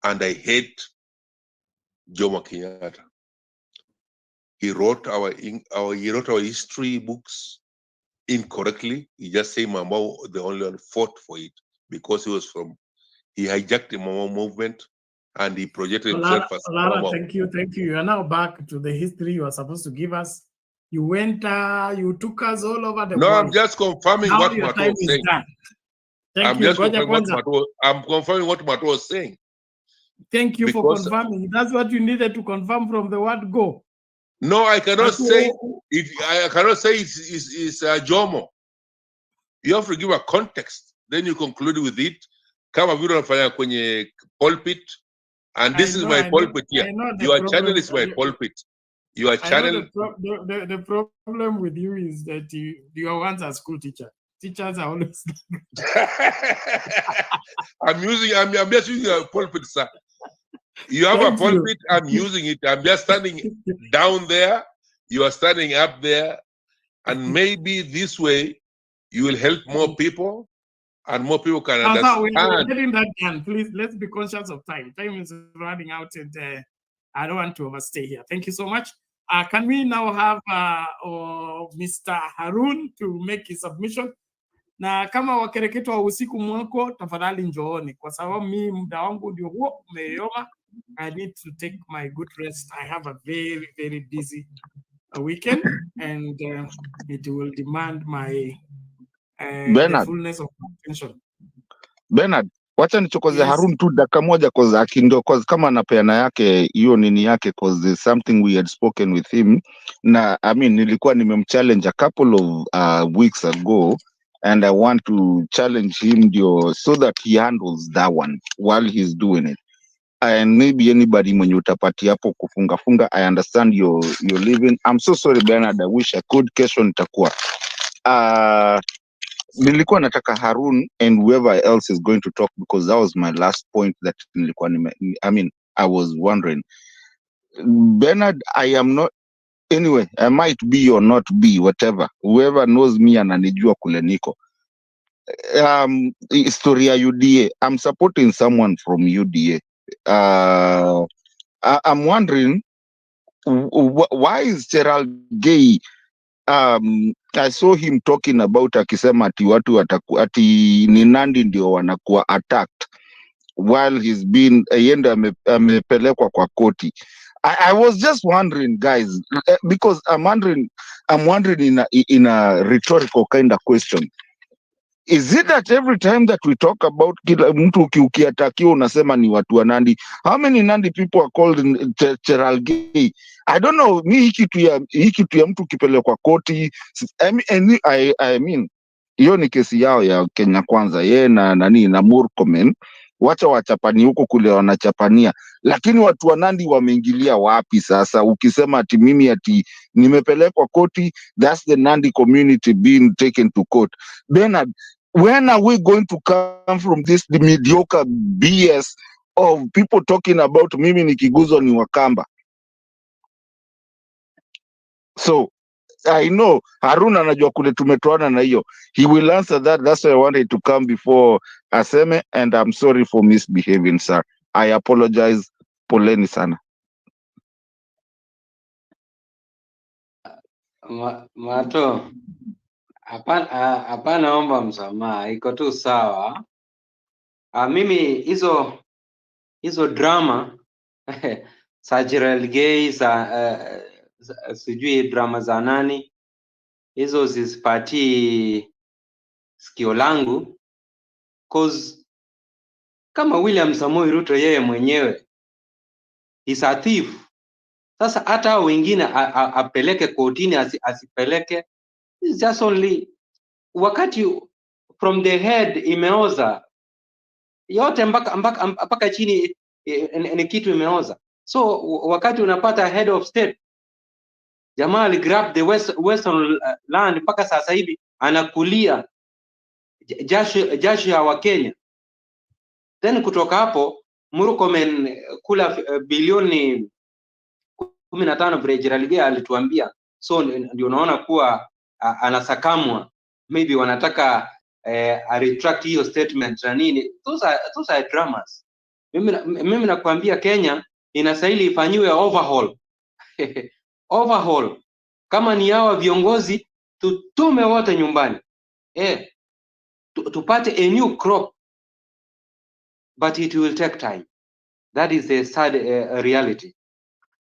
And I hate Jomo Kenyatta. He wrote our history books incorrectly. He just said Mamo the only one fought for it because he hijacked the Mamo movement and he projected himself as Lara, thank you. You are now back to the history you are supposed to give us. You went, you took us all over the world. No, I'm just confirming now what Mato was saying. Thank you. I'm confirming what Mato was saying. Thank you for confirming. That's what you needed to confirm from the word go. No, I cannot say it. I cannot say it's Jomo. You have to give a context. Then you conclude with it. Kama vile unafanya kwenye pulpit, and this is my pulpit here. Your channel is my pulpit. Your channel. The problem with you is that you are once a school teacher. Teachers are always. I'm just using a pulpit, sir. You have a pulpit, I'm using it. I'm just standing down there. You are standing up there. And maybe this way you will help more people and more people can understand. We're getting that done. Please, let's be conscious of time. Time is running out and I don't want to overstay here. Thank you so much. Can we now have Mr. Harun to make his submission? Na kama wakereketo wa usiku mwako, tafadhali njooni. Kwa sababu mimi muda wangu ndio huo umeyoma. I need to take my good rest. I have a very, very busy weekend and it will demand my the fullness of attention. Bernard, wacha nichokoze Harun tu dakika moja cause kama anapeana yake hiyo nini yake cause there's something we had spoken with him. Na I mean nilikuwa nimemchallenge a couple of weeks ago and I want to challenge him so that he handles that one while he's doing it. And maybe anybody mwenye utapati hapo kufunga. I understand you're leaving. I'm so sorry Bernard, I wish I could. Kesho nitakuwa. Nilikuwa nataka Harun and whoever else is going to talk because that was my last point that I was wondering. Bernard, I am not, anyway, I might be or not be, whatever. Whoever knows me ananijua kule niko. Historia UDA. I'm supporting someone from UDA. I'm wondering why is Gerald Gay I saw him talking about akisema ati watu ati ni Nandi ndio wanakuwa attacked while he's been yenda amepelekwa kwa koti. I was just wondering, guys, because I'm wondering in a rhetorical kind of question. Is it that every time that we talk about kila mtu ukiatakiwa unasema ni watu wa Nandi? How many Nandi people are called in Cherargei? I don't know. Mi hii kitu ya mtu kipelekwa koti. I mean, hiyo ni kesi yao ya Kenya Kwanza, yeye na Murkomen. Wacha wachapani huko kule wanachapania, lakini watu wa Nandi wameingilia wapi sasa? Ukisema ati mimi ati nimepelekwa koti, that's the Nandi community being taken to court. Bernard, when are we going to come from this the mediocre BS of people talking about mimi nikiguzwa ni Wakamba? So I know Haruna anajua kule tumetoana na hiyo. He will answer that. That's why I wanted to come before Aseme, and I'm sorry for misbehaving, sir. I apologize. Poleni sana. Mato, hapana omba msamaha, iko tu sawa. Mimi hizo drama za Cherargei sijui drama za nani hizo zisipati sikio langu, cause kama William Samoei Ruto yeye mwenyewe is a thief. Sasa hata wengine apeleke kotini asipeleke, it's just only wakati from the head imeoza yote mpaka chini ni kitu imeoza. So wakati unapata head of state jamaa grab the western land mpaka sasa hivi anakulia jasho ya Wakenya, then kutoka hapo Murkomen kula bilioni 15 vile Cherargei alituambia. So ndio unaona kuwa anasakamwa, maybe wanataka a retract hiyo statement na nini. Those are dramas. Mimi nakwambia Kenya inastahili ifanyiwe overhaul. Overhaul. Kama ni hawa viongozi tutume wote nyumbani, tupate a new crop, but it will take time. That is the sad reality.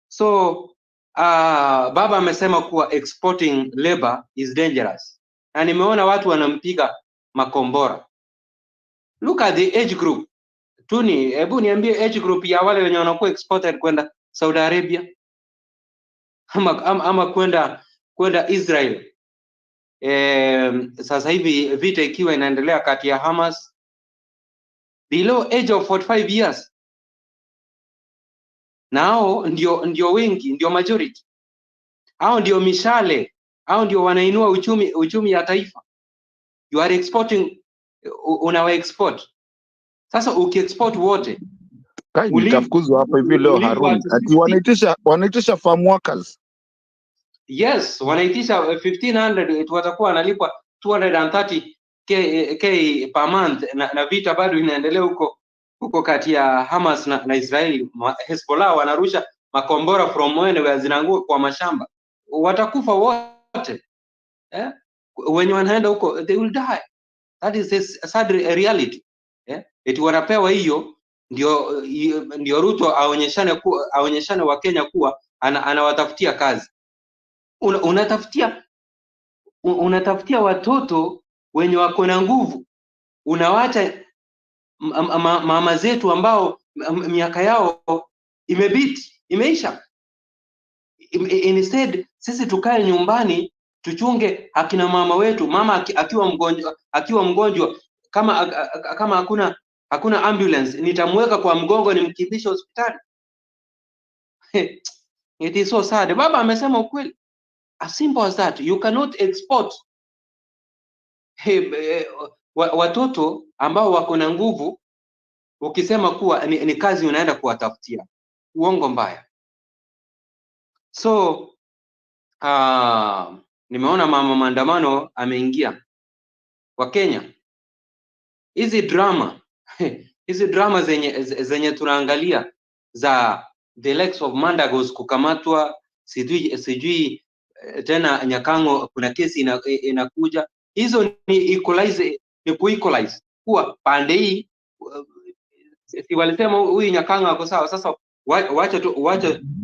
So baba amesema kuwa exporting labor is dangerous, na nimeona watu wanampiga makombora. Look at the age group. Tuni, hebu niambie age group ya wale wenye wanakuwa exported kwenda Saudi Arabia ama kwenda Israel. Sasa hivi vita ikiwa inaendelea kati ya Hamas, below age of 45 years. Nao ndio wengi, ndio majority. Hao ndio mishale, hao ndio wanainua uchumi ya taifa. You are exporting, unawa export. Sasa ukiexport wote nitafukuzwa hapo hivi leo Harun. Ati wanaitisha farm workers. Yes, wanaitisha 1500, watakuwa wanalipwa 230k per month, na vita bado inaendelea huko kati ya Hamas na Israeli. Hezbollah wanarusha makombora from where zinaanguka kwa mashamba. Watakufa wote. Wenye wanaenda huko they will die. That is a sad reality. Eti wanapewa hiyo ndio Ruto aonyeshane wa Kenya kuwa anawatafutia kazi. Unatafutia watoto wenye wako na nguvu, unawacha mama zetu ambao miaka yao imeisha. Instead sisi tukae nyumbani tuchunge akina mama wetu. Mama akiwa mgonjwa kama hakuna ambulance, nitamweka kwa mgongo nimkimbishe hospitali. It is so sad. Baba amesema ukweli. As simple as that. You cannot export watoto ambao wako na nguvu ukisema kuwa ni kazi unaenda kuwatafutia. Uongo mbaya. So nimeona mama maandamano ameingia wa Kenya. Hizi drama zenye tunaangalia za the likes of Mandagos kukamatwa, sijui tena Nyakango kuna kesi inakuja. Hizo ni kuequalize kuwa pande hii si walisema huyu Nyakanga ako sawa. Sasa wacha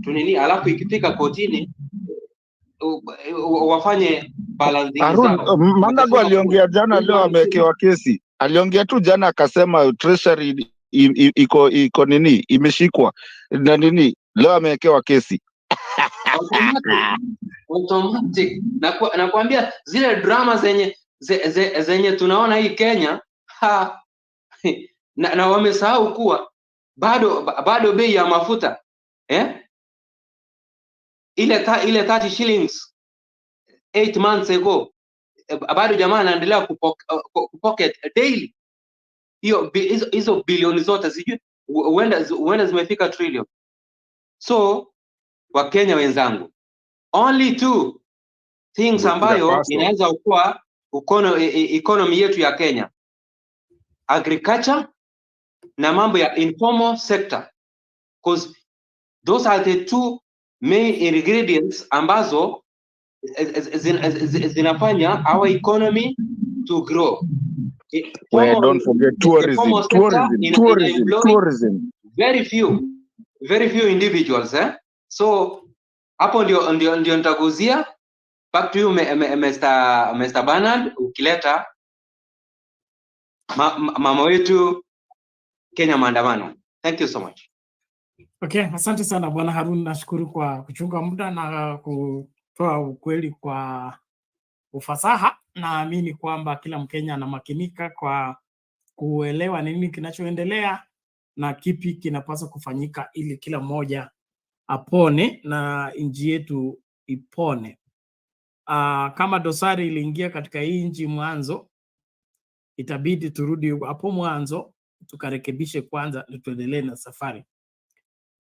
tu nini, alafu ikifika kotini wafanye balancing zao. Mandago aliongea jana, leo amewekewa kesi. Aliongea tu jana akasema treasury iko nini imeshikwa na nini, leo amewekewa kesi. Automatic. Nakwambia zile drama zenye tunaona hii Kenya na wamesahau kuwa bado bei ya mafuta ile 30 shillings 8 months ago, bado jamaa anaendelea kupocket daily hizo bilioni zote, sijui huenda zimefika trillion. So Wakenya wenzangu, only two things ambayo inaweza kuwa economy yetu ya Kenya: agriculture na mambo ya informal sector, because those are the two main ingredients ambazo zinafanya our economy to grow. Don't forget tourism. Very few individuals, so hapo ndio nitaguzia. Back to you, Mr. Bernard, ukileta mama wetu Kenya maandamano. Thank you so much. Okay, asante sana Bwana Harun, nashukuru kwa kuchunga muda na kutoa ukweli kwa ufasaha. Naamini kwamba kila Mkenya anamakinika kwa kuelewa nini kinachoendelea na kipi kinapaswa kufanyika ili kila mmoja apone na nchi yetu ipone. Kama dosari iliingia katika hii nchi mwanzo, itabidi turudi hapo mwanzo tukarekebishe kwanza, tuendelee na safari.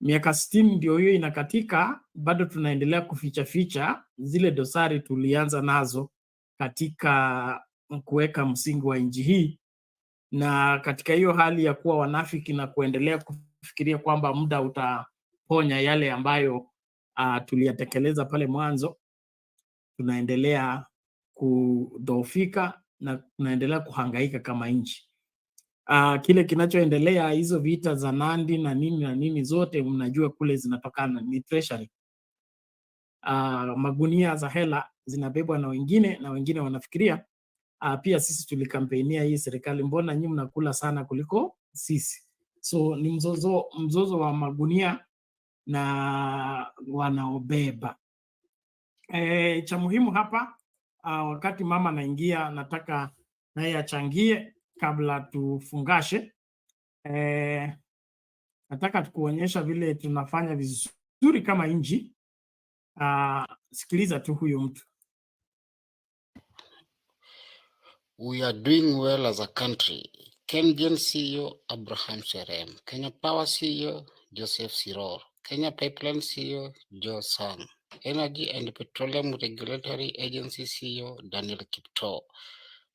Miaka 60 ndio hiyo inakatika, bado tunaendelea kuficha zile dosari tulianza nazo katika kuweka msingi wa nchi hii, na katika hiyo hali ya kuwa wanafiki na kuendelea kufikiria kwamba muda utaponya yale ambayo tuliyatekeleza pale mwanzo, tunaendelea kudhoofika na tunaendelea kuhangaika kama nchi. Kile kinachoendelea, hizo vita za Nandi na nini zote mnajua kule zinatokana ni treasury. Magunia za hela zinabebwa na wengine wanafikiria pia sisi tulikampenia hii serikali, mbona nyinyi mnakula sana kuliko sisi? So ni mzozo wa magunia na wanaobeba. Cha muhimu hapa, wakati mama anaingia, nataka naye achangie kabla tufungashe. Nataka tukuonyesha vile tunafanya vizuri kama nchi. Sikiliza tu huyo mtu. We are doing well as a country. KenGen CEO Abraham Serem, Kenya Power CEO Joseph Siror, Kenya Pipeline CEO Joe Sang, Energy and Petroleum Regulatory Agency CEO Daniel Kipto,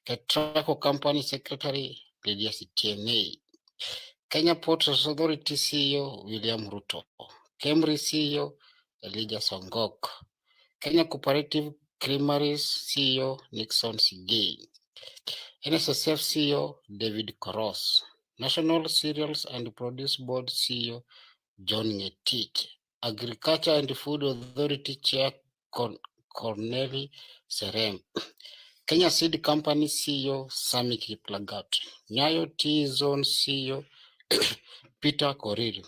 Ketraco Company Secretary Lydia Sitienei, Kenya Ports Authority CEO William Ruto, KEMRI CEO Elijah Songok, Kenya Cooperative Creameries CEO Nixon Sigei, NSSF CEO David Koros, National Cereals and Produce Board CEO John Ngetich, Agriculture and Food Authority Chair Corneli Serem, Kenya Seed Company CEO Sami Kiplagat, Nyayo Tea Zone CEO Peter Korir,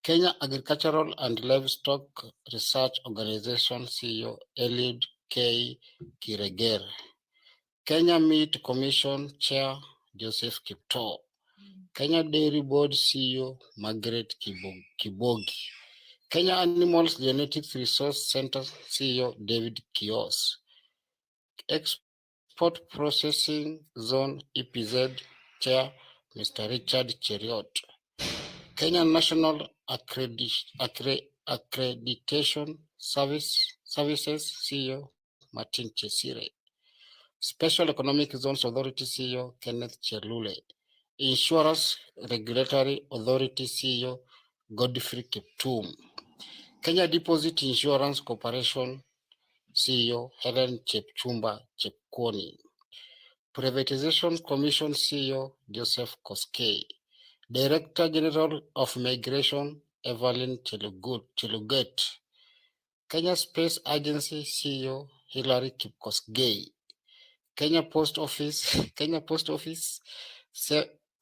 Kenya Agricultural and Livestock Research Organization CEO Eliud K. Kireger, Kenya Meat Commission Chair Joseph Kipto, Kenya Dairy Board CEO Margaret Kibogi, Kenya Animals Genetics Resource Center CEO David Kios, Export Processing Zone EPZ Chair Mr. Richard Cheriot, Kenya National Accreditation Services CEO Martin Chesire, Special Economic Zones Authority CEO Kenneth Chelule, Insurance Regulatory Authority CEO Godfrey Kiptum, Kenya Deposit Insurance Corporation CEO Helen Chepchumba Chepkwoni, Privatization Commission CEO Joseph Koskei, Director General of Migration, Evelyn Cheluget. Kenya Space Agency CEO, Hilary Kipkosgei. Kenya Post Office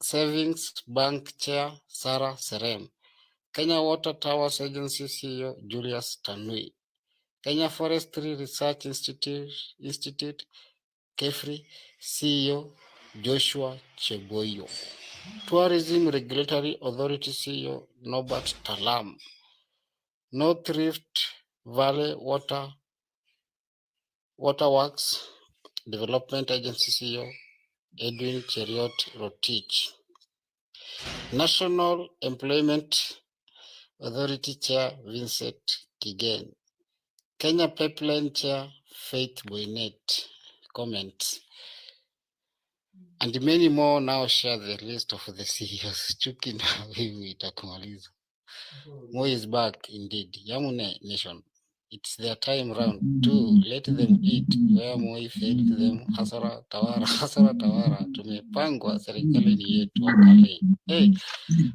Savings Bank Chair, Sarah Serem. Kenya Water Towers Agency CEO, Julius Tanui. Kenya Forestry Research Institute KEFRI CEO, Joshua Cheboyo. Tourism Regulatory Authority CEO, Norbert Talam. North Rift Valley Waterworks Development Agency CEO, Edwin Cheriot Rotich. National Employment Authority Chair, Vincent Kigen. Kenya Pipeline Chair, Faith Boynet. Comments. And many more now share the list of the CEOs. Chuki na hivi itakumaliza. Mo is back indeed. Yamune Nation. It's their time round too. Let them eat. Where Moi failed them. Hasara Tawara. Tumepangwa serikali ni yetu wakale. Hey,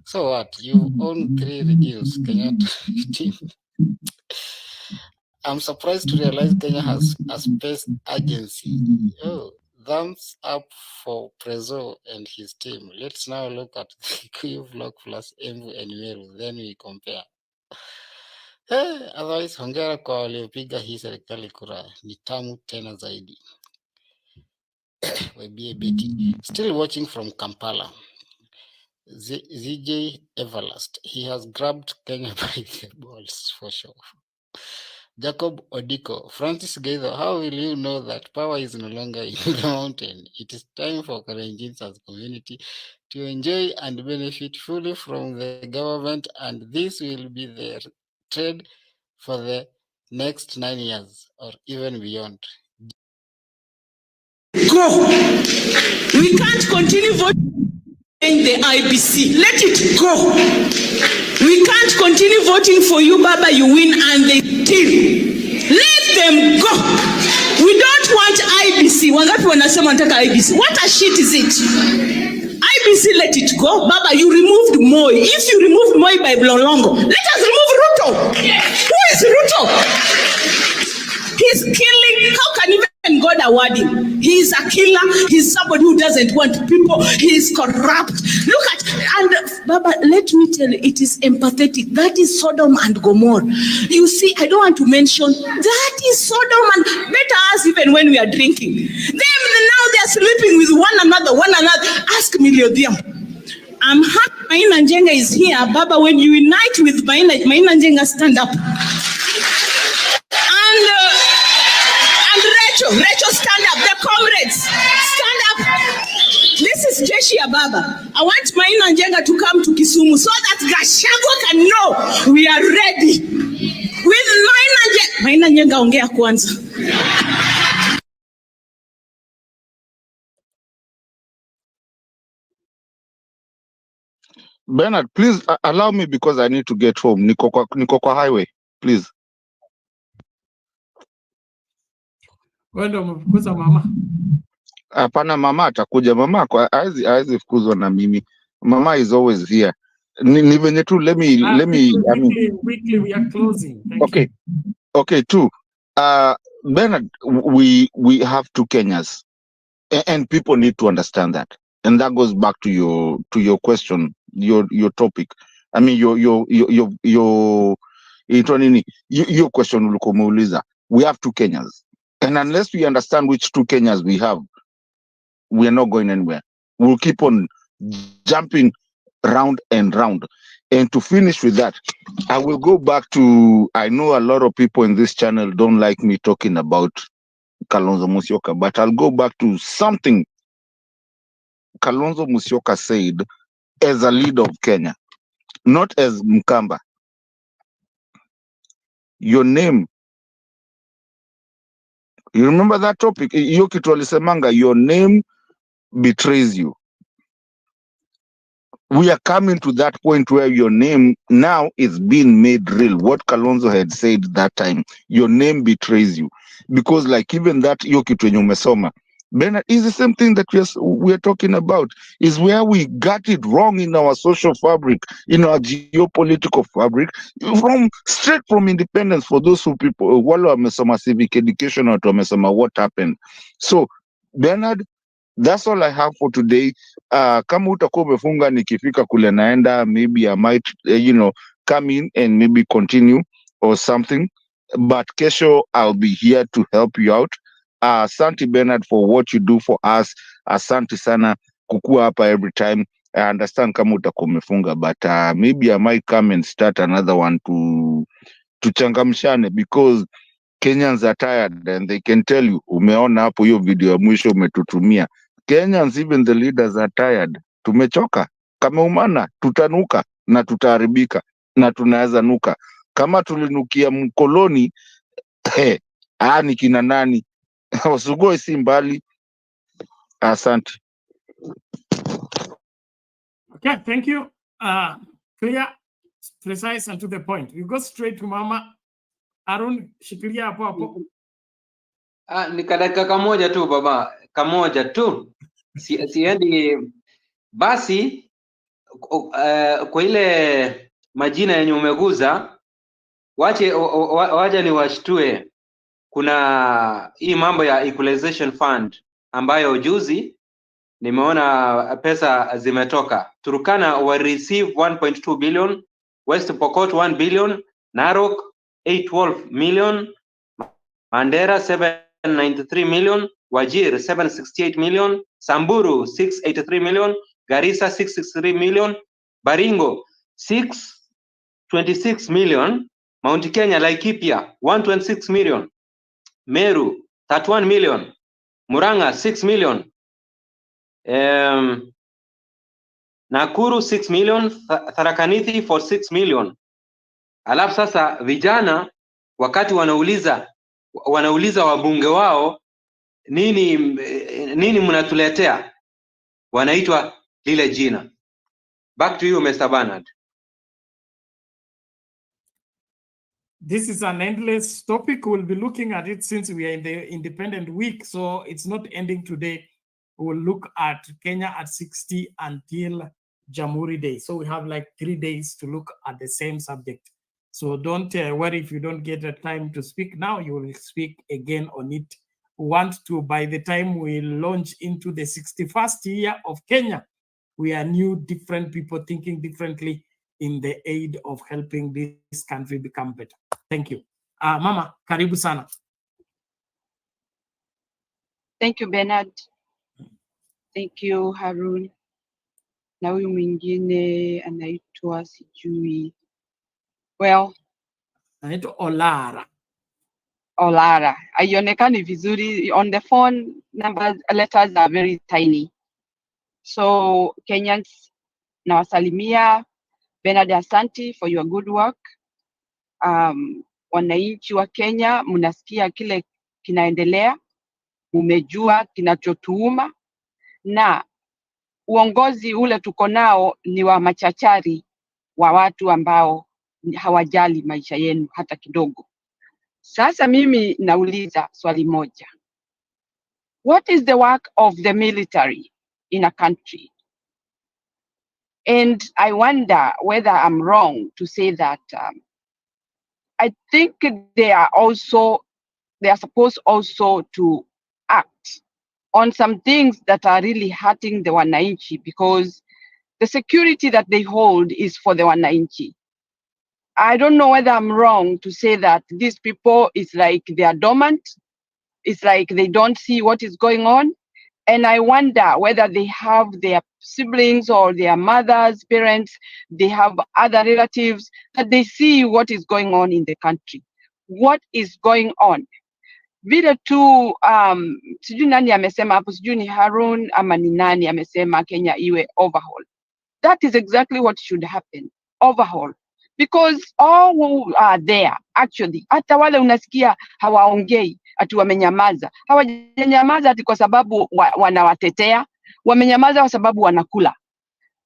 so what? You own 3 regimes. Kenyatta. I'm surprised to realize Kenya has a space agency. Oh, thumbs up for Prezo and his team. Let's now look at the Kikuyu vlog plus Embu and Meru. Then we compare. Otherwise, hongera kwa waliopiga hii serikali kura. Ni tamu tena zaidi. Webie Betty. Still watching from Kampala. ZJ Everlast. He has grabbed Kenya by the balls for sure. Jacob Odiko. Francis Gaitho, how will you know that power is no longer in the mountain? It is time for Kalenjins as community to enjoy and benefit fully from the government, and this will be their trade for the next 9 years or even beyond. Go. We can't continue voting in the IBC. Let it go. We can't continue voting for you, Baba, you win, and they steal. Let them go. We don't want IBC. Wangapi wanasema wanataka IBC? What a shit is it? IBC, let it go. Baba, you removed Moi. If you removed Moi by Blolongo, let us remove Ruto. Who is Ruto? He's killing. How can even God award him? He's a killer. He's somebody who doesn't want people. He's corrupt. Look at, and Baba, let me tell you, it is empathetic. That is Sodom and Gomorrah. You see, I don't want to mention, that is Sodom and better us even when we are drinking. Them now they're sleeping with one another. Ask Miliodium. I'm happy Maina Njenga is here. Baba, when you unite with Maina Njenga, stand up. And Rachel, stand up. The comrades, stand up. This is Jeshia Baba. I want Maina Njenga to come to Kisumu so that Gachagua can know we are ready. With Maina Njenga, ongea kwanza. Bernard, please allow me because I need to get home. Niko kwa highway, please. Wenda umefukuza mama? Hapana, mama atakuja. Mama hawezi fukuzwa na mimi. Mama is always here. Ni venye tu, let me Quickly, we are closing. Thank you. Okay, two. Bernard, we have 2 Kenyas, and people need to understand that. And that goes back to your question, your topic. I mean your question ulikuwa umeuliza. We have 2 Kenyas. And unless we understand which 2 Kenyas we have, we are not going anywhere. We'll keep on jumping round and round. And to finish with that, I will go back to, I know a lot of people in this channel don't like me talking about Kalonzo Musyoka, but I'll go back to something Kalonzo Musyoka said as a leader of Kenya, not as Mkamba. Your name, you remember that topic? Hiyo kitu alisemanga, your name betrays you. We are coming to that point where your name now is being made real. What Kalonzo had said that time, your name betrays you. Because like even that hiyo kitu yenye umesoma, Bernard, is the same thing that we are talking about. Is where we got it wrong in our social fabric, in our geopolitical fabric, straight from independence. For those who people, wale wamesoma civic education, watu wamesoma what happened. So Bernard, that's all I have for today. Kama utakuwa umefunga nikifika kule naenda, maybe I might come in and maybe continue or something. But kesho I'll be here to help you out. Asante Bernard for what you do for us. Asante sana kukua hapa every time. I understand kama utakuwa umefunga, but maybe I might come and start another one to changamshane, because Kenyans are tired and they can tell you. Umeona hapo hiyo video ya mwisho umetutumia. Kenyans, even the leaders are tired. Tumechoka. Kama umana tutanuka na tutaharibika na tunaweza nuka. Kama tulinukia mkoloni, ni kina nani? Wasugoi si mbali. Asante. Okay, thank you. Clear, precise, and to the point. We go straight to Mama Arun. Shikilia hapo hapo. Ni kadaka kamoja tu baba, kamoja tu. Siendi basi kwa ile majina yenye umeguza, waje ni washtue. Kuna hii mambo ya equalization fund ambayo juzi nimeona pesa zimetoka. Turkana wa receive 1.2 billion, West Pokot 1 billion, Narok 812 million, Mandera 793 million, Wajir 768 million, Samburu 683 million, Garissa 663 million, Baringo 626 million, Mount Kenya Laikipia 126 million, Meru 31 million, Muranga 6 million, Nakuru 6 million, Tharaka Nithi for 6 million. Alafu sasa vijana wakati wanauliza wabunge wao nini mnatuletea, wanaitwa lile jina. Back to you, Mr. Bernard. This is an endless topic. We'll be looking at it since we are in the Independent Week, so it's not ending today. We'll look at Kenya at 60 until Jamhuri Day. So we have like 3 days to look at the same subject. So don't worry if you don't get a time to speak now, you will speak again on it. We want to, by the time we launch into the 61st year of Kenya, we are new, different people thinking differently in the aid of helping this country become better. Thank you. Mama, karibu sana. Thank you, Bernard. Thank you, Harun. Na huyu mwingine anaitwa sijui. Well, anaitwa Olara. Olara. Haionekani vizuri. On the phone, letters are very tiny. So, Kenyans, nawasalimia. Bernard, asante for your good work. Wananchi wa Kenya, mnasikia kile kinaendelea. Mumejua kinachotuuma. Na uongozi ule tuko nao ni wa machachari, wa watu ambao hawajali maisha yenu hata kidogo. Sasa mimi nauliza swali moja. What is the work of the military in a country? And I wonder whether I'm wrong to say that I think they are supposed also to act on some things that are really hurting the wananchi, because the security that they hold is for the wananchi. I don't know whether I'm wrong to say that these people, it's like they are dormant. It's like they don't see what is going on. And I wonder whether they have their siblings or their mothers, parents, they have other relatives, that they see what is going on in the country. What is going on? Vile tu, sijui nani amesema hapo, sijui ni Harun ama ni nani amesema Kenya iwe overhaul. That is exactly what should happen, overhaul. Because all who are there, actually, hata wale unasikia hawaongei, ati wamenyamaza. Hawajanyamaza ati kwa sababu wanawatetea, wamenyamaza kwa sababu wanakula.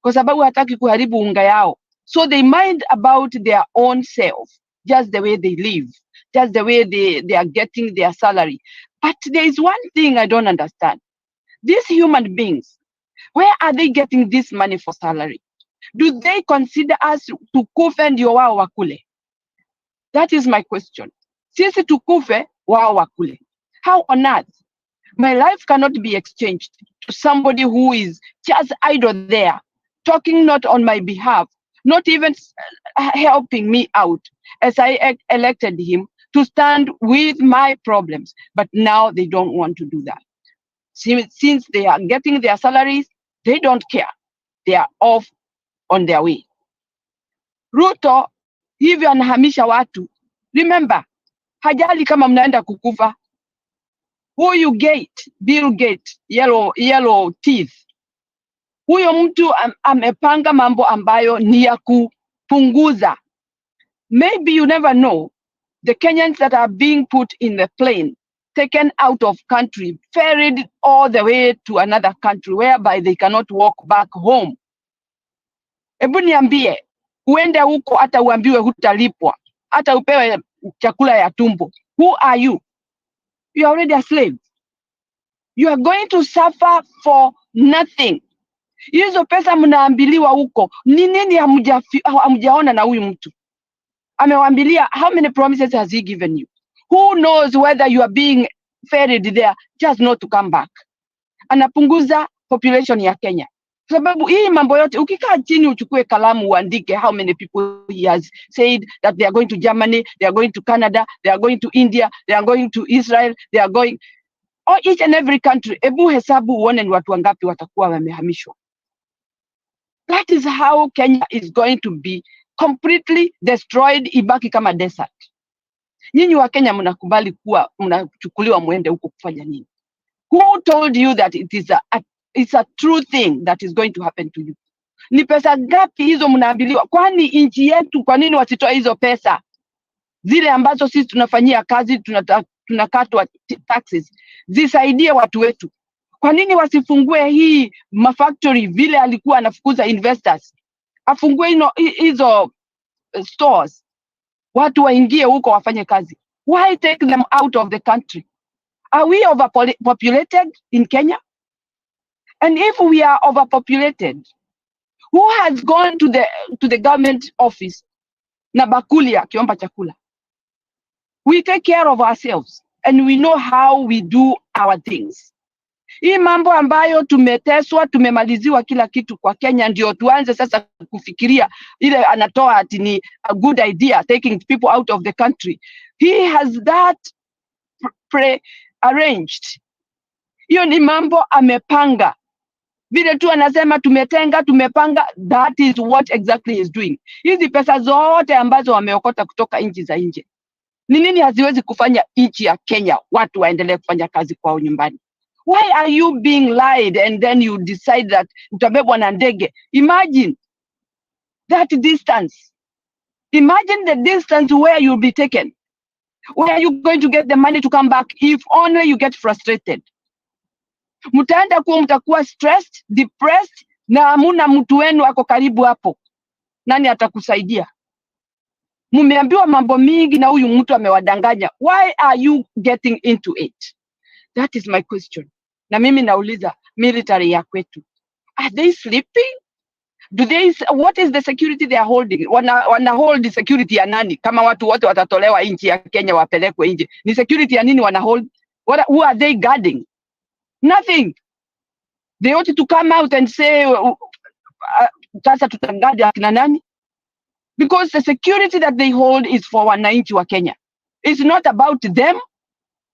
Kwa sababu hataki kuharibu unga yao. So they mind about their own self, just the way they live, just the way they are getting their salary. But there is one thing I don't understand. These human beings, where are they getting this money for salary? Do they consider us tukufe ndio wao wakule? That is my question. Sisi tukufe, wao wakule. How on earth? My life cannot be exchanged to somebody who is just idle there, talking not on my behalf, not even helping me out as I elected him to stand with my problems. But now they don't want to do that. Since they are getting their salaries, they don't care. They are off on their way. Ruto hivi anahamisha watu. Remember, hajali kama mnaenda kukufa. Huyu Bill Gates, yellow teeth. Huyo mtu amepanga mambo ambayo ni ya kupunguza. Maybe you never know, the Kenyans that are being put in the plane, taken out of country, ferried all the way to another country whereby they cannot walk back home. Ebu niambie, uende huko hata uambiwe hutalipwa, hata upewe chakula ya tumbo. Who are you? You are already a slave. You are going to suffer for nothing. Hizo pesa mnaambiliwa huko, ni nini hamjaona na huyu mtu? Amewaambilia, how many promises has he given you? Who knows whether you are being ferried there just not to come back? Anapunguza population ya Kenya. Sababu hii mambo yote, ukikaa chini uchukue kalamu uandike how many people he has said that they are going to Germany, they are going to Canada, they are going to India, they are going to Israel, they are going each and every country. Ebu hesabu uone ni watu wangapi watakuwa wamehamishwa. That is how Kenya is going to be completely destroyed, ibaki kama desert. Nyinyi wa Kenya mnakubali kuwa mnachukuliwa muende huko kufanya nini? Who told you that it's a true thing that is going to happen to you? Ni pesa ngapi hizo mnaambiliwa? Kwani nchi yetu, kwa nini wasitoe hizo pesa? Zile ambazo sisi tunafanyia kazi, tunakatwa taxes, zisaidie watu wetu. Kwa nini wasifungue hii mafactory vile alikuwa anafukuza investors? Afungue hizo stores, watu waingie huko wafanye kazi. Why take them out of the country? Are we overpopulated in Kenya? And if we are overpopulated, who has gone to the government office na bakuli akiomba chakula? We take care of ourselves and we know how we do our things. Hii mambo ambayo tumeteswa, tumemaliziwa kila kitu kwa Kenya, ndio tuanze sasa kufikiria ile anatoa ati ni a good idea, taking people out of the country. He has that pre-arranged. Hiyo ni mambo amepanga. Vile tu anasema tumetenga, tumepanga, that is what exactly he is doing. Hizi pesa zote ambazo wameokota kutoka nchi za nje, ni nini haziwezi kufanya nchi ya Kenya watu waendelee kufanya kazi kwao nyumbani? Why are you being lied and then you decide that utabebwa na ndege? Imagine that distance. Imagine the distance where you'll be taken. Where are you going to get the money to come back if only you get frustrated? Mtakuwa stressed, depressed, na hamuna mtu wenu ako karibu hapo. Nani atakusaidia? Mumeambiwa mambo mingi na huyu mtu amewadanganya. Why are you getting into it? That is my question. Na mimi nauliza military ya kwetu, are they sleeping? What is the security they are holding? Wana hold security ya nani? Kama watu wote watatolewa nchi ya Kenya wapelekwe nje, ni security ya nini wana hold? Who are they guarding? Nothing. They ought to come out and say, sasa tutangadi akina nani? Because the security that they hold is for wananchi wa Kenya. It's not about them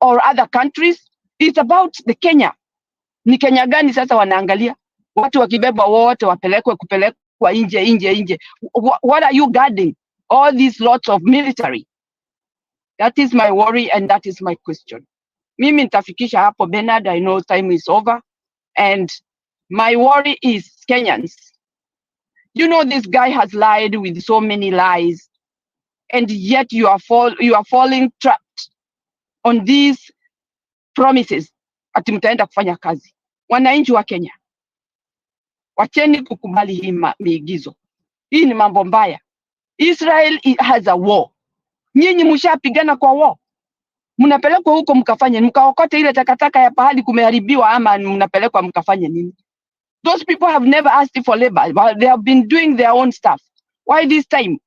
or other countries. It's about the Kenya. Ni Kenya gani sasa wanaangalia? Watu wakibeba wote kupelekwa nje. What are you guarding? All these lots of military. That is my worry and that is my question. Mimi nitafikisha hapo, Bernard. I know time is over. And my worry is Kenyans. You know, this guy has lied with so many lies. And yet you are falling trapped on these promises. Ati mtaenda kufanya kazi. Wananchi wa Kenya, wacheni kukubali hii miigizo. Hii ni mambo mbaya. Israel has a war. Nyinyi mshapigana kwa war. Mnapelekwa huko mkafanye, mkaokote ile takataka ya pahali kumeharibiwa, ama mnapelekwa mkafanye nini? Those people have never asked for labor, but they have been doing their own stuff. Why this time?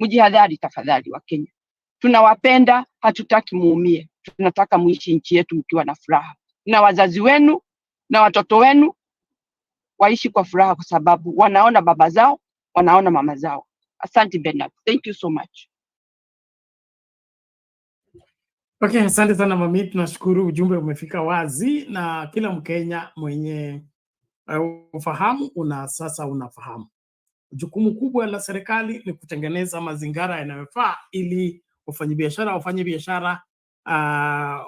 Mjihadhari tafadhali wa Kenya. Tunawapenda, hatutaki muumie. Tunataka muishi nchi yetu mkiwa na furaha. Na wazazi wenu na watoto wenu waishi kwa furaha, kwa sababu wanaona baba zao, wanaona mama zao. Asante Bernard. Thank you so much. Okay, asante sana Mami, tunashukuru, ujumbe umefika wazi na kila Mkenya mwenye ufahamu sasa unafahamu. Jukumu kubwa la serikali ni kutengeneza mazingira yanayofaa ili wafanyabiashara wafanye biashara,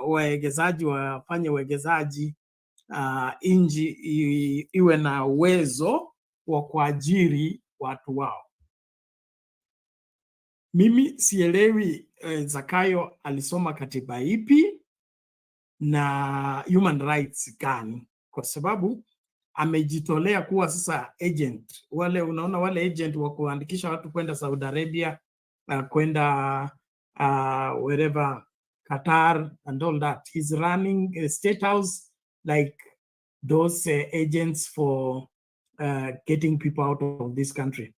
wawekezaji wafanye uwekezaji, nchi iwe na uwezo wa kuajiri watu wao. Mimi sielewi Zakayo alisoma katiba ipi na human rights gani, kwa sababu amejitolea kuwa sasa agent. Wale unaona wale agent wa kuandikisha watu kwenda Saudi Arabia, kwenda wherever, Qatar and all that. He's running a state house like those agents for getting people out of this country.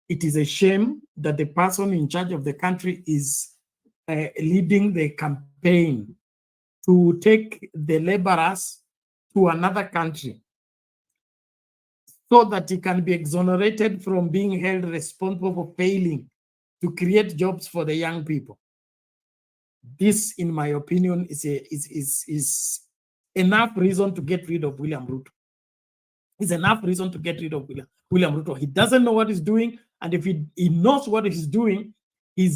It is a shame that the person in charge of the country is leading the campaign to take the laborers to another country so that he can be exonerated from being held responsible for failing to create jobs for the young people. This, in my opinion, is enough reason to get rid of William Ruto. It's enough reason to get rid of William Ruto. He doesn't know what he's doing, and if he knows what he's doing, he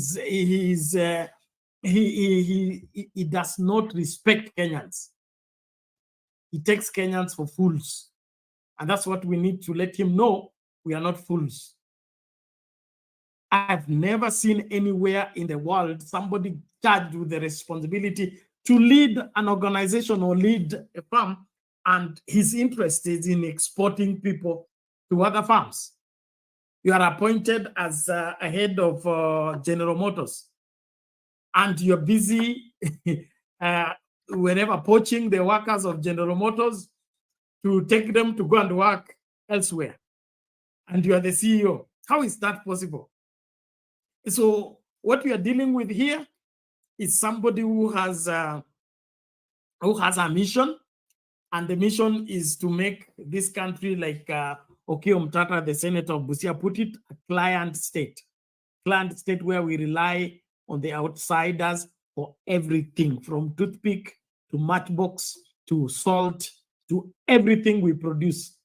does not respect Kenyans. He takes Kenyans for fools, and that's what we need to let him know. We are not fools. I've never seen anywhere in the world somebody charged with the responsibility to lead an organization or lead a firm, and his interest is in exporting people to other firms. You are appointed as a head of General Motors, and you're busy wherever poaching the workers of General Motors to take them to go and work elsewhere. And you are the CEO. How is that possible? So what we are dealing with here is somebody who has a mission, and the mission is to make this country, like Okiya Omtata, the senator of Busia, put it, a client state where we rely on the outsiders for everything, from toothpick to matchbox to salt to everything we produce.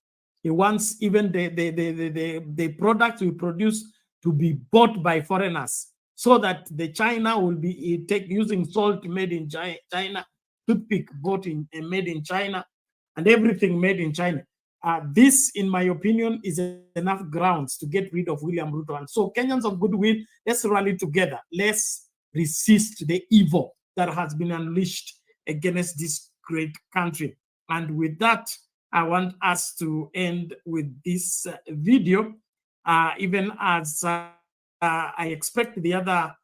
He wants even the products we produce to be bought by foreigners, so that the China will be using salt made in China, toothpick made in China, and everything made in China. This, in my opinion, is enough grounds to get rid of William Ruto. And so Kenyans of goodwill, let's rally together. Let's resist the evil that has been unleashed against this great country. And with that, I want us to end with this video, even as I expect the other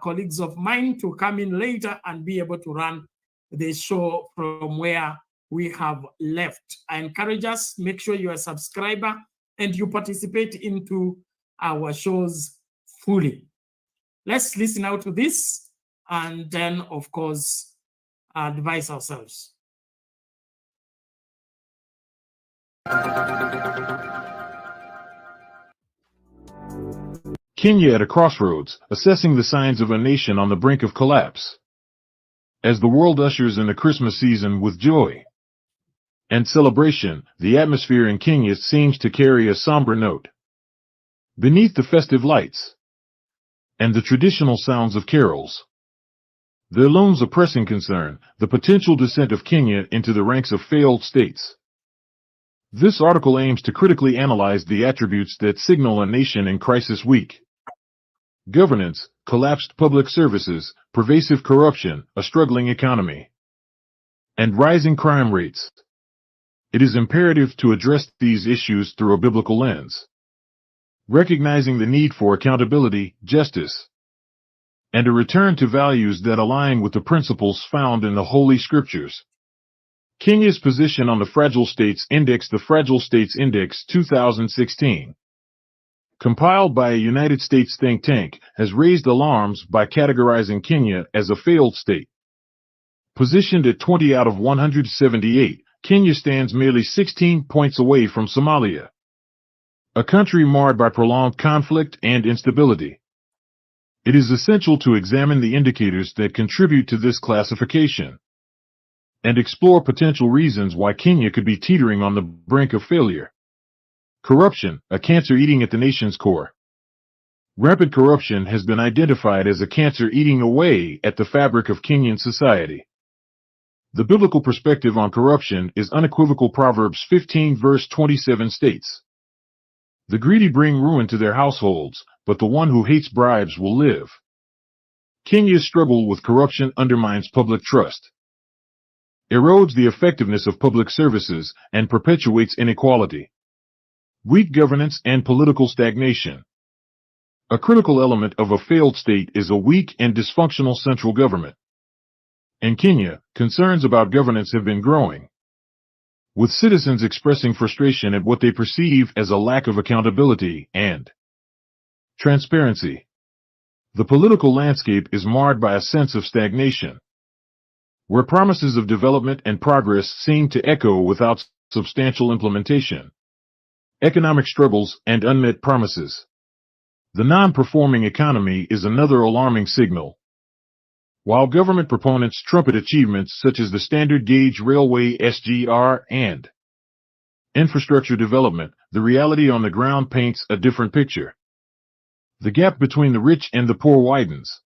colleagues of mine to come in later and be able to run the show from where we have left. I encourage us, make sure you're a subscriber and you participate into our shows fully. Let's listen out to this and then, of course, advise ourselves. Kenya at a crossroads, assessing the signs of a nation on the brink of collapse. As the world ushers in the Christmas season with joy and celebration, the atmosphere in Kenya seems to carry a somber note. Beneath the festive lights and the traditional sounds of carols, there looms a pressing concern: the potential descent of Kenya into the ranks of failed states. This article aims to critically analyze the attributes that signal a nation in crisis week: governance, collapsed public services, pervasive corruption, a struggling economy, and rising crime rates. It is imperative to address these issues through a biblical lens, recognizing the need for accountability, justice, and a return to values that align with the principles found in the Holy Scriptures. Kenya's position on the Fragile States Index. The Fragile States Index 2016, compiled by a United States think tank, has raised alarms by categorizing Kenya as a failed state. Positioned at 20 out of 178, Kenya stands merely 16 points away from Somalia, a country marred by prolonged conflict and instability. It is essential to examine the indicators that contribute to this classification and explore potential reasons why Kenya could be teetering on the brink of failure. Corruption, a cancer eating at the nation's core. Rampant corruption has been identified as a cancer eating away at the fabric of Kenyan society. The biblical perspective on corruption is unequivocal. Proverbs 15 verse 27 states, "The greedy bring ruin to their households, but the one who hates bribes will live." Kenya's struggle with corruption undermines public trust, erodes the effectiveness of public services, and perpetuates inequality, weak governance, and political stagnation. A critical element of a failed state is a weak and dysfunctional central government. In Kenya, concerns about governance have been growing, with citizens expressing frustration at what they perceive as a lack of accountability and transparency. The political landscape is marred by a sense of stagnation, where promises of development and progress seem to echo without substantial implementation. Economic struggles and unmet promises. The non-performing economy is another alarming signal. While government proponents trumpet achievements such as the standard gauge railway (SGR) and infrastructure development, the reality on the ground paints a different picture. The gap between the rich and the poor widens,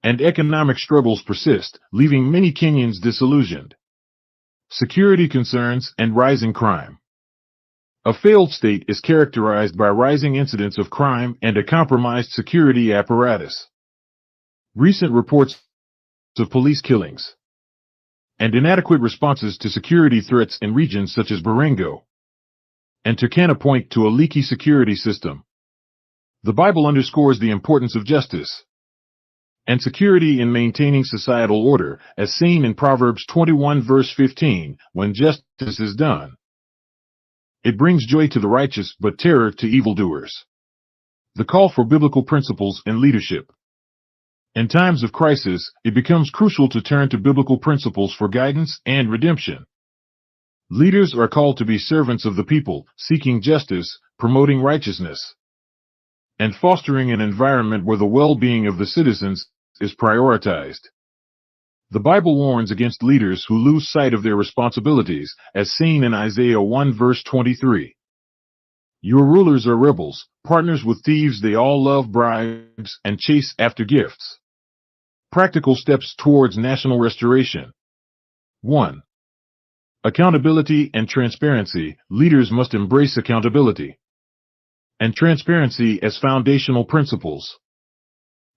and economic struggles persist, leaving many Kenyans disillusioned. Security concerns and rising crime. A failed state is characterized by rising incidents of crime and a compromised security apparatus. Recent reports of police killings and inadequate responses to security threats in regions such as Baringo and Turkana point to a leaky security system. The Bible underscores the importance of justice and security in maintaining societal order, as seen in Proverbs 21 verse 15, "When justice is done, it brings joy to the righteous, but terror to evildoers." The call for biblical principles in leadership. In times of crisis, it becomes crucial to turn to biblical principles for guidance and redemption. Leaders are called to be servants of the people, seeking justice, promoting righteousness, and fostering an environment where the well-being of the citizens is prioritized. The Bible warns against leaders who lose sight of their responsibilities, as seen in Isaiah 1 verse 23. "Your rulers are rebels, partners with thieves. They all love bribes and chase after gifts." Practical steps towards national restoration. 1. Accountability and transparency. Leaders must embrace accountability and transparency as foundational principles.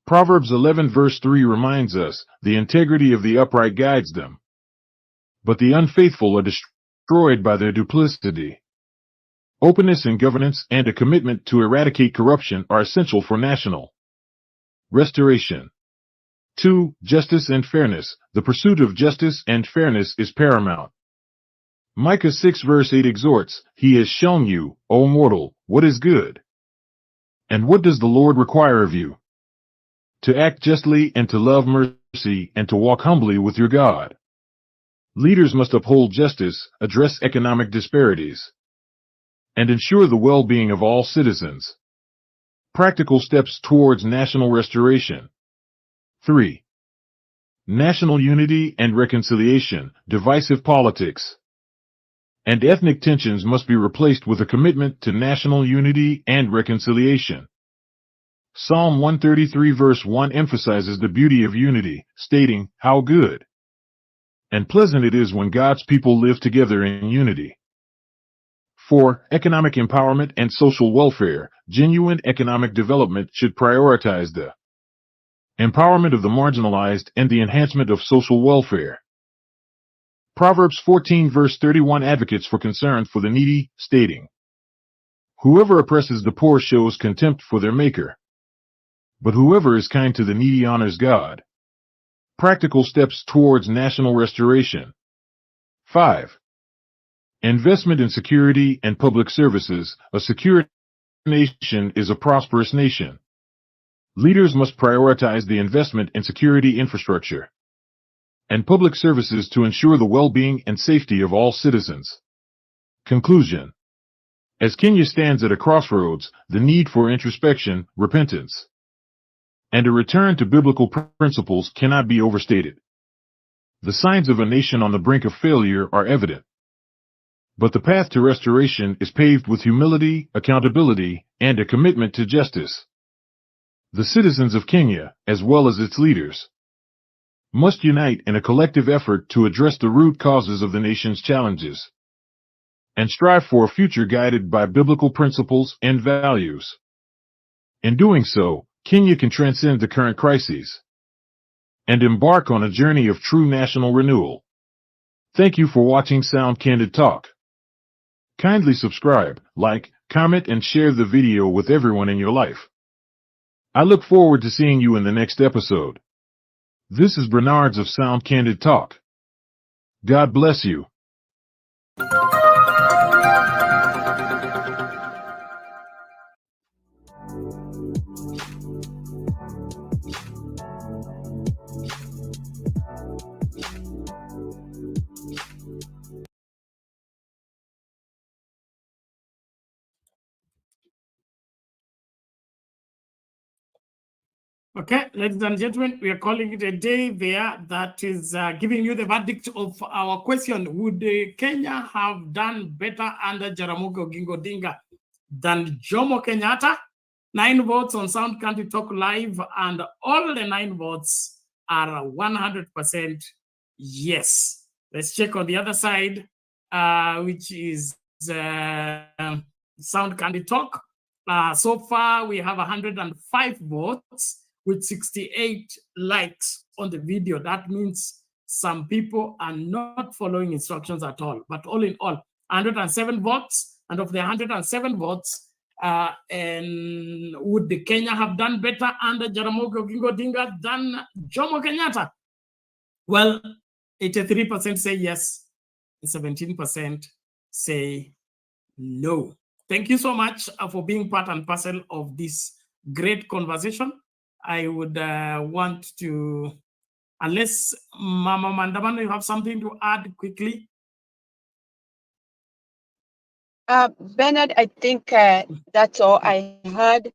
Proverbs 11 verse 3 reminds us, "The integrity of the upright guides them, but the unfaithful are destroyed by their duplicity." Openness in governance and a commitment to eradicate corruption are essential for national restoration. 2. Justice and fairness. The pursuit of justice and fairness is paramount. Micah 6 verse 8 exhorts, "He has shown you, O mortal, what is good. And what does the Lord require of you? To act justly and to love mercy and to walk humbly with your God." Leaders must uphold justice, address economic disparities, and ensure the well-being of all citizens. Practical steps towards national restoration. 3. National unity and reconciliation. Divisive politics and ethnic tensions must be replaced with a commitment to national unity and reconciliation. Psalm 133 verse 1 emphasizes the beauty of unity, stating, "How good and pleasant it is when God's people live together in unity." 4. Economic empowerment and social welfare. Genuine economic development should prioritize the empowerment of the marginalized and the enhancement of social welfare. Proverbs 14 verse 31 advocates for concern for the needy, stating, "Whoever oppresses the poor shows contempt for their maker, but whoever is kind to the needy honors God. Practical steps towards national restoration. 5. Investment in security and public services. A secure nation is a prosperous nation. Leaders must prioritize the investment in security infrastructure and public services to ensure the well-being and safety of all citizens. Conclusion. As Kenya stands at a crossroads, the need for introspection, repentance, and a return to biblical principles cannot be overstated. The signs of a nation on the brink of failure are evident, but the path to restoration is paved with humility, accountability, and a commitment to justice. The citizens of Kenya, as well as its leaders, must unite in a collective effort to address the root causes of the nation's challenges and strive for a future guided by biblical principles and values. In doing so, Kenya can transcend the current crises and embark on a journey of true national renewal. Thank you for watching Sound Candid Talk. Kindly subscribe, like, comment, and share the video with everyone in your life. I look forward to seeing you in the next episode. This is Bernards of Sound Candid Talk. God bless you. Okay, ladies and gentlemen, we are calling it a day there. That is giving you the verdict of our question. Would Kenya have done better under Jaramogi Oginga Odinga than Jomo Kenyatta? 9 votes on Sound Candid Talk Live, and all the 9 votes are 100% yes. Let's check on the other side, which is Sound Candid Talk. So far, we have 105 votes with 68 likes on the video. That means some people are not following instructions at all. But all in all, 107 votes. And of the 107 votes, and would the Kenya have done better under Jaramogi Oginga Odinga than Jomo Kenyatta? Well, 83% say yes, and 17% say no. Thank you so much for being part and parcel of this great conversation. I would want to, unless Mama Mandamano, you have something to add quickly? Bernard, I think that's all I heard,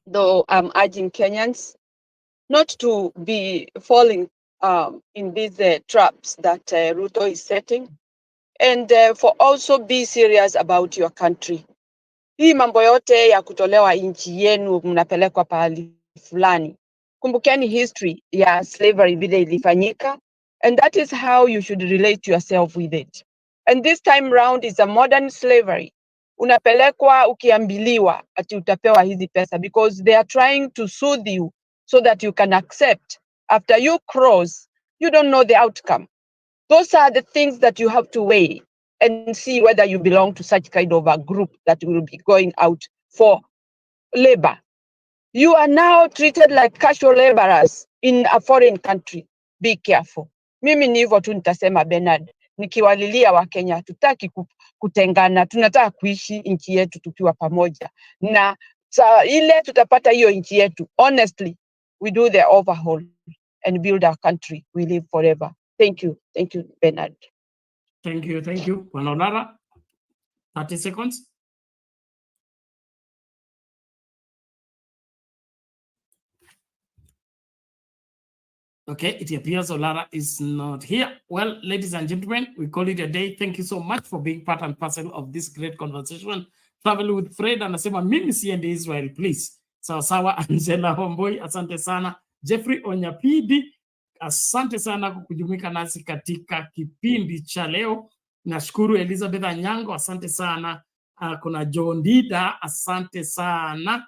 though I'm urging Kenyans not to be falling in these traps that Ruto is setting, and for also be serious about your country. Hii mambo yote ya kutolewa nchi yenu mnapelekwa pahali fulani. Kumbukeni history ya slavery vile ilifanyika, and that is how you should relate yourself with it. And this time round is a modern slavery. Unapelekwa ukiambiliwa ati utapewa hizi pesa, because they are trying to soothe you so that you can accept. After you cross, you don't know the outcome. Those are the things that you have to weigh and see whether you belong to such kind of a group that will be going out for labor. You are now treated like casual laborers in a foreign country. Be careful. Mimi ni hivyo tu nitasema, Bernard, nikiwalilia wa Kenya, tutaki kutengana, tunataka kuishi nchi yetu tukiwa pamoja. Na ile tutapata hiyo nchi yetu, honestly, we do the overhaul and build our country. We live forever. Thank you, Bernard. Thank you. Olara, 30 seconds. Okay, it appears Olara is not here. Well, ladies and gentlemen, we call it a day. Thank you so much for being part and parcel of this great conversation. Travel with Fred, anasema mimi siende Israel, please. Sawa, Angela Homboy, asante sana. Jeffrey Onyapidi, asante sana kwa kujumuika nasi katika kipindi cha leo. Nashukuru Elizabeth Anyango, asante sana. Kuna John Dida, asante sana.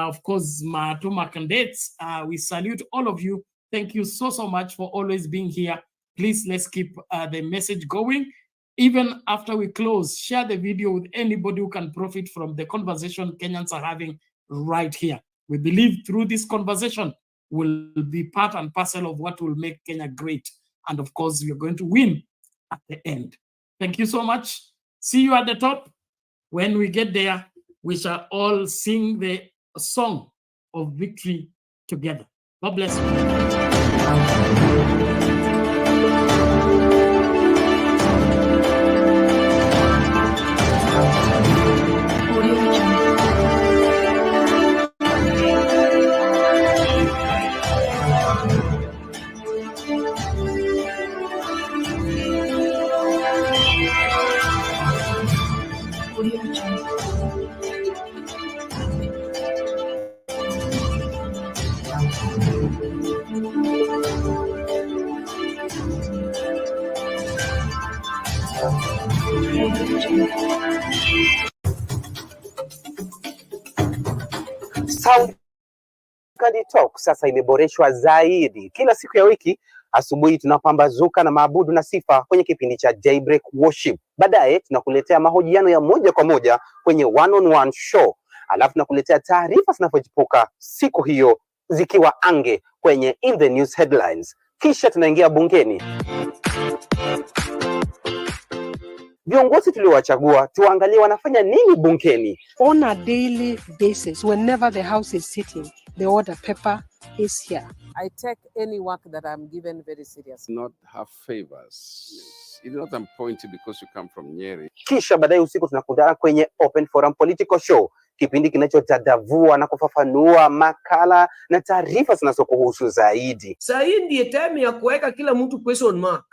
Of course, Matuma candidates, we salute all of you. Thank you so much for always being here. Please, let's keep the message going. Even after we close, share the video with anybody who can profit from the conversation Kenyans are having right here. We believe through this conversation will be part and parcel of what will make Kenya great. And of course, we are going to win at the end. Thank you so much. See you at the top. When we get there, we shall all sing the song of victory together. God bless you. Sound Candy Talk sasa imeboreshwa zaidi. Kila siku ya wiki asubuhi tunapambazuka na maabudu na sifa kwenye kipindi cha Daybreak Worship. Baadaye tunakuletea mahojiano ya moja kwa moja kwenye one-on-one show. Alafu tunakuletea taarifa zinazochipuka siku hiyo zikiwa ange kwenye In the News Headlines. Kisha tunaingia bungeni. Viongozi tuliowachagua tuangalie wanafanya nini bungeni. On a daily basis, whenever the House is sitting, the order paper is here. I take any work that I'm given very seriously. Not have favors. It's not appointed because you come from Nyeri. Kisha baadaye usiku tunakutana kwenye Open Forum Political Show, kipindi kinachotadavua na kufafanua makala na taarifa zinazokuhusu zaidi. Sasa hii ndiye time ya kuweka kila mtu question mark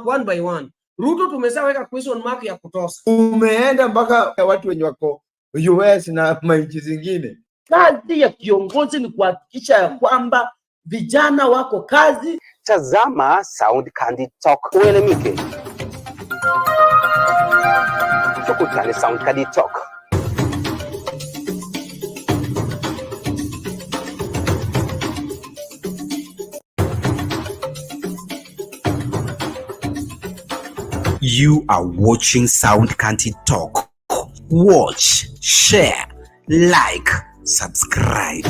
one by one. Ruto tumeshaweka question mark ya kutosha. Umeenda mpaka watu wenye wako US na nchi zingine. Kazi ya kiongozi ni kuhakikisha ya kwamba vijana wako kazi. Tazama Sound Candy Talk uelemike. Tukutane Sound Candy Talk. You are watching Sound Candy Talk. Watch, share, like, subscribe.